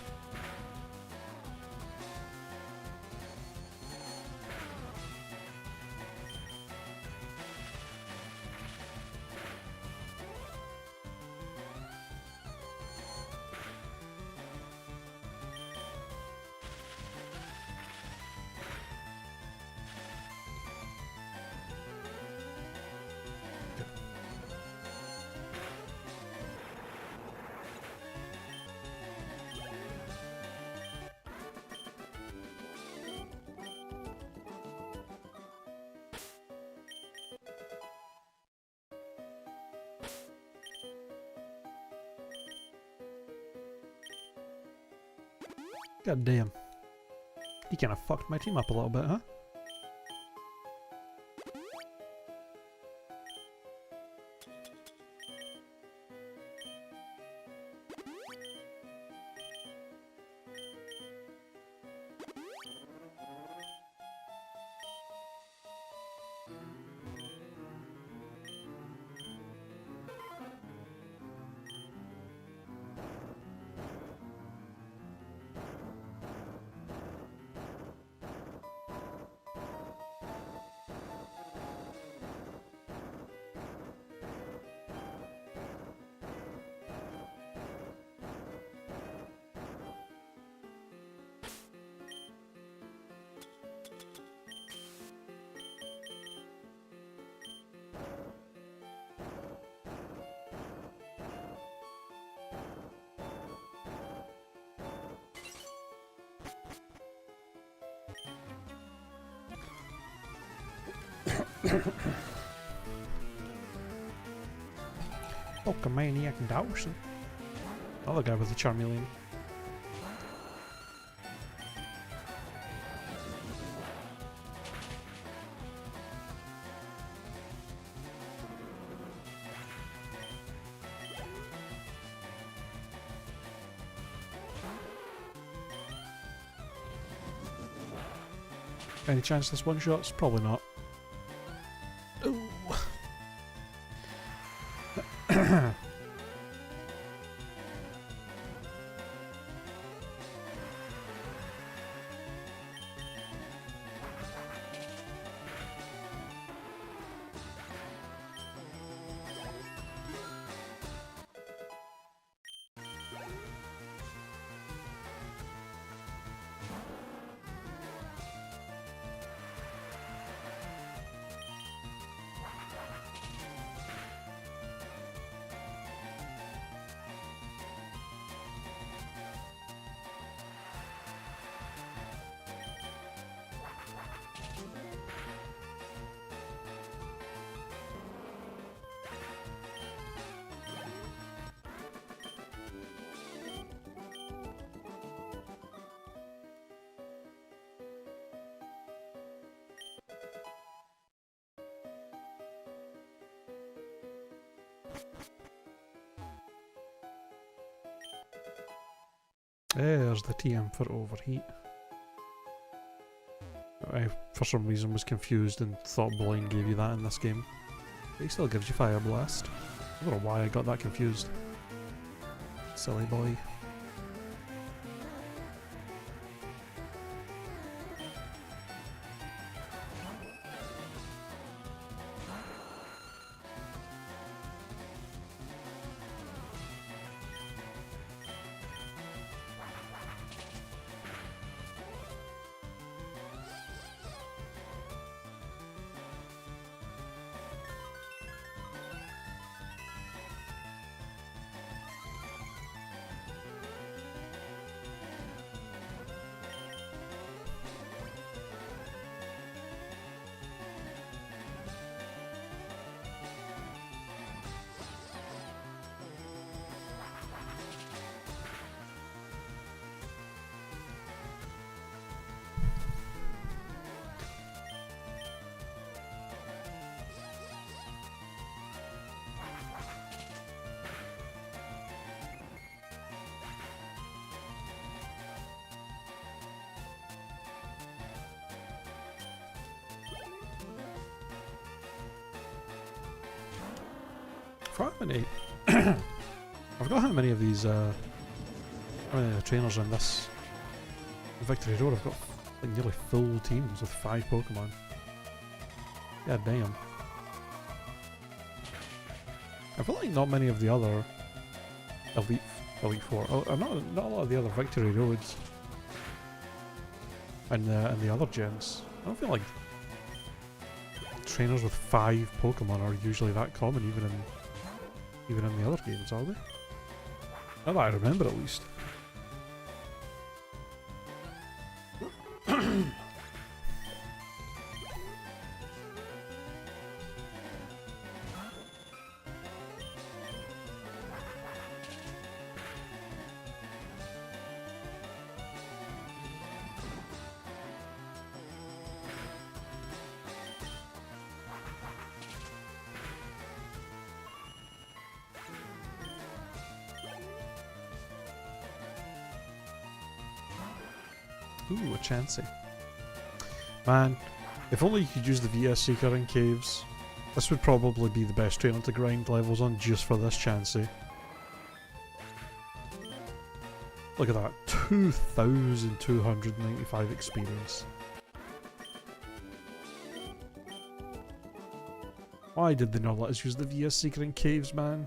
A: God damn. He kinda fucked my team up a little bit, huh? Pokemaniac Dawson. Another guy with a Charmeleon. Any chance this one shots? Probably not. Ooh. There's the TM for overheat. I, for some reason, was confused and thought Blind gave you that in this game. But he still gives you Fire Blast. I don't know why I got that confused. Silly boy. forgot how many. I forgot how many of these. How many of the trainers in this Victory Road. I've got like nearly full teams with 5 Pokemon. God damn. I feel like not many of the other Elite Four. Oh, not a lot of the other Victory Roads. And the other gens. I don't feel like trainers with 5 Pokemon are usually that common, even in the other games, are they? Not that I remember, at least. Ooh, a Chansey. Man, if only you could use the VS Seeker in caves. This would probably be the best trainer to grind levels on just for this Chansey. Look at that, 2,295 experience. Why did they not let us use the VS Seeker in caves, man?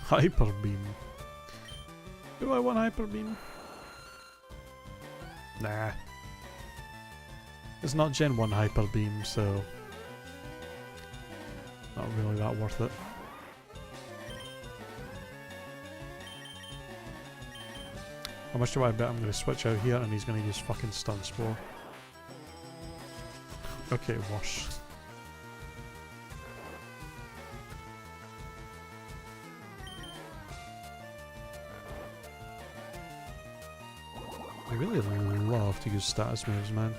A: Hyper Beam. Do I want Hyper Beam? Nah. It's not Gen 1 Hyper Beam, so not really that worth it. How much do I bet I'm going to switch out here and he's going to use fucking Stun Spore? Okay, worse. I really love to use status moves, man.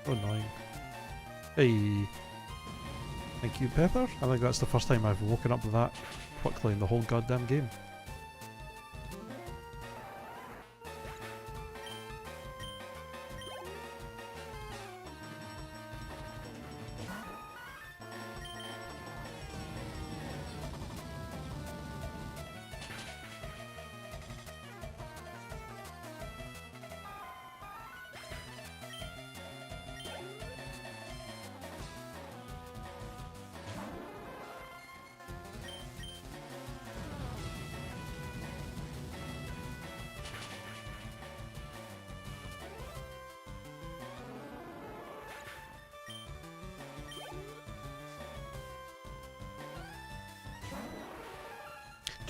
A: So annoying. Hey! Thank you, Pepper. I think that's the first time I've woken up that quickly in the whole goddamn game.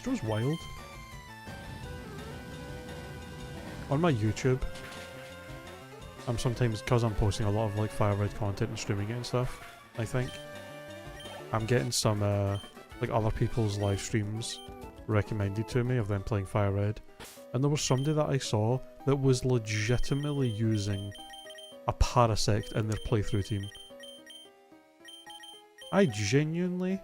A: Do you know what's wild? On my YouTube, I'm sometimes, because I'm posting a lot of like Fire Red content and streaming it and stuff, I think, I'm getting some like other people's live streams recommended to me of them playing Fire Red. And there was somebody that I saw that was legitimately using a Parasect in their playthrough team. I genuinely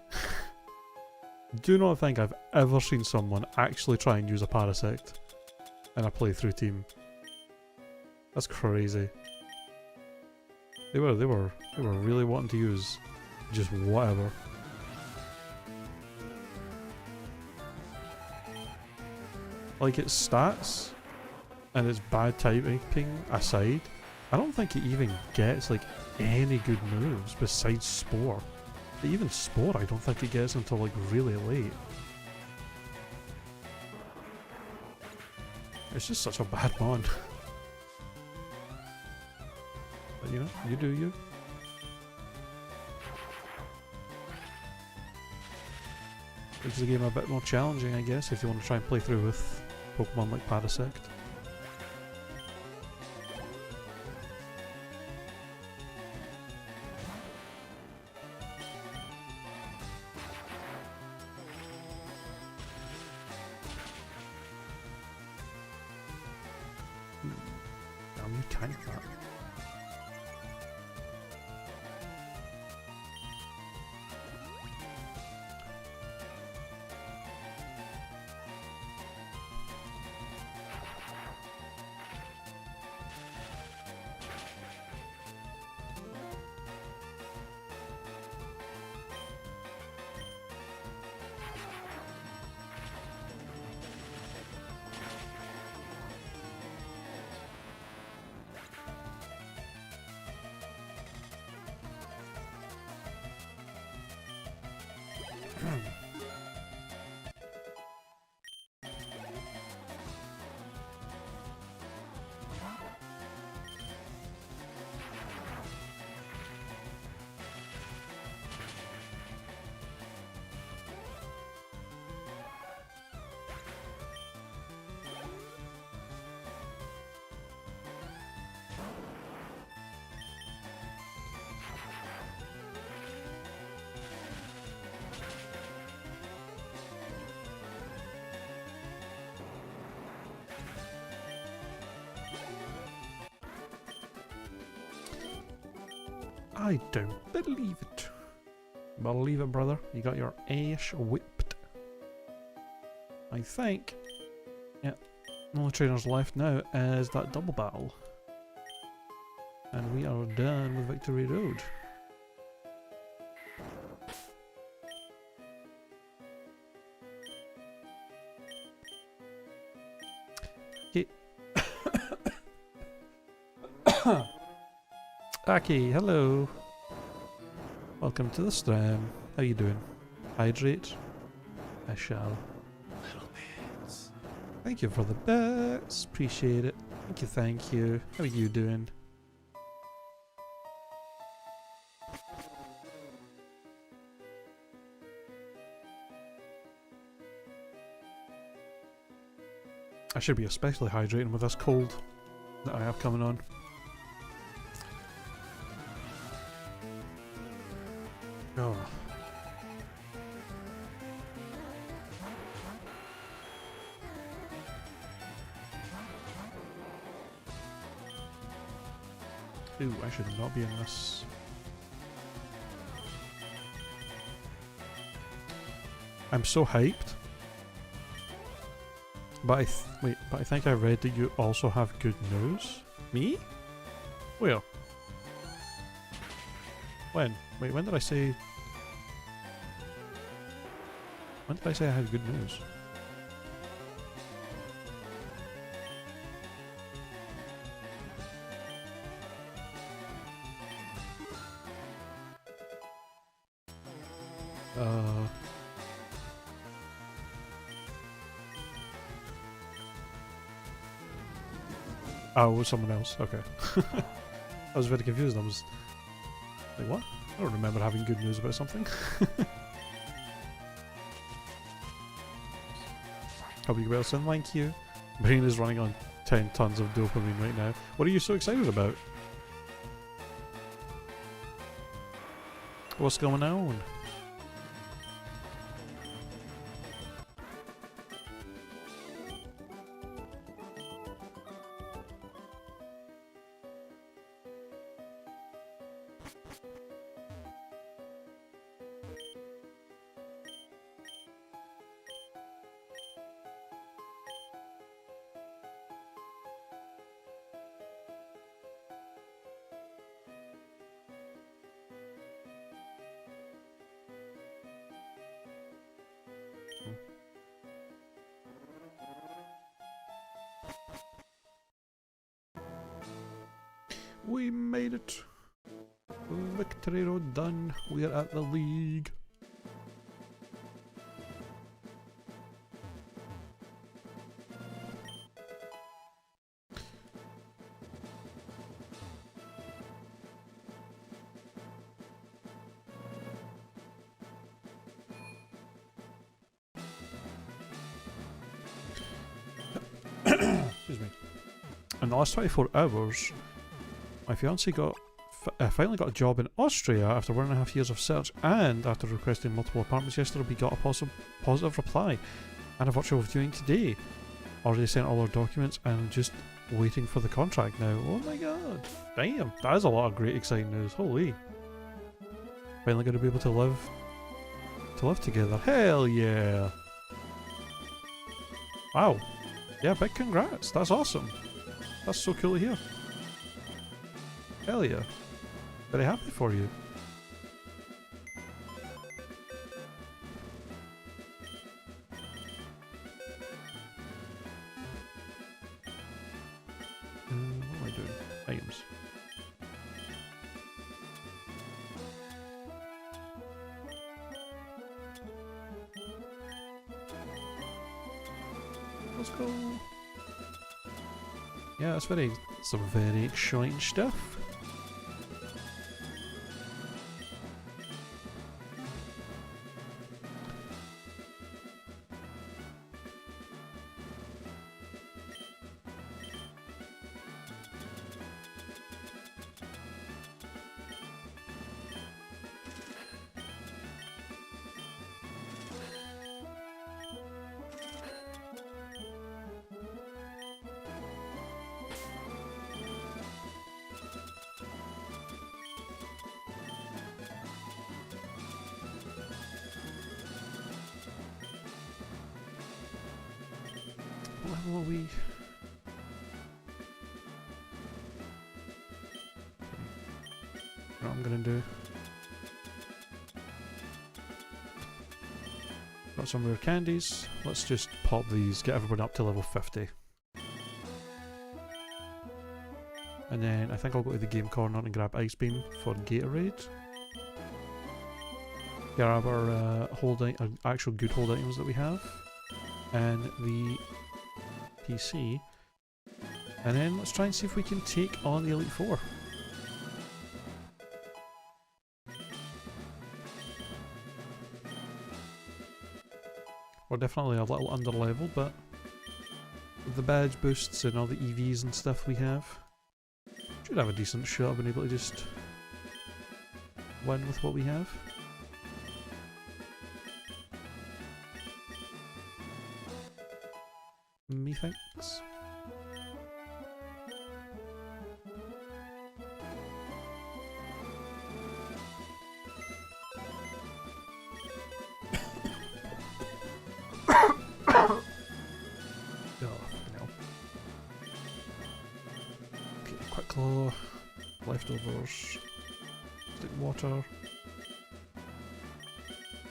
A: do not think I've ever seen someone actually try and use a Parasect in a playthrough team. That's crazy. They were really wanting to use just whatever. Like its stats and its bad typing aside, I don't think it even gets like any good moves besides Spore. Even Spore I don't think it gets until like really late. It's just such a bad mon. But you know, you do you. Makes the game a bit more challenging, I guess, if you want to try and play through with Pokemon like Parasect. Damn, you can't that. I don't believe it. Believe it, brother. You got your ass whipped. I think. Yeah. The only trainers left now is that double battle. And we are done with Victory Road. Okay. Aki, hello. Welcome to the stream. How you doing? Hydrate? I shall.
B: Little bits.
A: Thank you for the bits. Appreciate it. Thank you, thank you. How are you doing? I should be especially hydrating with this cold that I have coming on. Oh. Ooh, I should not be in this. I'm so hyped. But but I think I read that you also have good news. Me? Where? When? Wait, when did I say... When did I say I had good news? Oh, it was someone else. Okay. I was very confused. I was like, what? I don't remember having good news about something. Hope you well, son. Thank you. Brain is running on 10 tons of dopamine right now. What are you so excited about? What's going on? We made it. Victory road done. We're at the league. Excuse me. In the last 24 hours, my fiance finally got a job in Austria after 1.5 years of search, and after requesting multiple apartments yesterday, we got a positive reply and a virtual viewing today. Already sent all our documents and just waiting for the contract now. Oh my god. Damn, that is a lot of great exciting news. Holy. Finally gonna be able to live together. Hell yeah. Wow. Yeah, big congrats. That's awesome. That's so cool to hear. Hell yeah. Very happy for you. What am I doing? Items. Let's go. Yeah, that's some very exciting stuff. What level are we? What I'm gonna do? Got some rare candies. Let's just pop these, get everyone up to level 50. And then I think I'll go to the game corner and grab Ice Beam for Gatorade. Grab our actual good hold items that we have. And the PC. And then let's try and see if we can take on the Elite Four. We're definitely a little under level, but with the badge boosts and all the EVs and stuff we have, should have a decent shot of being able to just win with what we have. Methinks. Okay, quick claw, leftovers, stick water.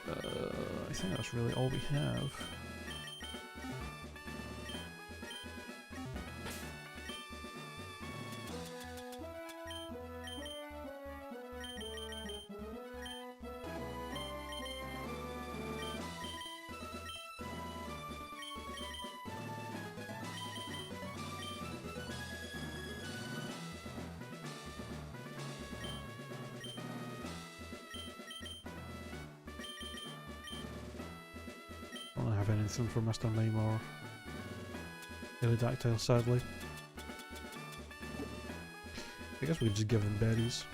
A: I think that's really all we have. I don't have anything for Mr. Mime or Aerodactyl, sadly. I guess we could just give them berries.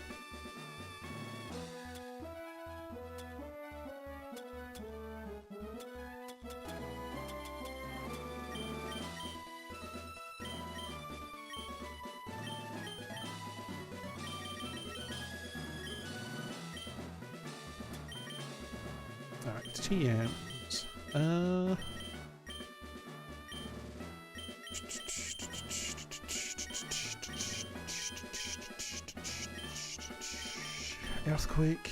A: Alright, TMs. Earthquake.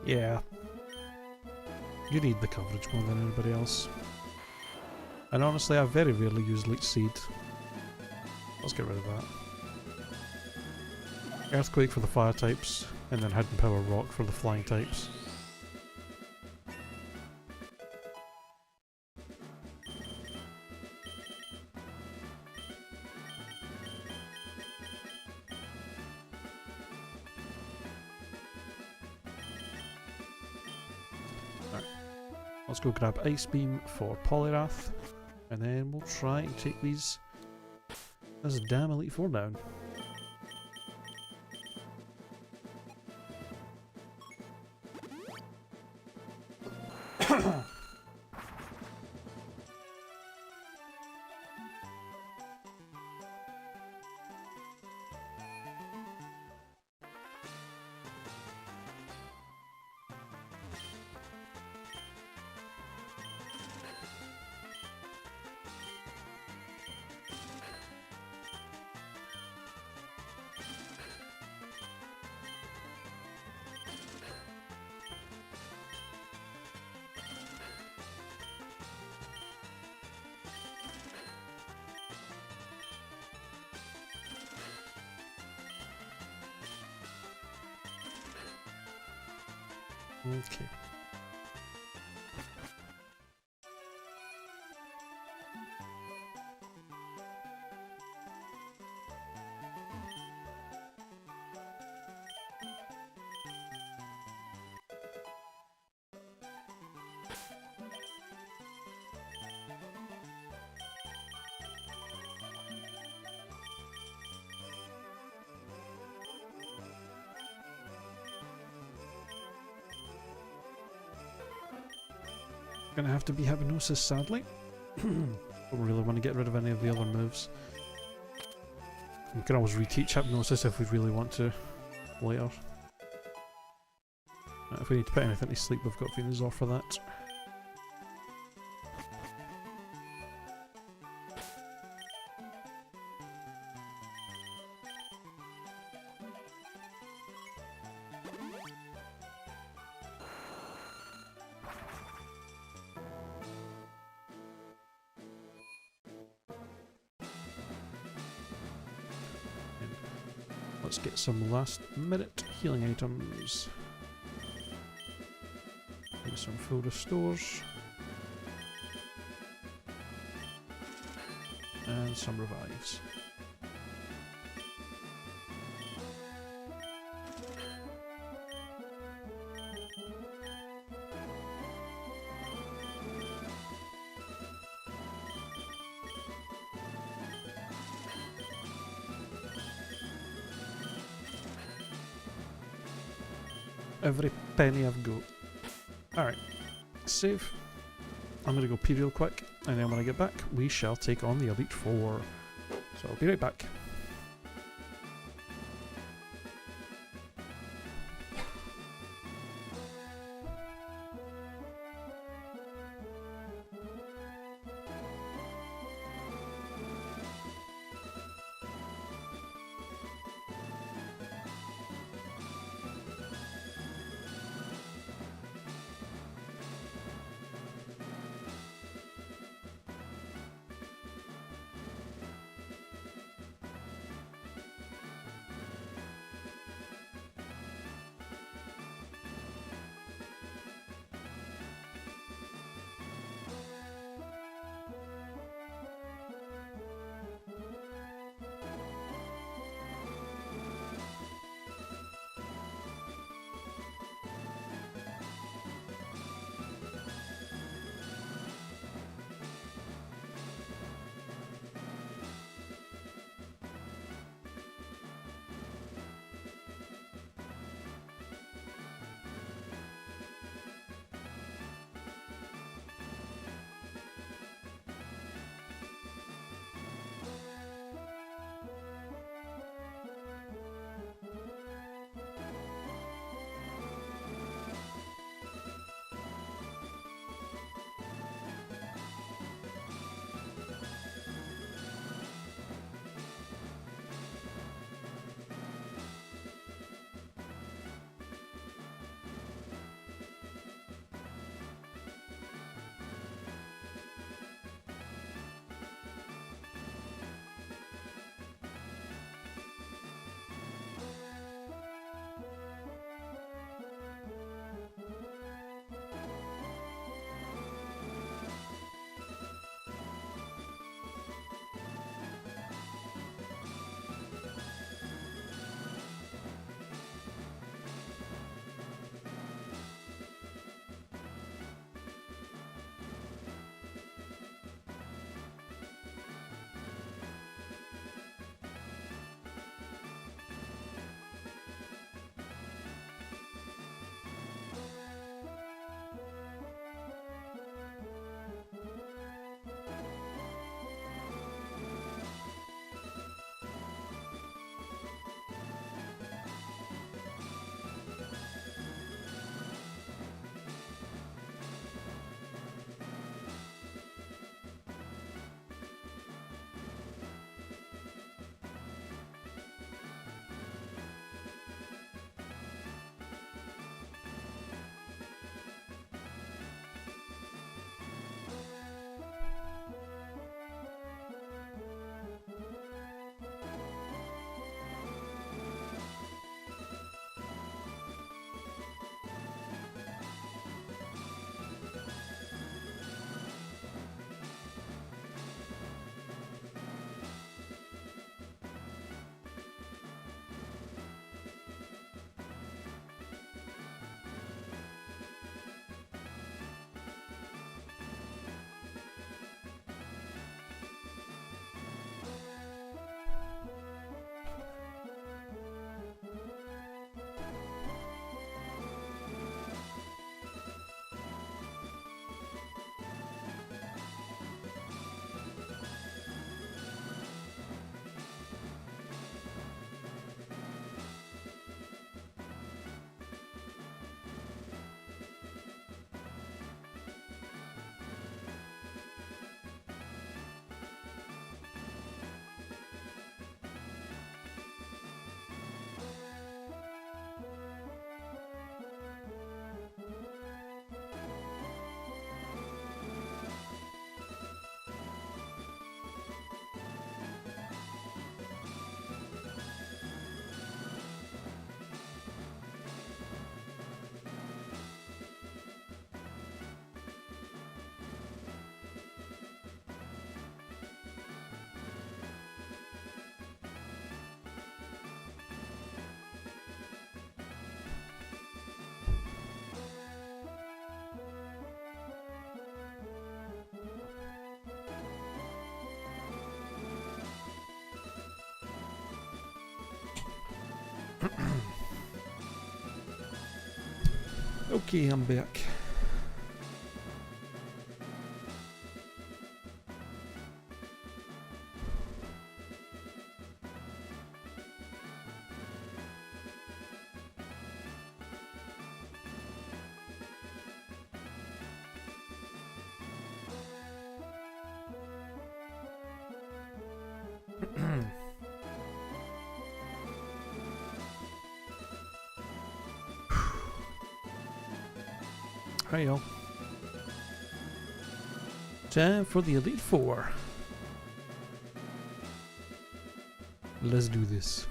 A: Yeah. You need the coverage more than anybody else. And honestly, I very rarely use Leech Seed. Let's get rid of that. Earthquake for the fire types, And then Hidden Power Rock for the flying types. Alright, let's go grab Ice Beam for Polyrath, and then we'll try and take this damn Elite Four down. Okay. Gonna have to be Hypnosis, sadly. Don't really want to get rid of any of the other moves. We can always reteach Hypnosis if we really want to later. If we need to put anything to sleep, we've got Venusaur for that. Let's get some last minute healing items. Get some full restores. And some revives. Every penny I've got. Alright, save. I'm gonna go pee real quick, and then when I get back, we shall take on the Elite Four. So I'll be right back. Okay, I'm back. Hi y'all. Time for the Elite Four. Let's do this.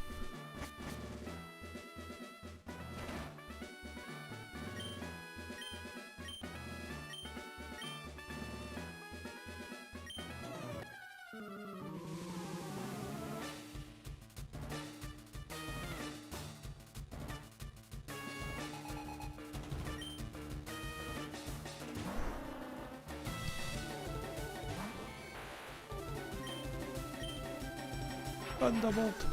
A: Thunderbolt.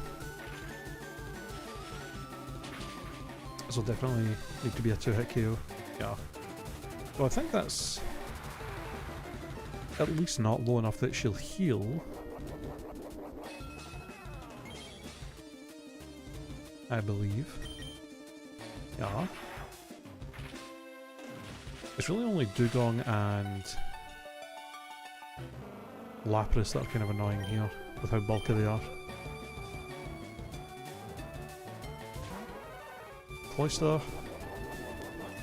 A: This will definitely need to be a 2-hit KO. Yeah. Well, I think that's at least not low enough that she'll heal. I believe. Yeah. It's really only Dugong and Lapras that are kind of annoying here with how bulky they are. Cloyster,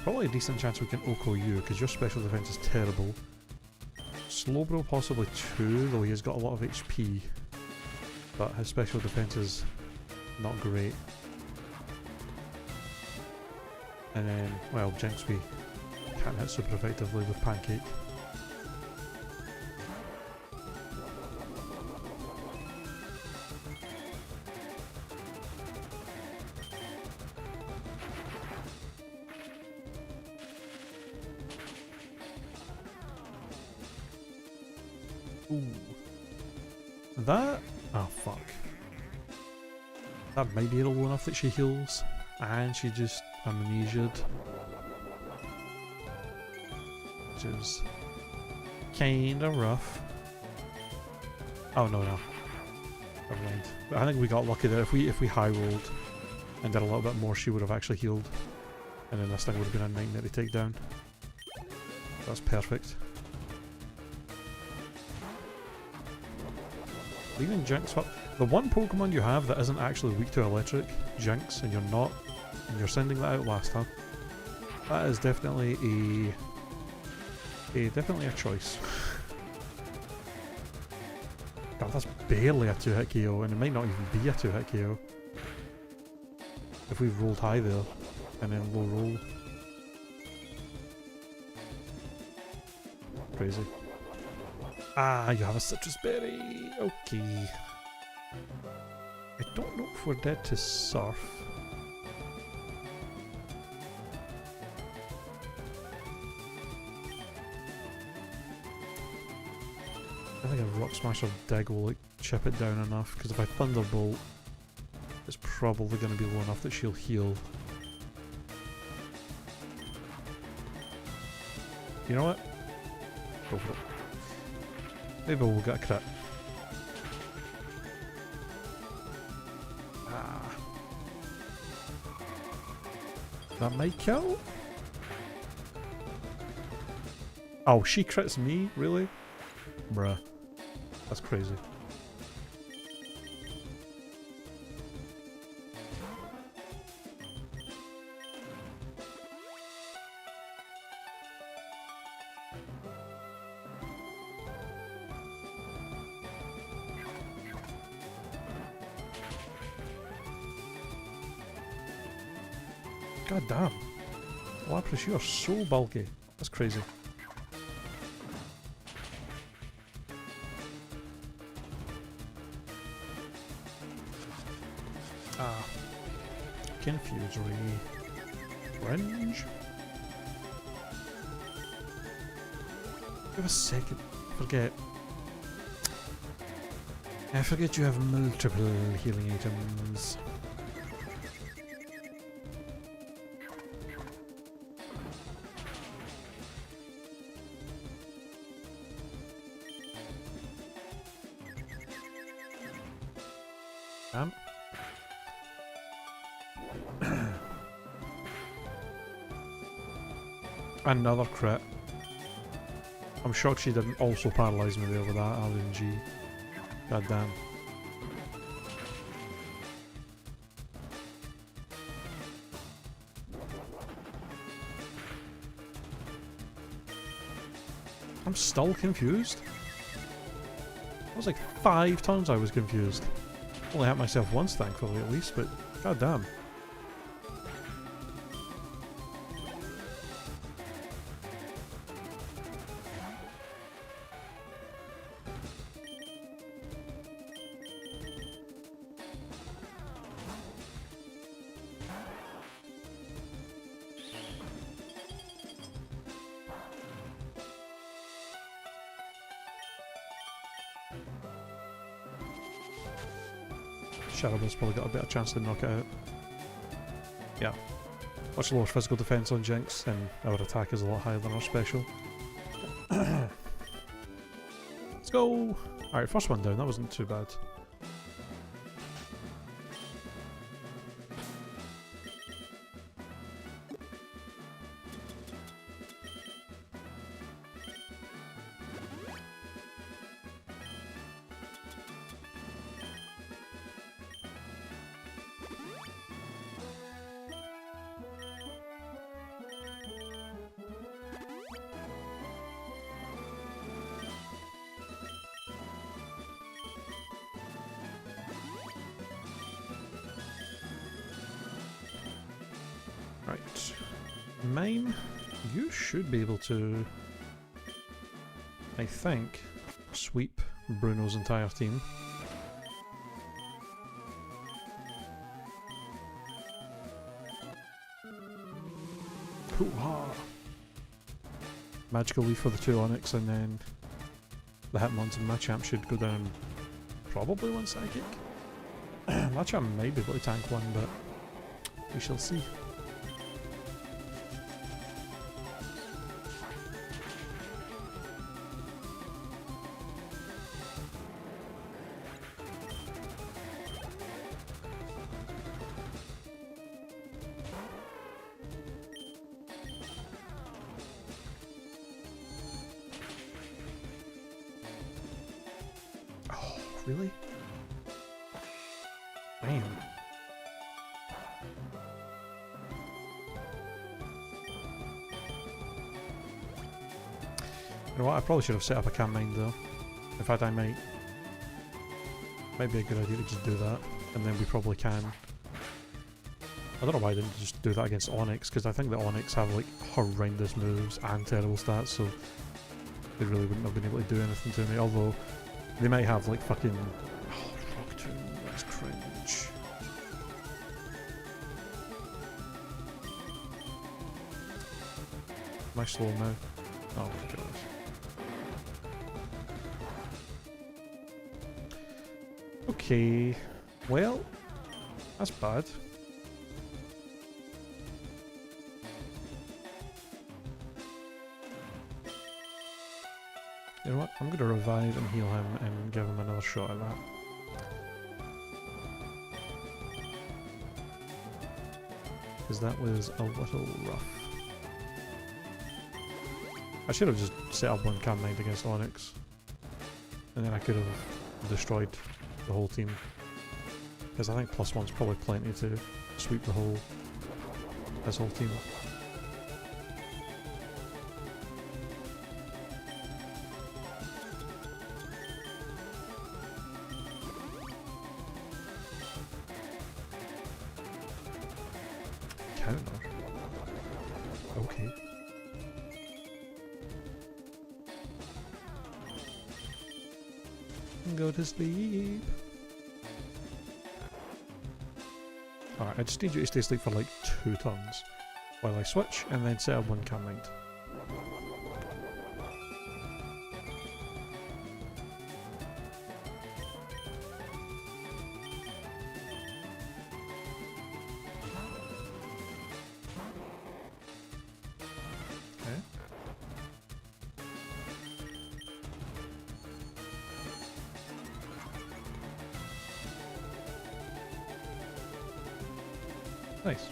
A: probably a decent chance we can Oko you because your special defense is terrible. Slowbro possibly too, though he has got a lot of HP, but his special defense is not great. And then, well, Jinx we can't hit super effectively with Pancake. Ooh. That... oh fuck. That might be low enough that she heals, and she just amnesia'd. Which is kinda rough. Oh no. Never mind. But I think we got lucky there. If we high rolled and did a little bit more, she would have actually healed. And then this thing would have been a nightmare to take down. That's perfect. Leaving Jinx up. The one Pokemon you have that isn't actually weak to electric, Jinx, and you're sending that out last time. That is definitely definitely a choice. God, that's barely a 2-hit KO, and it might not even be a 2-hit KO. If we've rolled high there, and then low roll. Crazy. Ah, you have a citrus berry. Okay. I don't know if we're dead to surf. I think a Rock Smash or Dig will like chip it down enough, because if I Thunderbolt, it's probably going to be low enough that she'll heal. You know what? Go for it. Maybe we'll get a crit. Ah. That might kill? Oh, she crits me? Really? Bruh. That's crazy. God damn. Lapras, you are so bulky. That's crazy. Ah. Confusory. Range. Give a second. Forget. I forget you have multiple healing items. Damn. Another crit. I'm shocked she didn't also paralyse me there with that RNG. God damn. I'm still confused. That was like 5 turns I was confused. Only hit myself once thankfully at least, but god damn. Shadowball's probably got a better chance to knock it out. Yeah. Much lower physical defense on Jinx, and our attack is a lot higher than our special. Let's go! Alright, first one down, that wasn't too bad. Right. Mime, you should be able to, I think, sweep Bruno's entire team. Hoo-ha! Magical Leaf for the 2 Onyx, and then the Hitmonlee and Machamp should go down probably 1 Psychic. Machamp might be able to tank 1, but we shall see. Really? Damn. You know what, I probably should have set up a cam mine though. In fact, I might be a good idea to just do that, and then we probably can. I don't know why I didn't just do that against Onyx, because I think the Onyx have like horrendous moves and terrible stats, so they really wouldn't have been able to do anything to me, although they might have like fucking... Oh, fuck too, that's cringe. Am I slow now? Oh my god. Okay, well, that's bad. You know what, I'm going to revive and heal him and give him another shot at that. Because that was a little rough. I should have just set up 1 Cam Mind against Onyx. And then I could have destroyed the whole team. Because I think +1's probably plenty to sweep this whole team. Counter? Okay. Go to sleep. Alright, I just need you to stay asleep for like 2 turns while I switch and then set up 1 Cam Mind. Okay. Nice.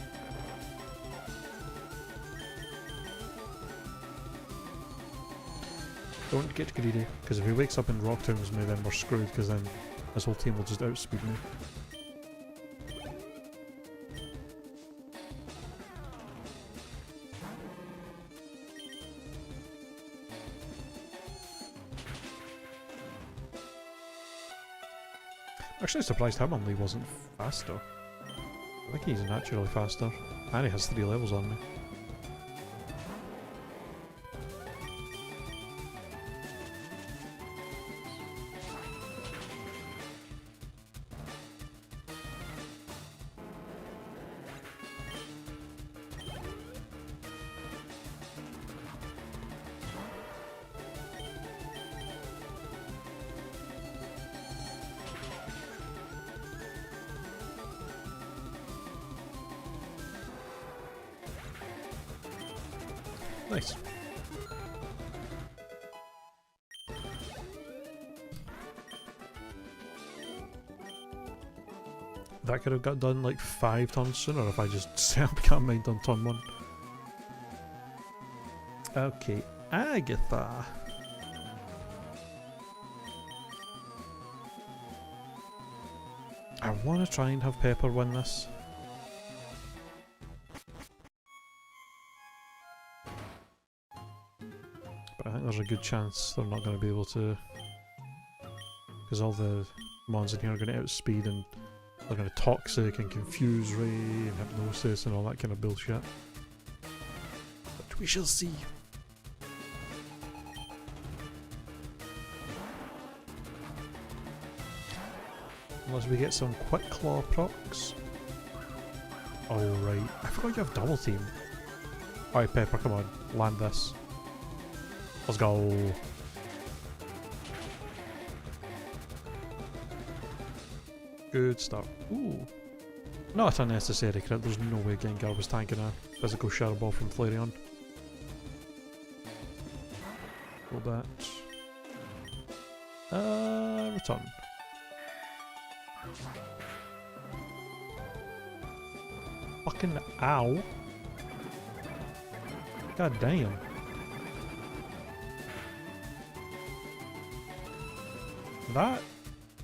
A: Don't get greedy, because if he wakes up in Rocktown with me, then we're screwed, because then his whole team will just outspeed me. Actually surprised Hitmonlee wasn't faster. I think he's naturally faster. And he has 3 levels on me. Nice. That could have got done like 5 turns sooner if I just set up Can't Mind on turn 1. Okay, Agatha. I want to try and have Pepper win this. But I think there's a good chance they're not going to be able to. Because all the mons in here are going to outspeed and they're going to Toxic and Confuse Ray and Hypnosis and all that kind of bullshit. But we shall see. Unless we get some Quick Claw procs. Alright, I forgot you have Double Team. Alright Pepper, come on, land this. Let's go. Good start. Ooh. Not unnecessary crit, there's no way Gengar was tanking a physical Shadow Ball from Flareon. Go back. Return. Fucking ow. God damn. That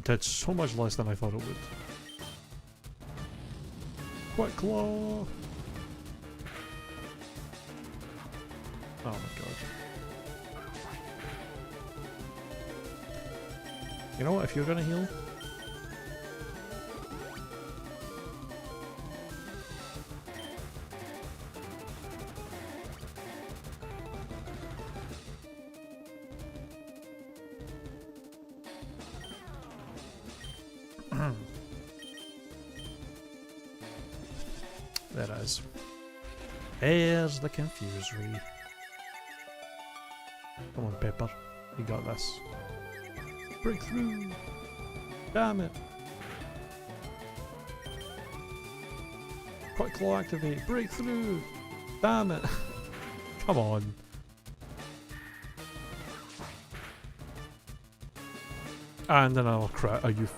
A: did so much less than I thought it would. Quick Claw! Oh my god. You know what, if you're gonna heal... There it is. There's the Confuse Ray. Come on, Pepper. You got this. Breakthrough! Damn it! Quick Claw activate! Breakthrough! Damn it! Come on. And another crit. Are you...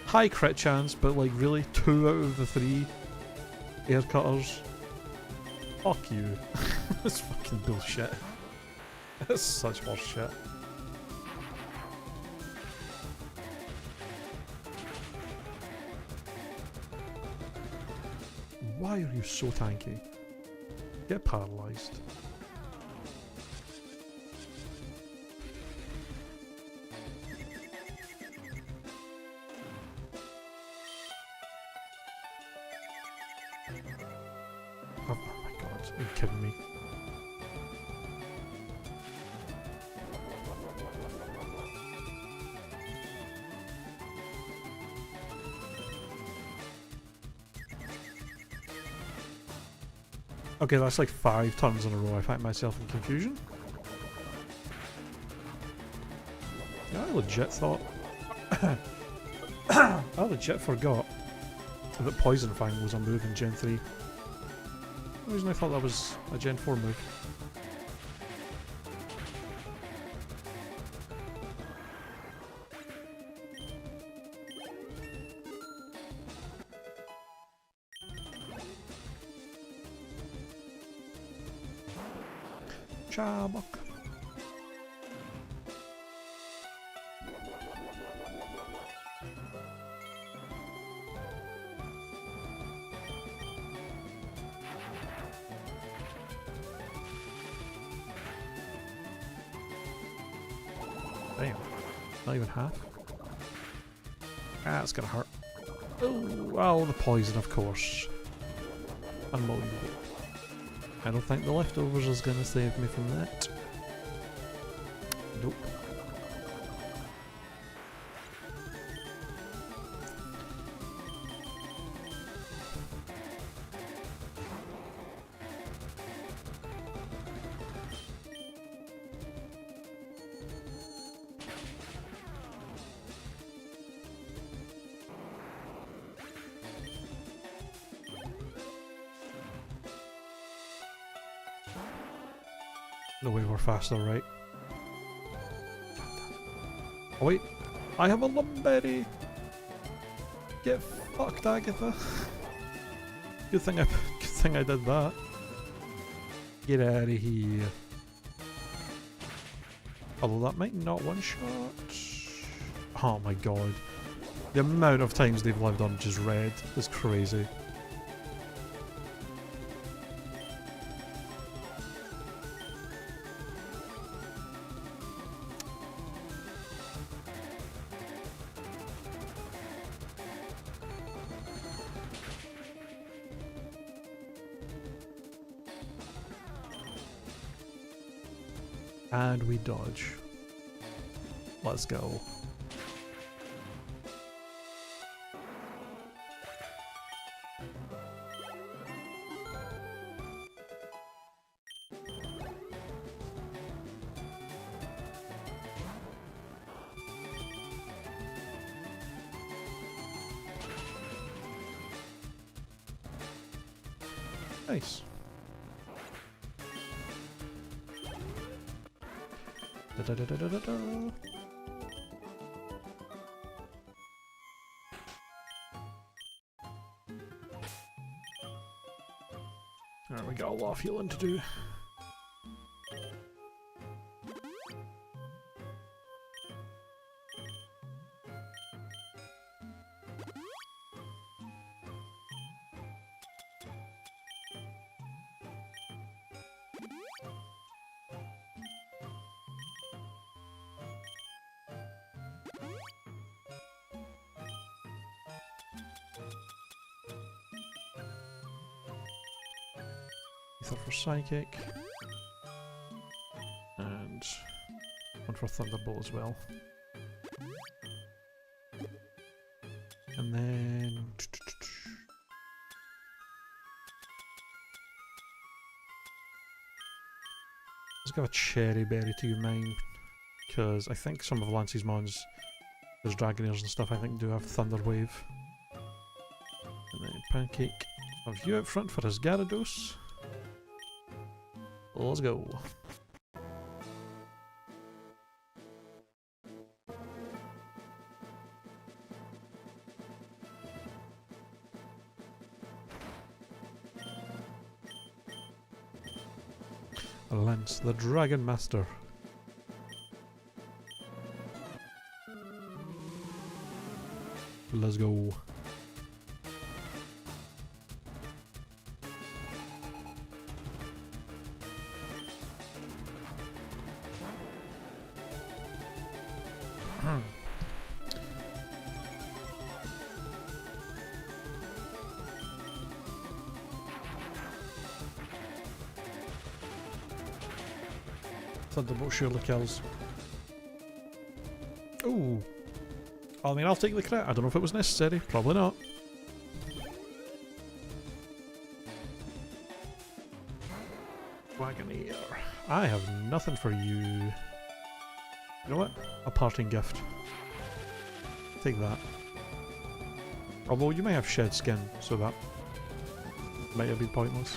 A: High crit chance, but like really 2 out of the 3 air cutters. Fuck you. That's fucking bullshit. That's such horse shit. Why are you so tanky? Get paralysed. Oh my god, are you kidding me? Okay, that's like 5 turns in a row I find myself in confusion. Yeah, I legit thought... I legit forgot that Poison Fang was a move in Gen 3. The reason I thought that was a Gen 4 move. Chabok. Damn. Not even half. Ah, that's gonna hurt. Oh, the poison, of course. Unbelievable. I don't think the leftovers is gonna save me from that. Nope. No way we're faster, right? Oh wait, I have a lumberry! Get fucked, Agatha! Good thing I did that. Get out of here. Although that might not one-shot. Oh my god. The amount of times they've lived on just red is crazy. And we dodge. Let's go. Nice. Da, da, da, da, da, da. Alright, we got a lot of healing to do. Ether for Psychic. And one for Thunderbolt as well. And then... let's give a Cherry Berry to mine, because I think some of Lance's mons, there's Dragonairs and stuff, I think do have Thunder Wave. And then Pancake, have you out front for his Gyarados. Let's go. Lance, the Dragon Master. Let's go. Thunderbolt surely kills. Ooh. I mean, I'll take the crit. I don't know if it was necessary. Probably not. Wagoneer. I have nothing for you. You know what? A parting gift. Take that. Although you may have shed skin, so that might have been pointless.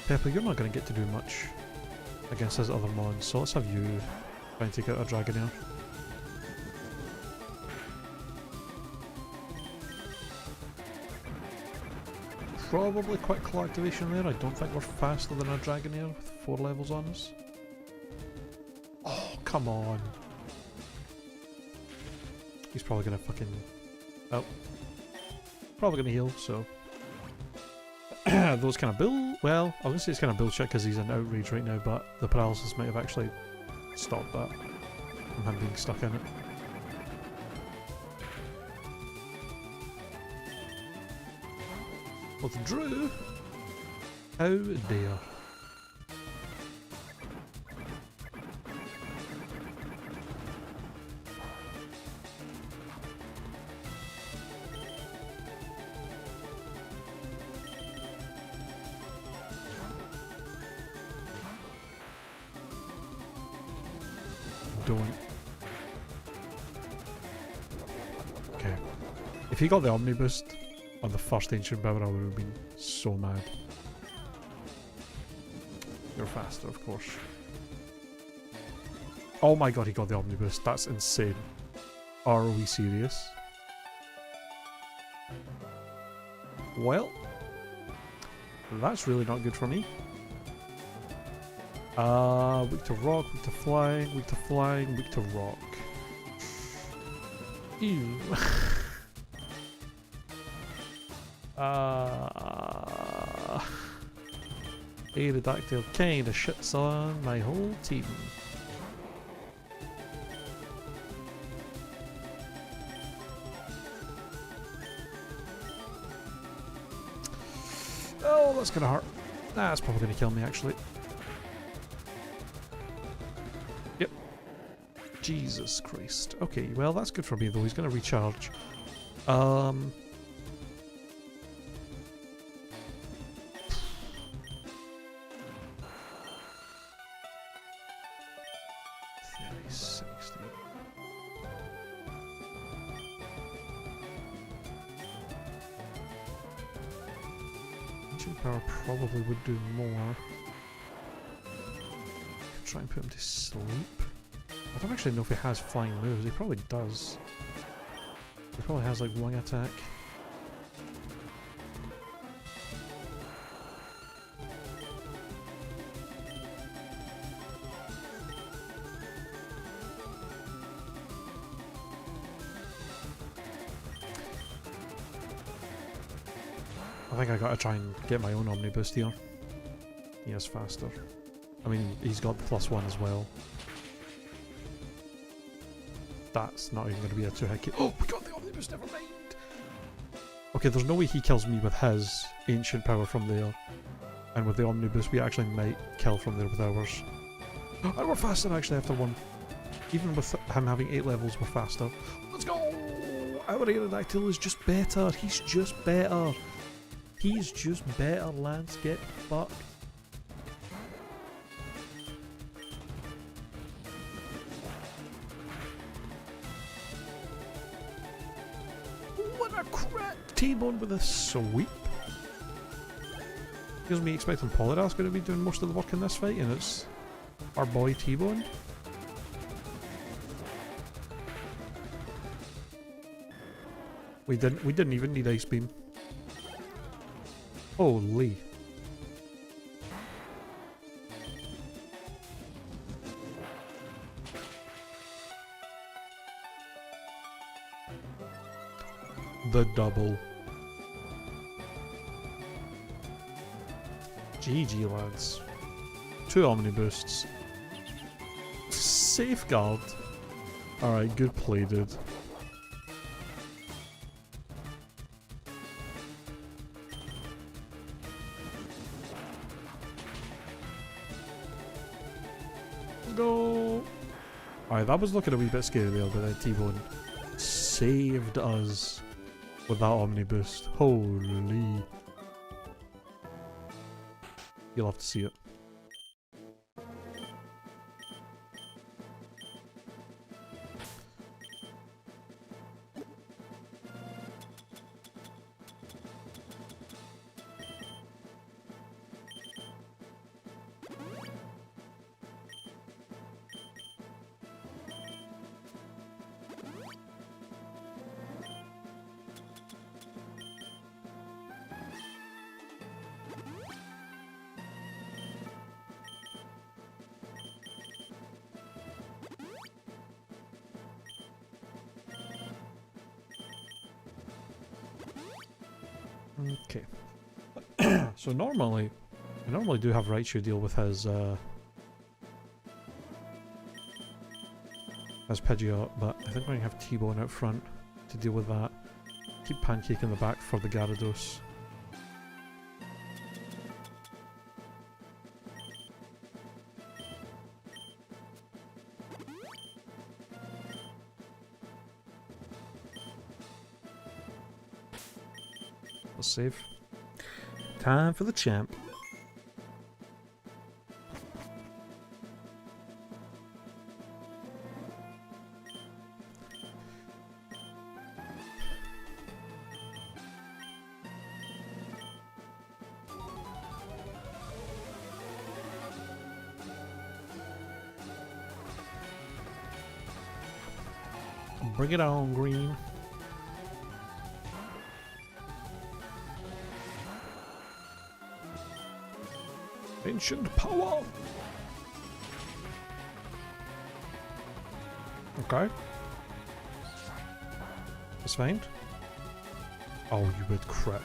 A: Pepper, you're not going to get to do much against his other mons, so let's have you. Try and take out a Dragonair. Probably quick claw activation there. I don't think we're faster than a Dragonair with 4 levels on us. Oh, come on. He's probably gonna fucking... Oh. Probably gonna heal, so... Those kind of bull... Well, I was gonna say it's kind of bullshit because he's in outrage right now, but the paralysis might have actually stopped that from him being stuck in it. Withdrew? How dare. Don't. Okay. If he got the Omni Boost on the first Ancient Power, I would have been so mad. You're faster, of course. Oh my god, he got the Omni Boost. That's insane. Are we serious? Well, that's really not good for me. Weak to rock, weak to flying, weak to flying, weak to rock. Ew. Aerodactyl kinda shits on my whole team. Oh, that's gonna hurt. That's probably gonna kill me actually. Yep. Jesus Christ. Okay, well that's good for me though. He's gonna recharge. 60. Ancient Power probably would do more. Could try and put him to sleep. I don't actually know if he has flying moves. He probably does. He probably has like wing attack. I think I gotta try and get my own Omni Boost here. He is faster. I mean, he's got the +1 as well. That's not even going to be a 2-hit kill. Oh, we got the Omni Boost, never mind! Okay, there's no way he kills me with his Ancient Power from there. And with the Omni Boost, we actually might kill from there with ours. And we're faster actually after one. Even with him having 8 levels, we're faster. Let's go! Our Aerodactyl is just better. He's just better. He's just better, Lance. Get fucked. What a crit! T-Bone with a sweep. Gives me expecting Polydor's going to be doing most of the work in this fight, and it's our boy T-Bone. We didn't even need Ice Beam. Holy. The double. GG lads. 2 Omni Boosts. Safeguard. Alright, good play dude. Go! Alright, that was looking a wee bit scary there, but then T-Bone saved us with that Omni Boost. Holy. You'll have to see it. Okay. So normally, I normally do have Raichu deal with his Pidgeot, but I think we're going to have T-Bone out front to deal with that. Keep Pancake in the back for the Gyarados. Let's save. Time for the champ. Bring it on, green. Ancient power! Okay. That's fine. Oh, you would crit.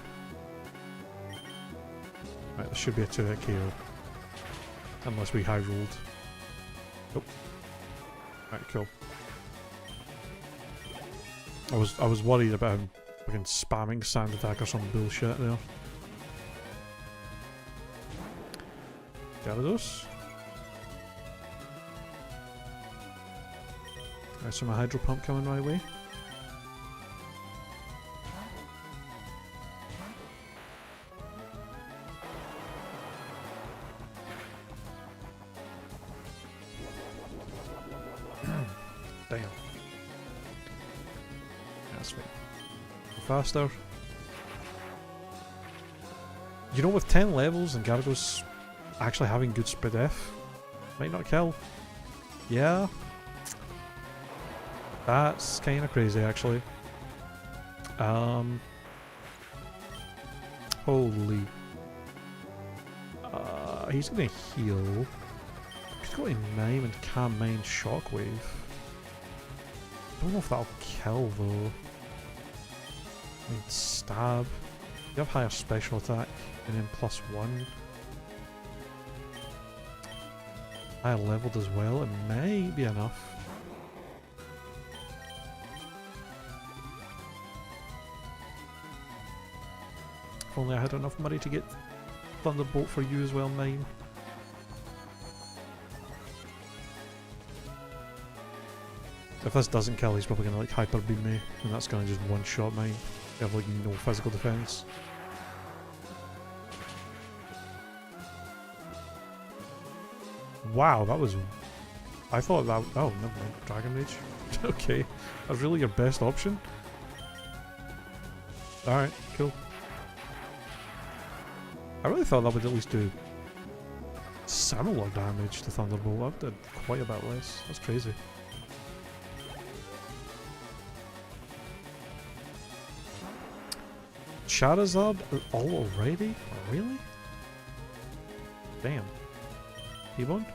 A: Right, there should be a 2-hit KO. Unless we high rolled. Nope. Right, cool. I was worried about him fucking spamming sand attack or some bullshit there. Gyarados. Right, so my Hydro Pump coming my way. Damn. That's right. Faster. You know, with 10 levels and Gyarados actually having good speed F, might not kill. Yeah. That's kind of crazy, actually. Holy. He's gonna heal. He's got a 9 and Calm Mind Shockwave. Don't know if that'll kill though. I mean, stab. You have higher special attack and then +1. Higher leveled as well. It may be enough. If only I had enough money to get Thunderbolt for you as well, mine. If this doesn't kill, he's probably gonna like Hyper Beam me, and that's gonna just one-shot mine. I have like no physical defense. Wow, that was... I thought that... Oh, never mind. Dragon Rage. Okay. That's really your best option? Alright, cool. I really thought that would at least do similar damage to Thunderbolt. That did quite a bit less. That's crazy. Charizard all already? Really? Damn. T-Bone?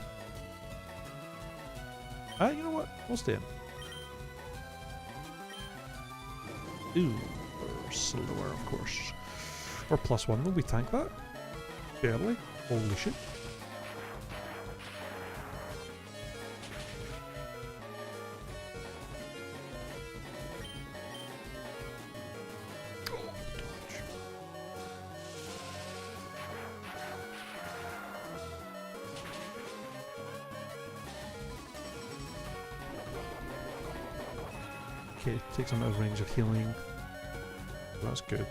A: You know what? We'll stay in. Ooh, or slower, of course. Or +1, will we tank that? Barely. Holy shit. Okay, takes him out of range of healing. That's good.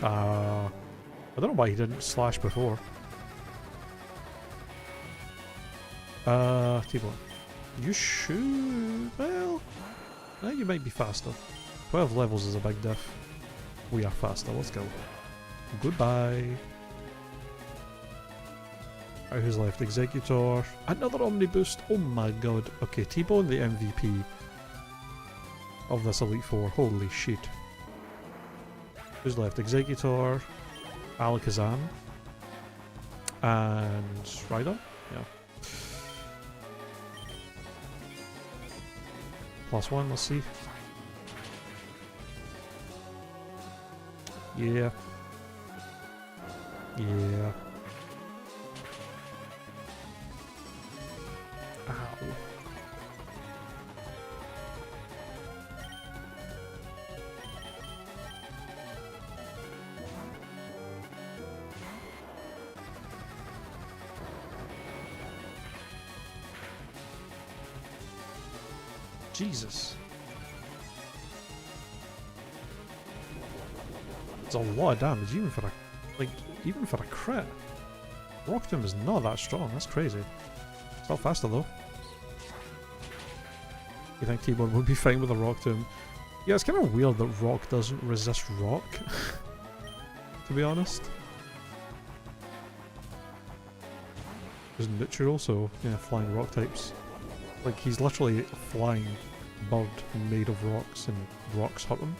A: I don't know why he didn't slash before. T-Bone. You should... Well... you might be faster. 12 levels is a big diff. We are faster, let's go. Goodbye. Alright, who's left? Executor. Another Omni Boost. Oh my god. Okay, T-Bone the MVP of this Elite Four. Holy shit. Who's left? Executor, Alakazam, and Rhydon? Yeah. +1, let's see. Yeah. Yeah. Ow. Jesus. It's a lot of damage, even for a crit. Rock Tomb is not that strong, that's crazy. It's not faster though. You think T-Bone would be fine with a Rock Tomb? Yeah, it's kind of weird that Rock doesn't resist Rock, to be honest. There's neutral, so flying rock types. Like, he's literally a flying bird made of rocks, and rocks hurt him.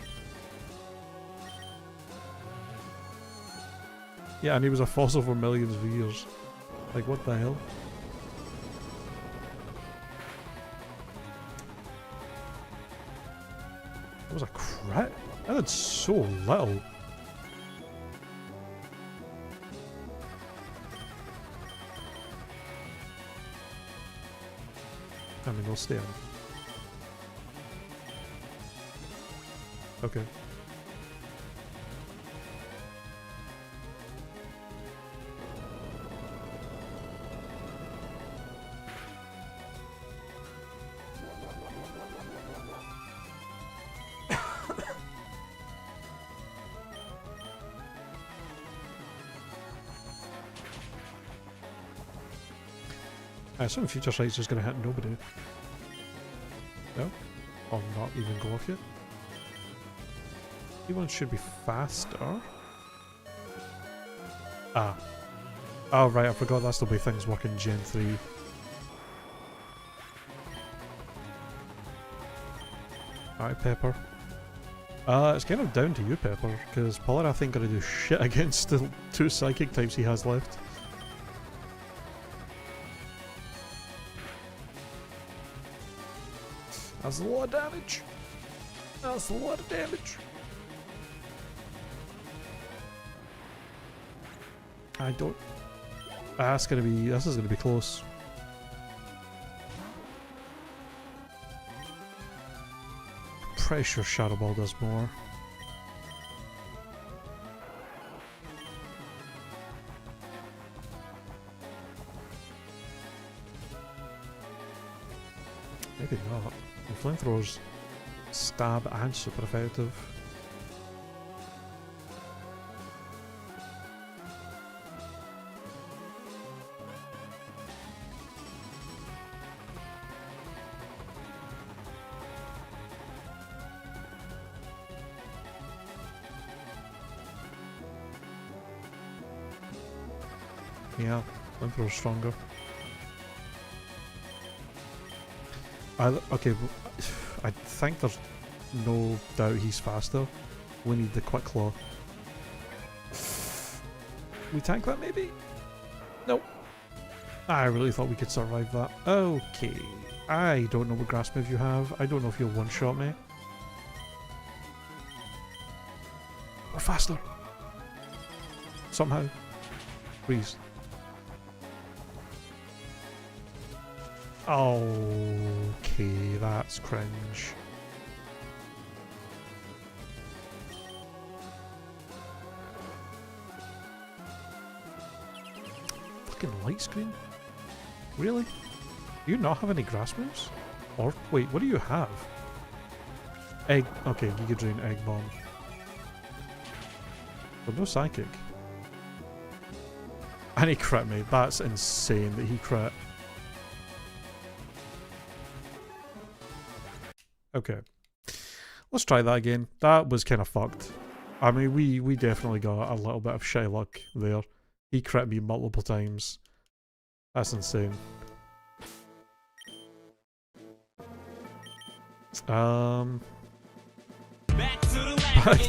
A: Yeah, and he was a fossil for millions of years. Like, what the hell? That was a crit? That did so little. I mean, they'll stay in. Okay. I assume Future Sight's just gonna hit nobody. No? Or not even go off yet? T1 should be faster. Ah. Oh right, I forgot that's the way things work in Gen 3. Alright, Pepper. It's kind of down to you, Pepper, because Pollard I think gonna do shit against the 2 psychic types he has left. That's a lot of damage. That's a lot of damage. I don't. This is gonna be close. Pretty sure Shadow Ball does more. Maybe not. The flamethrowers stab and super effective. Yeah, flamethrower's stronger. Okay, I think there's no doubt he's faster. We need the Quick Claw. We tank that maybe? Nope. I really thought we could survive that. Okay. I don't know what grass move you have. I don't know if you'll one-shot me. Or faster. Somehow. Please. Okay, that's cringe. Fucking light screen? Really? Do you not have any grass moves? Or, wait, what do you have? Egg, okay, Giga Drain, Egg Bomb. But no Psychic. And he crit me, that's insane that he crit. Okay. Let's try that again. That was kind of fucked. I mean, we definitely got a little bit of shitty luck there. He crit me multiple times. That's insane. Back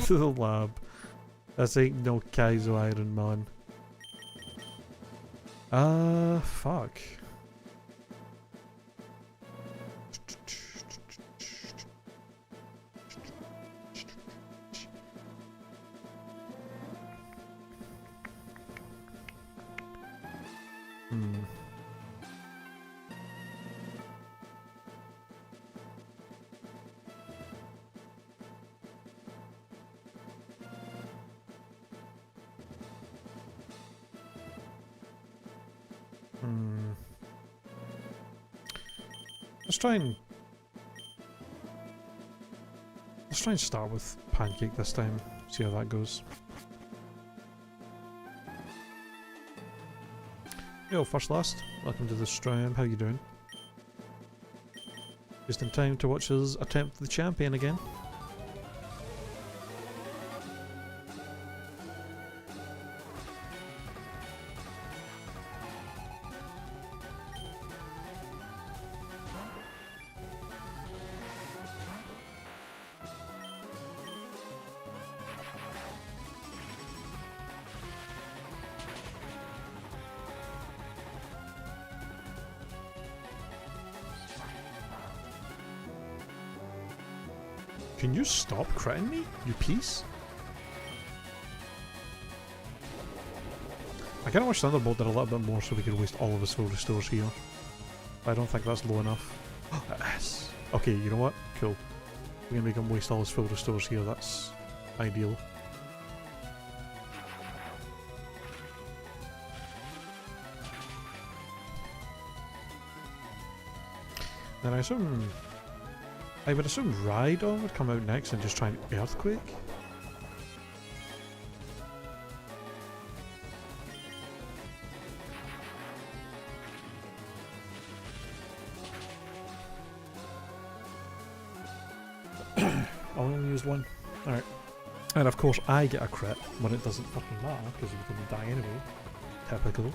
A: to the lab. This ain't no Kaizo Iron Man. Fuck. Hmm. Let's try and start with pancake this time. See how that goes. Yo, first last. Welcome to the stream. How you doing? Just in time to watch us attempt the champion again. Can you stop critting me, you piece? I kinda wish Thunderbolt did a little bit more so we could waste all of his full restores here. But I don't think that's low enough. Yes! Okay, you know what? Cool. We can make him waste all his full restores here, that's ideal. Then I would assume Rhydon would come out next and just try and Earthquake. I only used one. Alright. And of course I get a crit when it doesn't fucking matter because we can die anyway. Typical.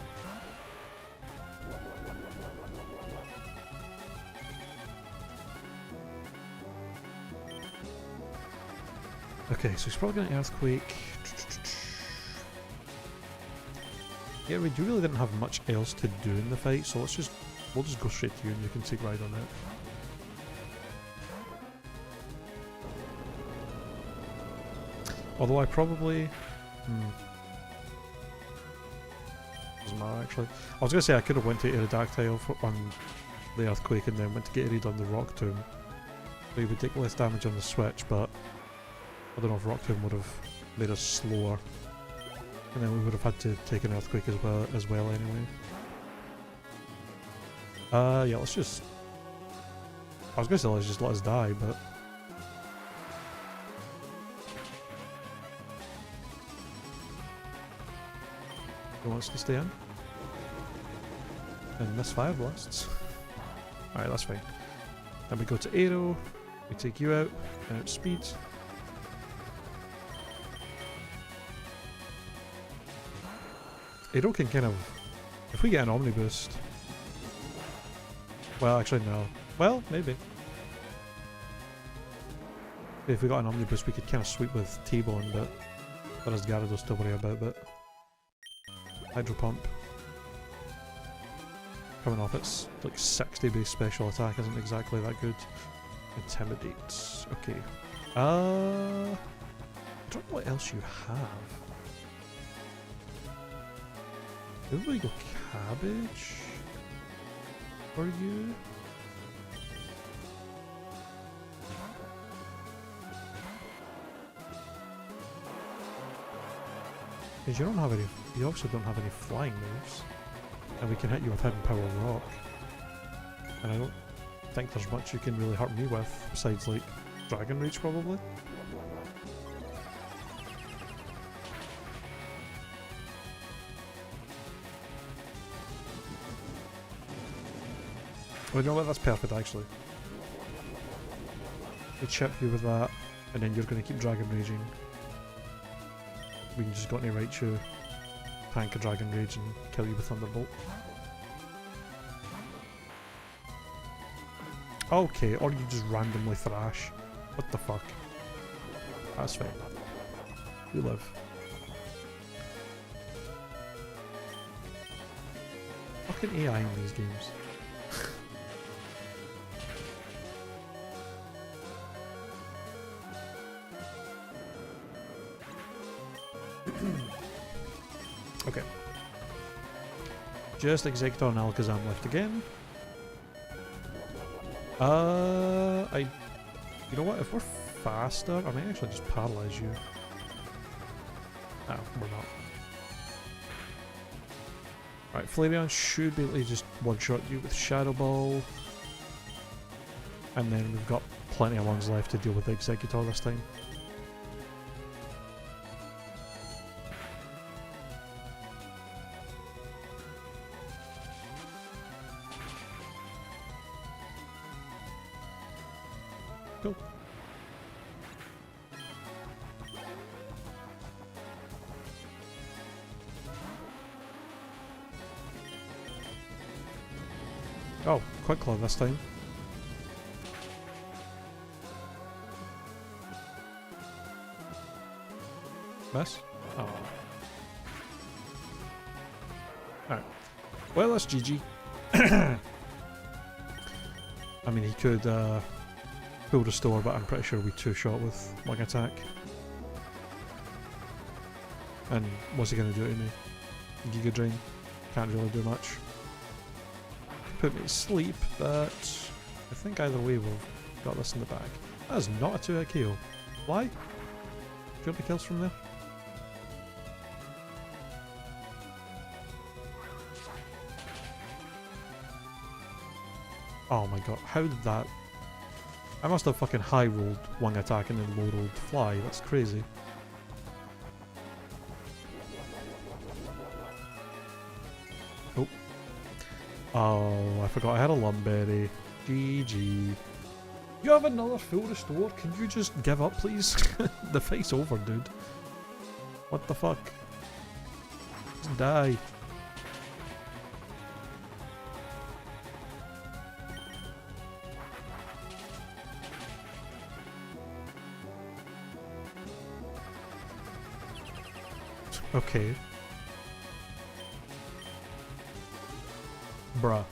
A: Okay, so he's probably going to Earthquake. Yeah, we really didn't have much else to do in the fight, so we'll just go straight to you and you can take Rhydon out. Although I probably... doesn't matter actually. I was going to say I could have went to Aerodactyl on the Earthquake and then went to get rid on the Rock Tomb. So he would take less damage on the switch, but I don't know if Rock Tomb would have made us slower. And then we would have had to take an Earthquake as well anyway. Yeah, let's just... I was going to say let's just let us die, but... Who wants to stay in? And miss Fire Blasts. Alright, that's fine. Then we go to Aero, we take you out, and it's Speed. Aero can kind of... If we get an Omni Boost... Well, actually no. Well, maybe. If we got an Omni Boost we could kind of sweep with T-Bone, but... That is Gyarados to worry about, but... Hydro Pump. Coming off its like 60 base special attack isn't exactly that good. Intimidate. Okay. I don't know what else you have. Maybe we go Cabbage for you. Because you don't have any. You also don't have any flying moves. And we can hit you with Hidden Power Rock. And I don't think there's much you can really hurt me with, besides like Dragon Rage probably. Oh, you know what? That's perfect actually. We chip you with that, and then you're going to keep Dragon Raging. We can just go into Raichu, tank a Dragon Rage and kill you with Thunderbolt. Okay, or you just randomly thrash. What the fuck? That's fine. We live. Fucking AI in these games. Okay. Just Executor and Alakazam left again. You know what? If we're faster, I might actually just paralyze you. No, we're not. Right, Flareon should be able to just one-shot you with Shadow Ball. And then we've got plenty of ones left to deal with the Executor this time. Cool. Oh, Quick Claw this time. Miss? Oh. Alright. Well, that's GG. I mean, he could full restore, but I'm pretty sure we two-shot with Wing Attack. And what's he going to do to me? Giga Drain. Can't really do much. Put me to sleep, but I think either way we've got this in the bag. That is not a 2-hit KO. Why? Do you have any kills from there? Oh my god, how did that... I must have fucking high-rolled Wing Attack and then low-rolled Fly, that's crazy. Oh. Oh, I forgot I had a Lumberry. GG. You have another full restore, can you just give up please? The fight's over, dude. What the fuck? Just die. Okay. Bruh.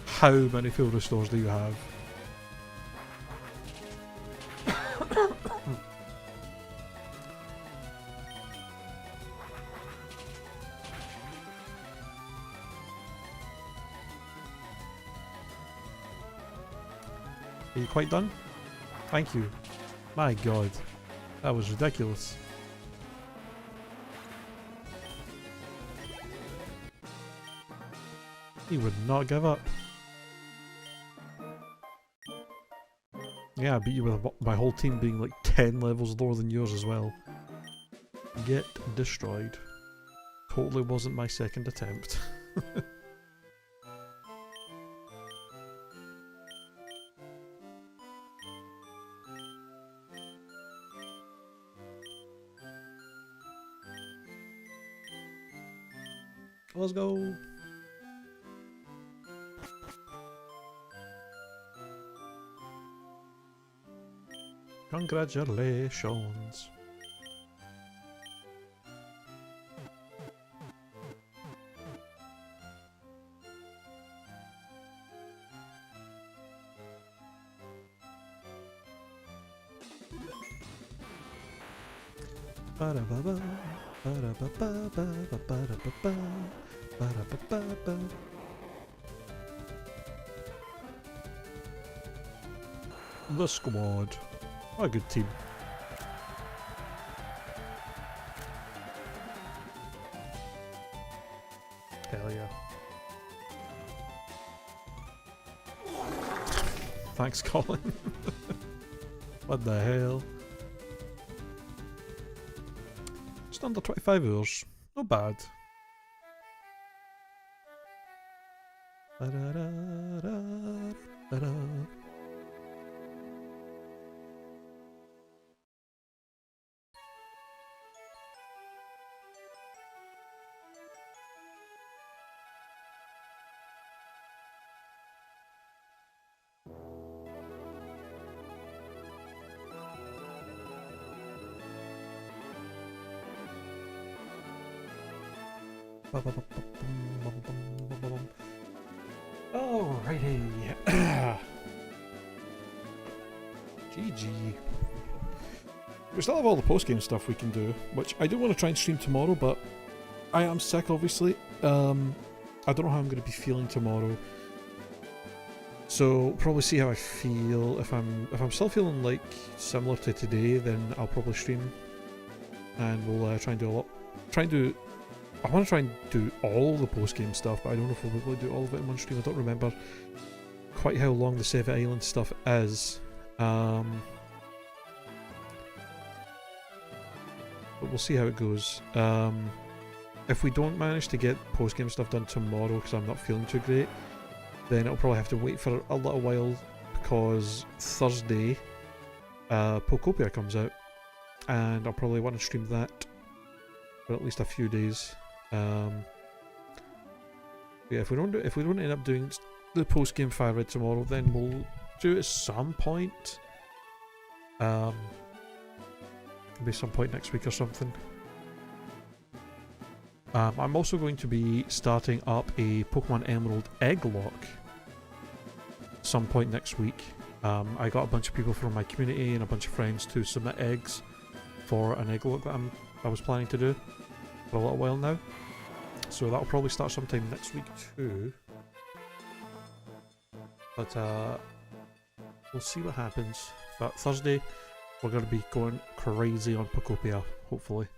A: How many field restores do you have? Are you quite done? Thank you. My god. That was ridiculous. He would not give up. Yeah, I beat you with my whole team being like 10 levels lower than yours as well. Get destroyed. Totally wasn't my second attempt. Let's go. Congratulations. Ba-da-ba-ba, ba-da-ba-ba, ba-da-ba-ba, ba-da-ba-ba-ba. The squad. What a good team. Hell yeah. Thanks, Colin. What the hell? Just under 25 hours. Not bad. Ba-da-da-da-da-da. Alrighty. GG. We still have all the post-game stuff we can do, which I do want to try and stream tomorrow, but I am sick, obviously. I don't know how I'm going to be feeling tomorrow. So probably see how I feel. If I'm still feeling like similar to today, then I'll probably stream, and we'll try and do a lot I want to try and do all the post-game stuff, but I don't know if we'll be able to do all of it in one stream. I don't remember quite how long the Save It Island stuff is. But we'll see how it goes. If we don't manage to get post-game stuff done tomorrow because I'm not feeling too great, then it'll probably have to wait for a little while, because Thursday Pokopia comes out, and I'll probably want to stream that for at least a few days. Yeah, if we don't end up doing the post-game Fire Red tomorrow, then we'll do it at some point. Maybe some point next week or something. I'm also going to be starting up a Pokemon Emerald egg lock some point next week. I got a bunch of people from my community and a bunch of friends to submit eggs for an egg lock that I was planning to do for a little while now. So that'll probably start sometime next week too. But we'll see what happens. But Thursday we're going to be going crazy on Pokopia, hopefully.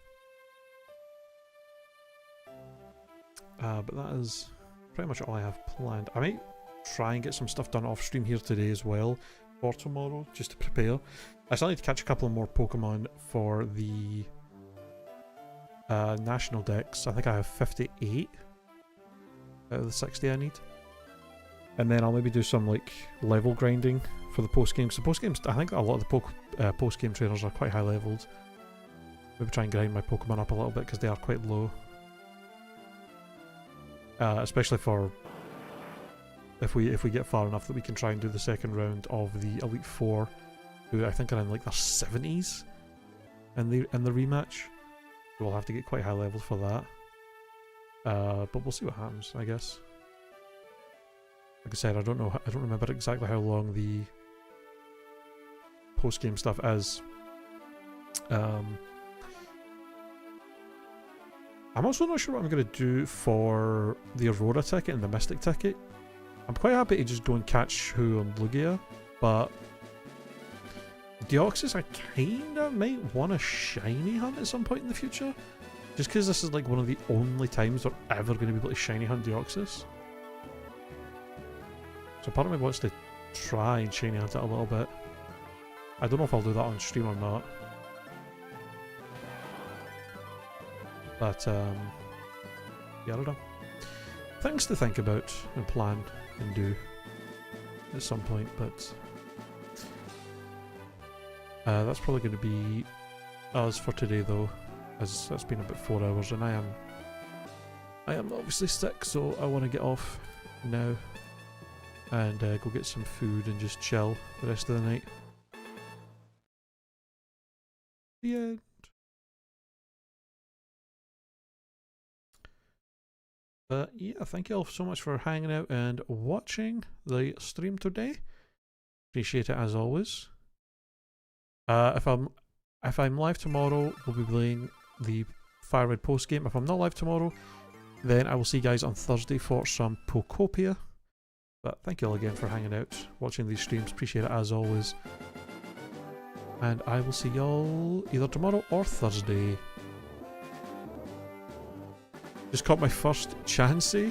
A: But that is pretty much all I have planned. I might try and get some stuff done off stream here today as well for tomorrow, just to prepare. I still need to catch a couple more Pokemon for the national decks. I think I have 58 out of the 60 I need. And then I'll maybe do some like level grinding for the post games. So post games, I think a lot of the post game trainers are quite high leveled. Maybe try and grind my Pokemon up a little bit because they are quite low. Especially for if we get far enough that we can try and do the second round of the Elite Four, who I think are in like their 70s in the rematch. So we'll have to get quite high level for that. But we'll see what happens, I guess. Like I said, I don't remember exactly how long the post game stuff is. I'm also not sure what I'm going to do for the Aurora ticket and the Mystic ticket. I'm quite happy to just go and catch Who on Lugia, but Deoxys I kinda might want a shiny hunt at some point in the future. Just because this is like one of the only times we're ever going to be able to shiny hunt Deoxys. So part of me wants to try and shiny hunt it a little bit. I don't know if I'll do that on stream or not. But, yeah, I don't know. Things to think about and plan and do at some point, but that's probably going to be us for today though, as that's been about 4 hours, and I am obviously sick, so I want to get off now and go get some food and just chill the rest of the night. The end. But yeah, thank you all so much for hanging out and watching the stream today. Appreciate it as always. If I'm live tomorrow, we'll be playing the Fire Red post game. If I'm not live tomorrow, then I will see you guys on Thursday for some Pokopia. But thank you all again for hanging out, watching these streams. Appreciate it as always. And I will see y'all either tomorrow or Thursday. Just caught my first Chansey.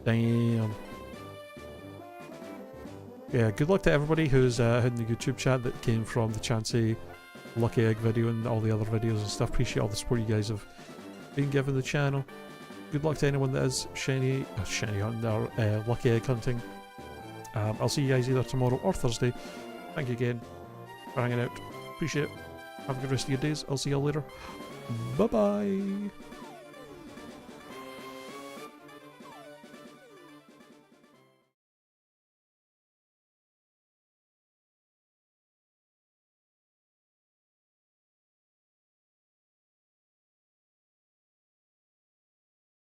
A: Damn. Yeah, good luck to everybody who's in the YouTube chat that came from the Chansey Lucky Egg video and all the other videos and stuff. Appreciate all the support you guys have been giving the channel. Good luck to anyone that is shiny hunting or Lucky Egg hunting. I'll see you guys either tomorrow or Thursday. Thank you again for hanging out. Appreciate it. Have a good rest of your days. I'll see you all later. Bye bye.